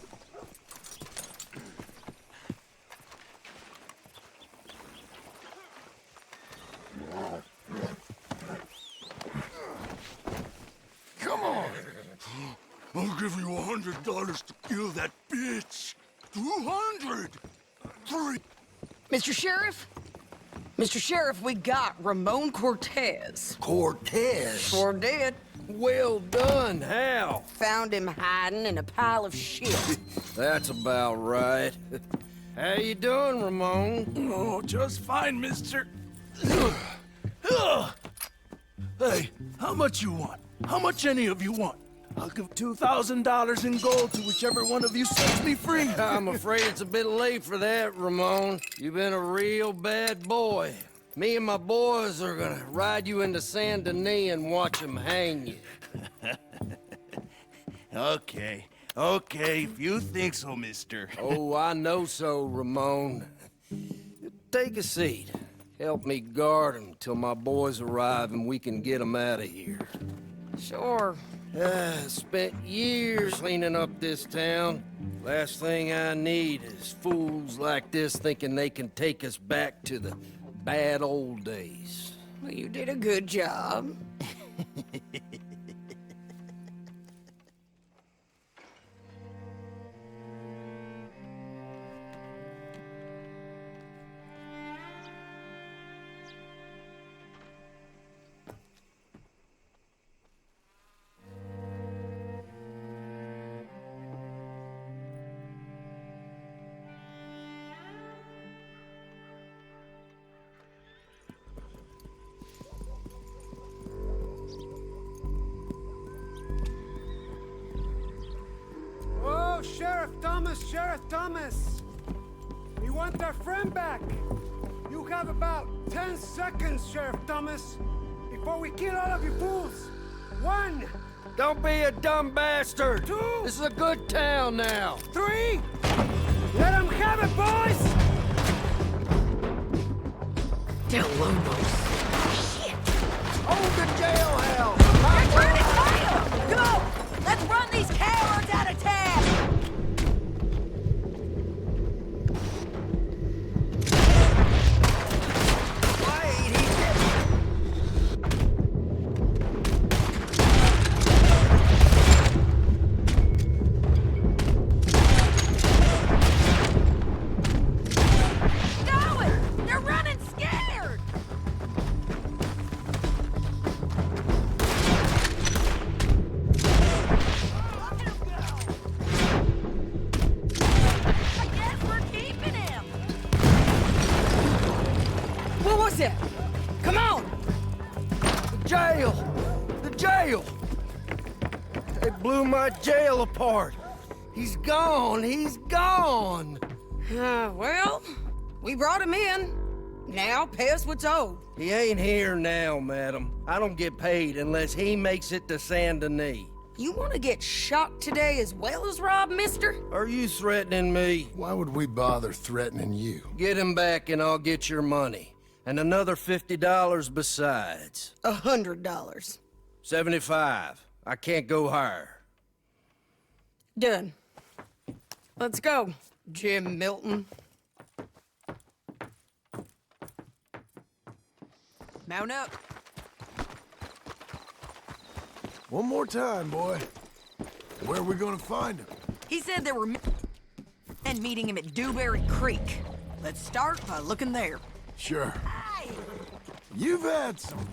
Speaker 10: Come on. I'll give you $100 to kill that bitch. 200. 3.
Speaker 8: Mr. Sheriff? Mr. Sheriff, we got Ramon Cortez.
Speaker 10: Cortez?
Speaker 8: Sure did.
Speaker 10: Well done. How?
Speaker 8: Found him hiding in a pile of shit.
Speaker 10: That's about right. How you doing, Ramon? Oh, just fine, mister. Hey, how much you want? How much any of you want? I'll give $2,000 in gold to whichever one of you sets me free.
Speaker 23: I'm afraid it's a bit late for that, Ramon. You've been a real bad boy. Me and my boys are gonna ride you into Saint Denis and watch them hang you.
Speaker 10: Okay, if you think so, mister.
Speaker 23: Oh, I know so, Ramon. Take a seat. Help me guard him till my boys arrive and we can get them out of here.
Speaker 8: Sure.
Speaker 23: Spent years cleaning up this town. Last thing I need is fools like this thinking they can take us back to the bad old days.
Speaker 8: Well, you did a good job.
Speaker 15: Sheriff Thomas! We want our friend back! You have about 10 seconds, Sheriff Thomas, before we kill all of you fools! 1!
Speaker 23: Don't be a dumb bastard!
Speaker 15: 2!
Speaker 23: This is a good town now!
Speaker 15: 3! Let them have it, boys!
Speaker 8: Del Lobos.
Speaker 23: Shit! Hold the jailhouse!
Speaker 8: You're trying to tail! Go! Let's run these cowards out of town! step. Come on!
Speaker 23: The jail! The jail! They blew my jail apart. He's gone. He's gone.
Speaker 8: Well, we brought him in. Now pay us what's owed.
Speaker 23: He ain't here now, madam. I don't get paid unless he makes it to Saint Denis.
Speaker 8: You want to get shot today as well as Rob, mister?
Speaker 23: Are you threatening me?
Speaker 18: Why would we bother threatening you?
Speaker 23: Get him back and I'll get your money. And another $50 besides.
Speaker 8: $100.
Speaker 23: 75. I can't go higher.
Speaker 8: Done. Let's go, Jim Milton. Mount up.
Speaker 1: One more time, boy. Where are we gonna find him?
Speaker 8: He said there were men meeting him at Dewberry Creek. Let's start by looking there.
Speaker 1: Sure. You've had some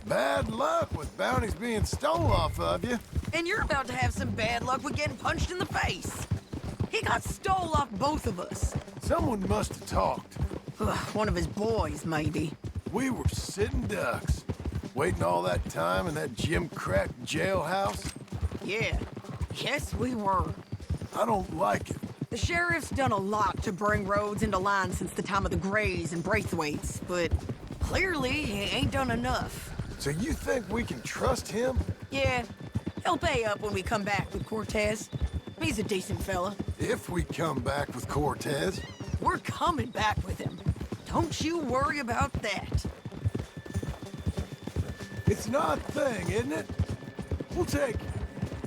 Speaker 1: bad luck with bounties being stole off of you.
Speaker 8: And you're about to have some bad luck with getting punched in the face. He got stole off both of us.
Speaker 1: Someone must have talked.
Speaker 8: One of his boys, maybe.
Speaker 1: We were sitting ducks, waiting all that time in that gim-crack jailhouse.
Speaker 8: Yeah. Yes, we were.
Speaker 1: I don't like it.
Speaker 8: The sheriff's done a lot to bring roads into line since the time of the Grays and Braithwaites, but clearly he ain't done enough.
Speaker 1: So you think we can trust him?
Speaker 8: Yeah. He'll pay up when we come back with Cortez. He's a decent fella.
Speaker 1: If we come back with Cortez.
Speaker 8: We're coming back with him. Don't you worry about that.
Speaker 1: It's an odd thing, isn't it? We'll take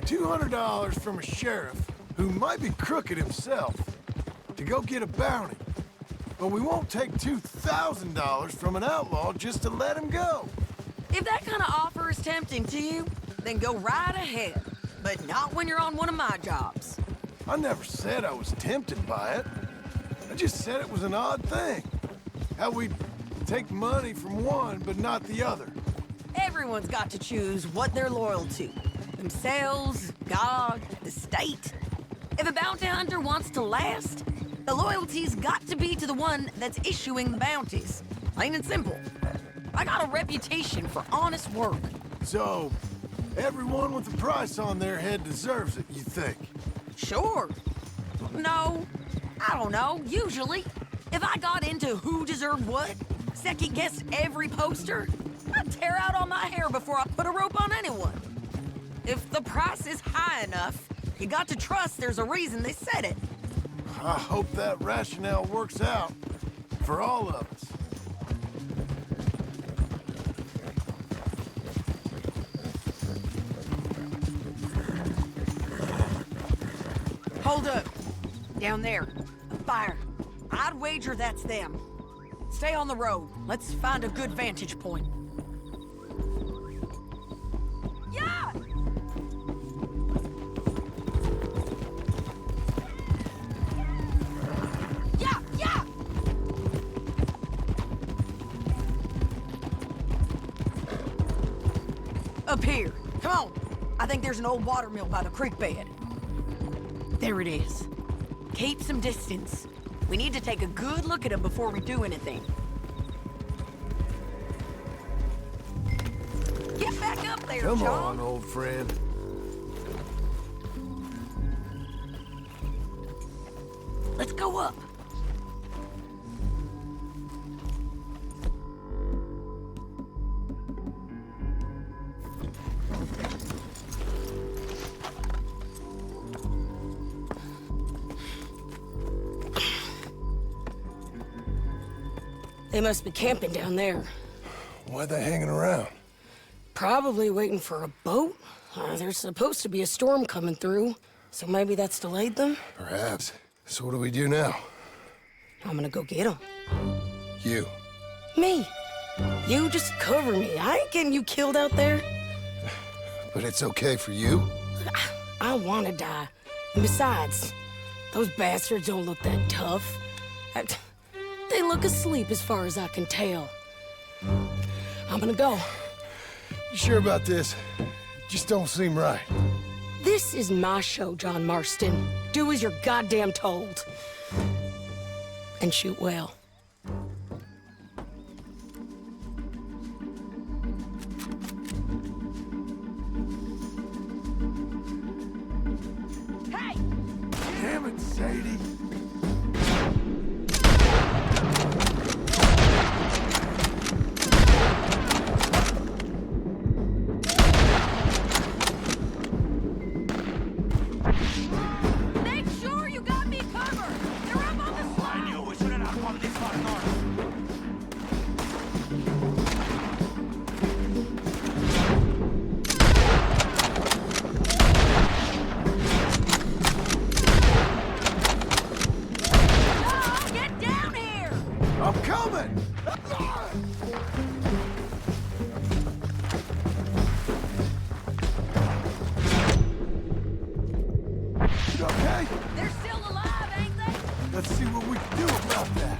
Speaker 1: $200 from a sheriff who might be crooked himself to go get a bounty. But we won't take $2,000 from an outlaw just to let him go.
Speaker 8: If that kind of offer is tempting to you, then go right ahead. But not when you're on one of my jobs.
Speaker 1: I never said I was tempted by it. I just said it was an odd thing. How we'd take money from one, but not the other.
Speaker 8: Everyone's got to choose what they're loyal to. Themselves, God, the state. If a bounty hunter wants to last, the loyalty's got to be to the one that's issuing the bounties. Plain and simple. I got a reputation for honest work.
Speaker 1: So, everyone with a price on their head deserves it, you think?
Speaker 8: Sure. No, I don't know, usually. If I got into who deserved what, second-guessed every poster, I'd tear out all my hair before I put a rope on anyone. If the price is high enough, you got to trust there's a reason they said it.
Speaker 1: I hope that rationale works out for all of us.
Speaker 8: Hold up. Down there. A fire. I'd wager that's them. Stay on the road. Let's find a good vantage point. Yeah! Yeah! Yeah! Up here. Come on. I think there's an old water mill by the creek bed. There it is. Keep some distance. We need to take a good look at him before we do anything. Get back up there,
Speaker 1: Come
Speaker 8: John.
Speaker 1: on, old friend.
Speaker 8: Let's go up. They must be camping down there.
Speaker 1: Why are they hanging around?
Speaker 8: Probably waiting for a boat. There's supposed to be a storm coming through, so maybe that's delayed them?
Speaker 1: Perhaps. So what do we do now?
Speaker 8: I'm gonna go get them.
Speaker 1: You.
Speaker 8: Me. You just cover me. I ain't getting you killed out there.
Speaker 1: But it's okay for you?
Speaker 8: I wanna die. And besides, those bastards don't look that tough. They look asleep as far as I can tell. I'm gonna go.
Speaker 1: You sure about this? Just don't seem right.
Speaker 8: This is my show, John Marston. Do as you're goddamn told. And shoot well.
Speaker 1: I'm coming! You okay?
Speaker 8: They're still alive, ain't they?
Speaker 1: Let's see what we can do about that.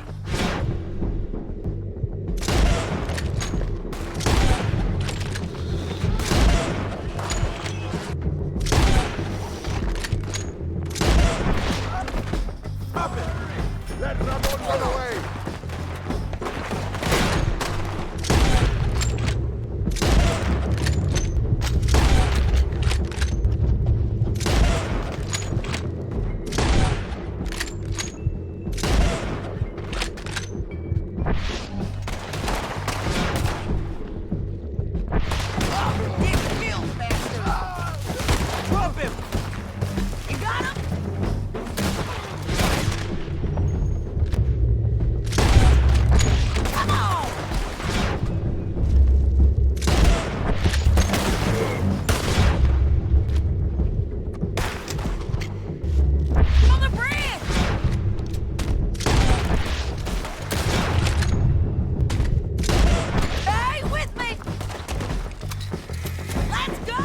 Speaker 10: Stop it! Let Ramon run away!
Speaker 8: Drop him! You got him? Come on! On the bridge! Hey, with me! Let's go!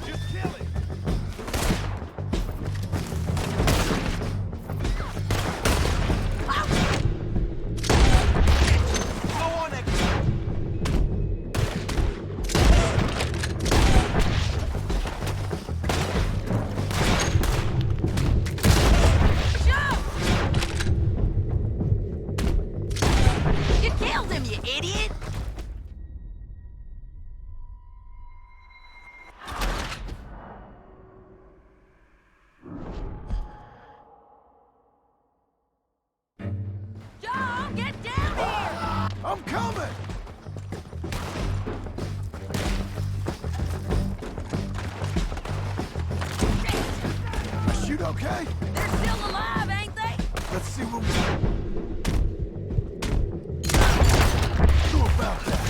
Speaker 1: Just kill him!
Speaker 10: Go on it!
Speaker 8: You killed him, you idiot! John, get down here!
Speaker 1: I'm coming! I shoot okay?
Speaker 8: They're still alive, ain't they?
Speaker 1: Let's see what we do about that.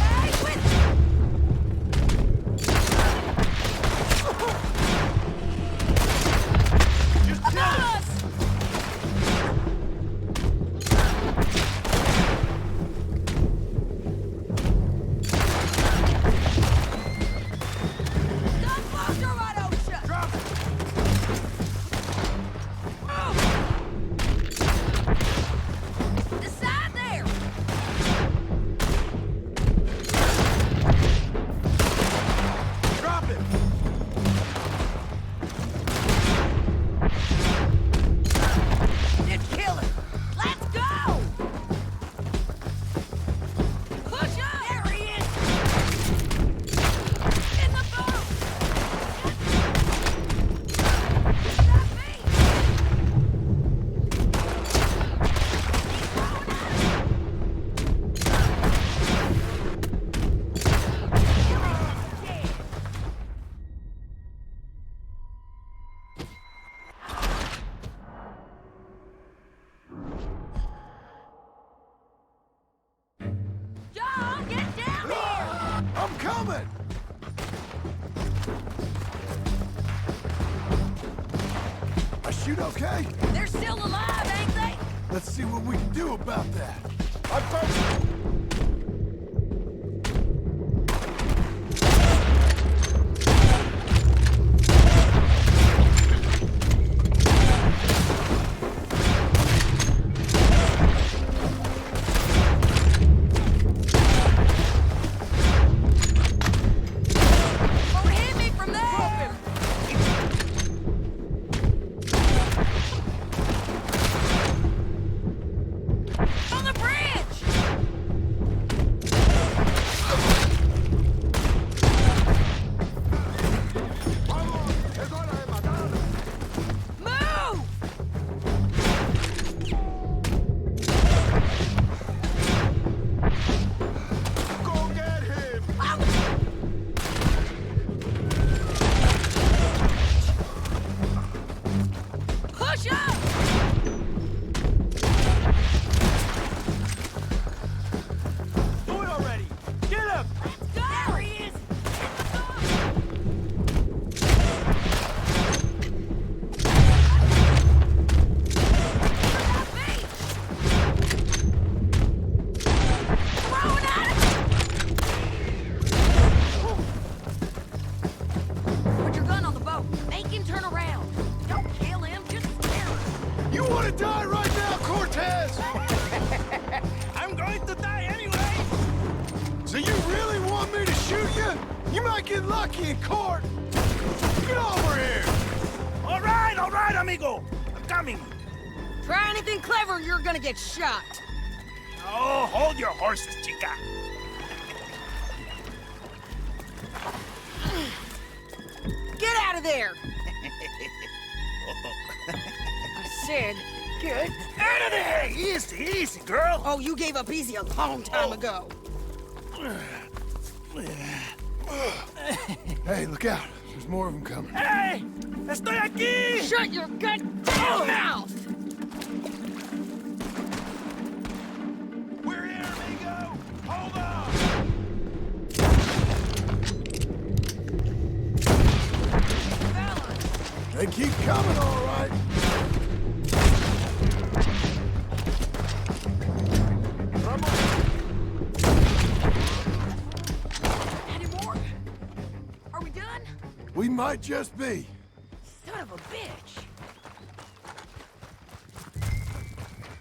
Speaker 8: Hey, with
Speaker 1: Just kill him!
Speaker 8: us! Don't close your right out shut!
Speaker 1: Drop it!
Speaker 8: The side there!
Speaker 1: Drop it!
Speaker 8: Just kill him! Let's go! Push up! There he is! In the boat! Stop me! John, get down here!
Speaker 1: I'm coming! I shoot okay?
Speaker 8: They're still alive, ain't they?
Speaker 1: Let's see what we can do about that. I'm coming!
Speaker 8: Don't hit me from there! On the bridge!
Speaker 1: lucky in court! Get over here!
Speaker 11: All right, amigo. I'm coming.
Speaker 8: Try anything clever, you're gonna get shot.
Speaker 11: Oh, hold your horses, chica.
Speaker 8: Get out of there! I said, get
Speaker 11: out of there! Easy, easy, girl.
Speaker 8: Oh, you gave up easy a long time ago.
Speaker 1: Hey, look out. There's more of them coming.
Speaker 11: Hey! Estoy aquí!
Speaker 8: Shut your goddamn mouth!
Speaker 11: We're here, amigo! Hold on!
Speaker 1: They keep coming, all right.
Speaker 8: Any more? Are we done?
Speaker 1: We might just be.
Speaker 8: Son of a bitch.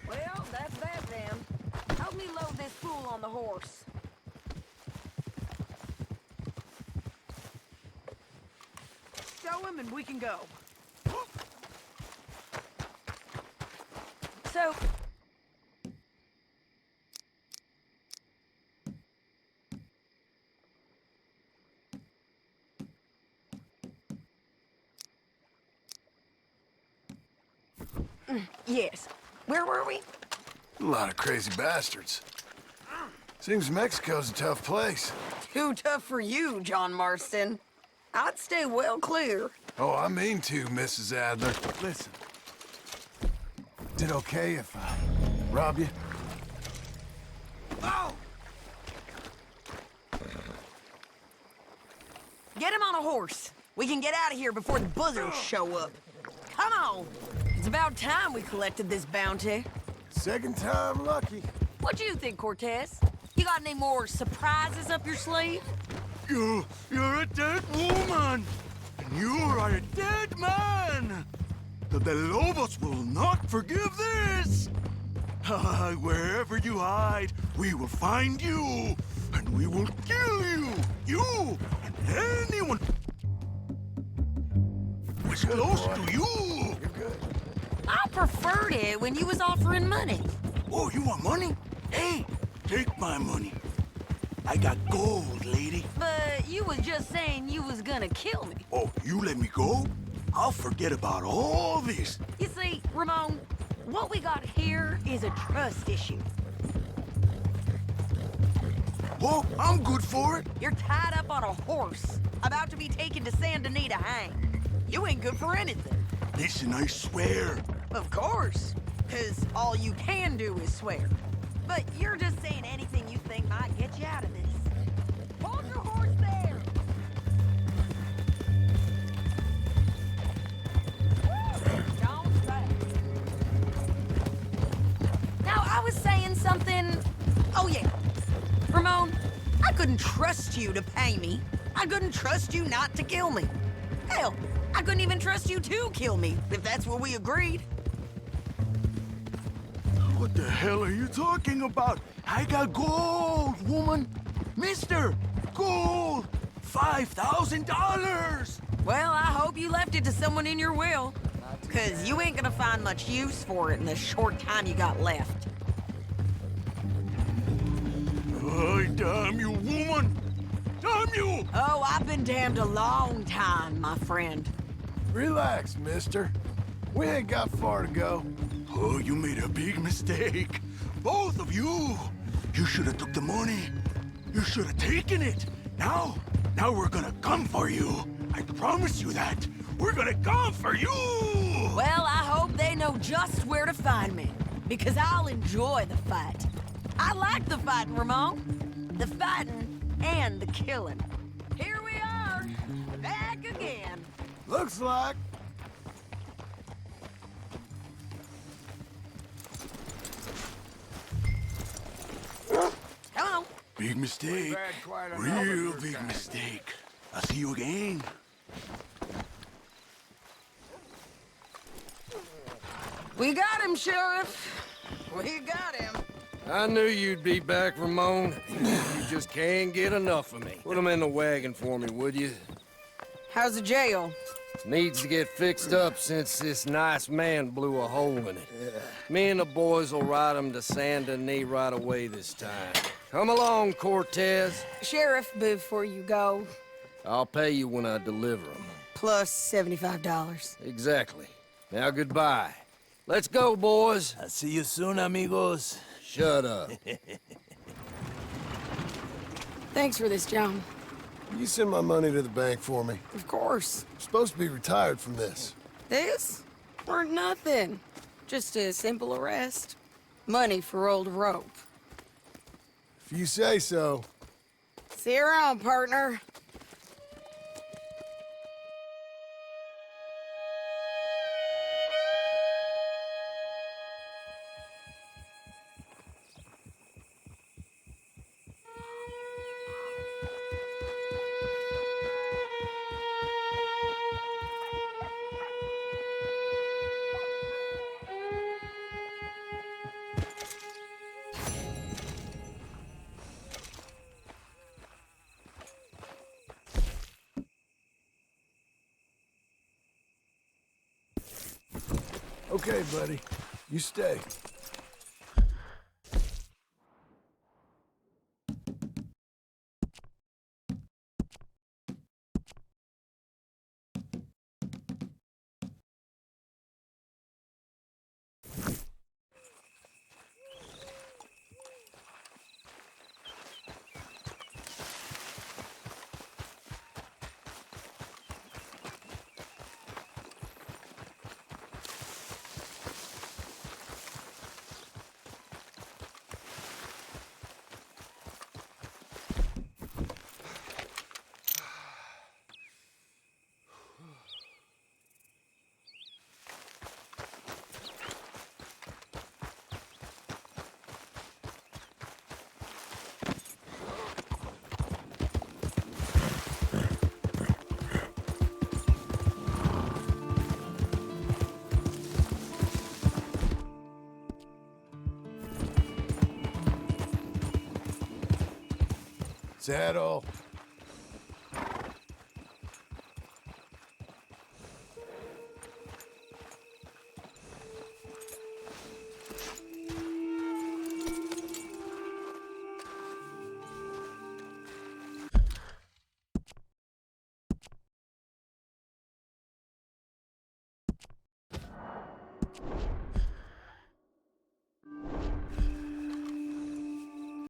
Speaker 8: Well, that's that then. Help me load this fool on the horse. Show him and we can go. So... Yes. Where were we?
Speaker 1: A lot of crazy bastards. Seems Mexico's a tough place.
Speaker 8: Too tough for you, John Marston. I'd stay well clear.
Speaker 1: Oh, I mean to, Mrs. Adler. Listen. Is it okay if I rob you?
Speaker 8: Oh! Get him on a horse. We can get out of here before the buzzers show up. Come on. It's about time we collected this bounty.
Speaker 1: Second time lucky.
Speaker 8: What do you think, Cortez? You got any more surprises up your sleeve?
Speaker 10: You're a dead woman! And you are a dead man! The De Lobos will not forgive this! Wherever you hide, we will find you! And we will kill you! You! And anyone who is close to you!
Speaker 8: I preferred it when you was offering money.
Speaker 10: Oh, you want money? Hey, take my money. I got gold, lady.
Speaker 8: But you was just saying you was gonna kill me.
Speaker 10: Oh, you let me go? I'll forget about all this.
Speaker 8: You see, Ramon, what we got here is a trust issue.
Speaker 10: Oh, I'm good for it.
Speaker 8: You're tied up on a horse, about to be taken to San Denis to hang. You ain't good for anything.
Speaker 10: Listen, I swear.
Speaker 8: Of course, because all you can do is swear. But you're just saying anything you think might get you out of this. Hold your horse there! Don't say. Now, I was saying something... Oh, yeah. Ramon, I couldn't trust you to pay me. I couldn't trust you not to kill me. Hell, I couldn't even trust you to kill me, if that's what we agreed.
Speaker 10: What the hell are you talking about? I got gold, woman. Mister, gold. $5,000.
Speaker 8: Well, I hope you left it to someone in your will. Because you ain't gonna find much use for it in the short time you got left.
Speaker 10: Oh, damn you, woman. Damn you!
Speaker 8: Oh, I've been damned a long time, my friend.
Speaker 1: Relax, mister. We ain't got far to go.
Speaker 10: Oh, you made a big mistake. Both of you. You should have took the money. You should have taken it. Now we're gonna come for you. I promise you that. We're gonna come for you!
Speaker 8: Well, I hope they know just where to find me. Because I'll enjoy the fight. I like the fighting, Ramon. The fighting and the killing. Here we are, back again.
Speaker 1: Looks like.
Speaker 8: Come on.
Speaker 10: Big mistake. Real big mistake. I'll see you again.
Speaker 8: We got him, Sheriff. We got him.
Speaker 23: I knew you'd be back, Ramon. You just can't get enough of me. Put him in the wagon for me, would you?
Speaker 8: How's the jail?
Speaker 23: Needs to get fixed up since this nice man blew a hole in it. Me and the boys will ride him to Saint Denis right away this time. Come along, Cortez.
Speaker 8: Sheriff, before you go,
Speaker 23: I'll pay you when I deliver him.
Speaker 8: plus $75.
Speaker 23: Exactly. Now goodbye. Let's go, boys.
Speaker 3: I'll see you soon, amigos.
Speaker 23: Shut up.
Speaker 8: Thanks for this, John.
Speaker 1: You send my money to the bank for me.
Speaker 8: Of course.
Speaker 1: I'm supposed to be retired from this.
Speaker 8: This? Weren't nothing. Just a simple arrest. Money for old rope.
Speaker 1: If you say so.
Speaker 8: See you around, partner.
Speaker 1: Okay, buddy. You stay. Saddle.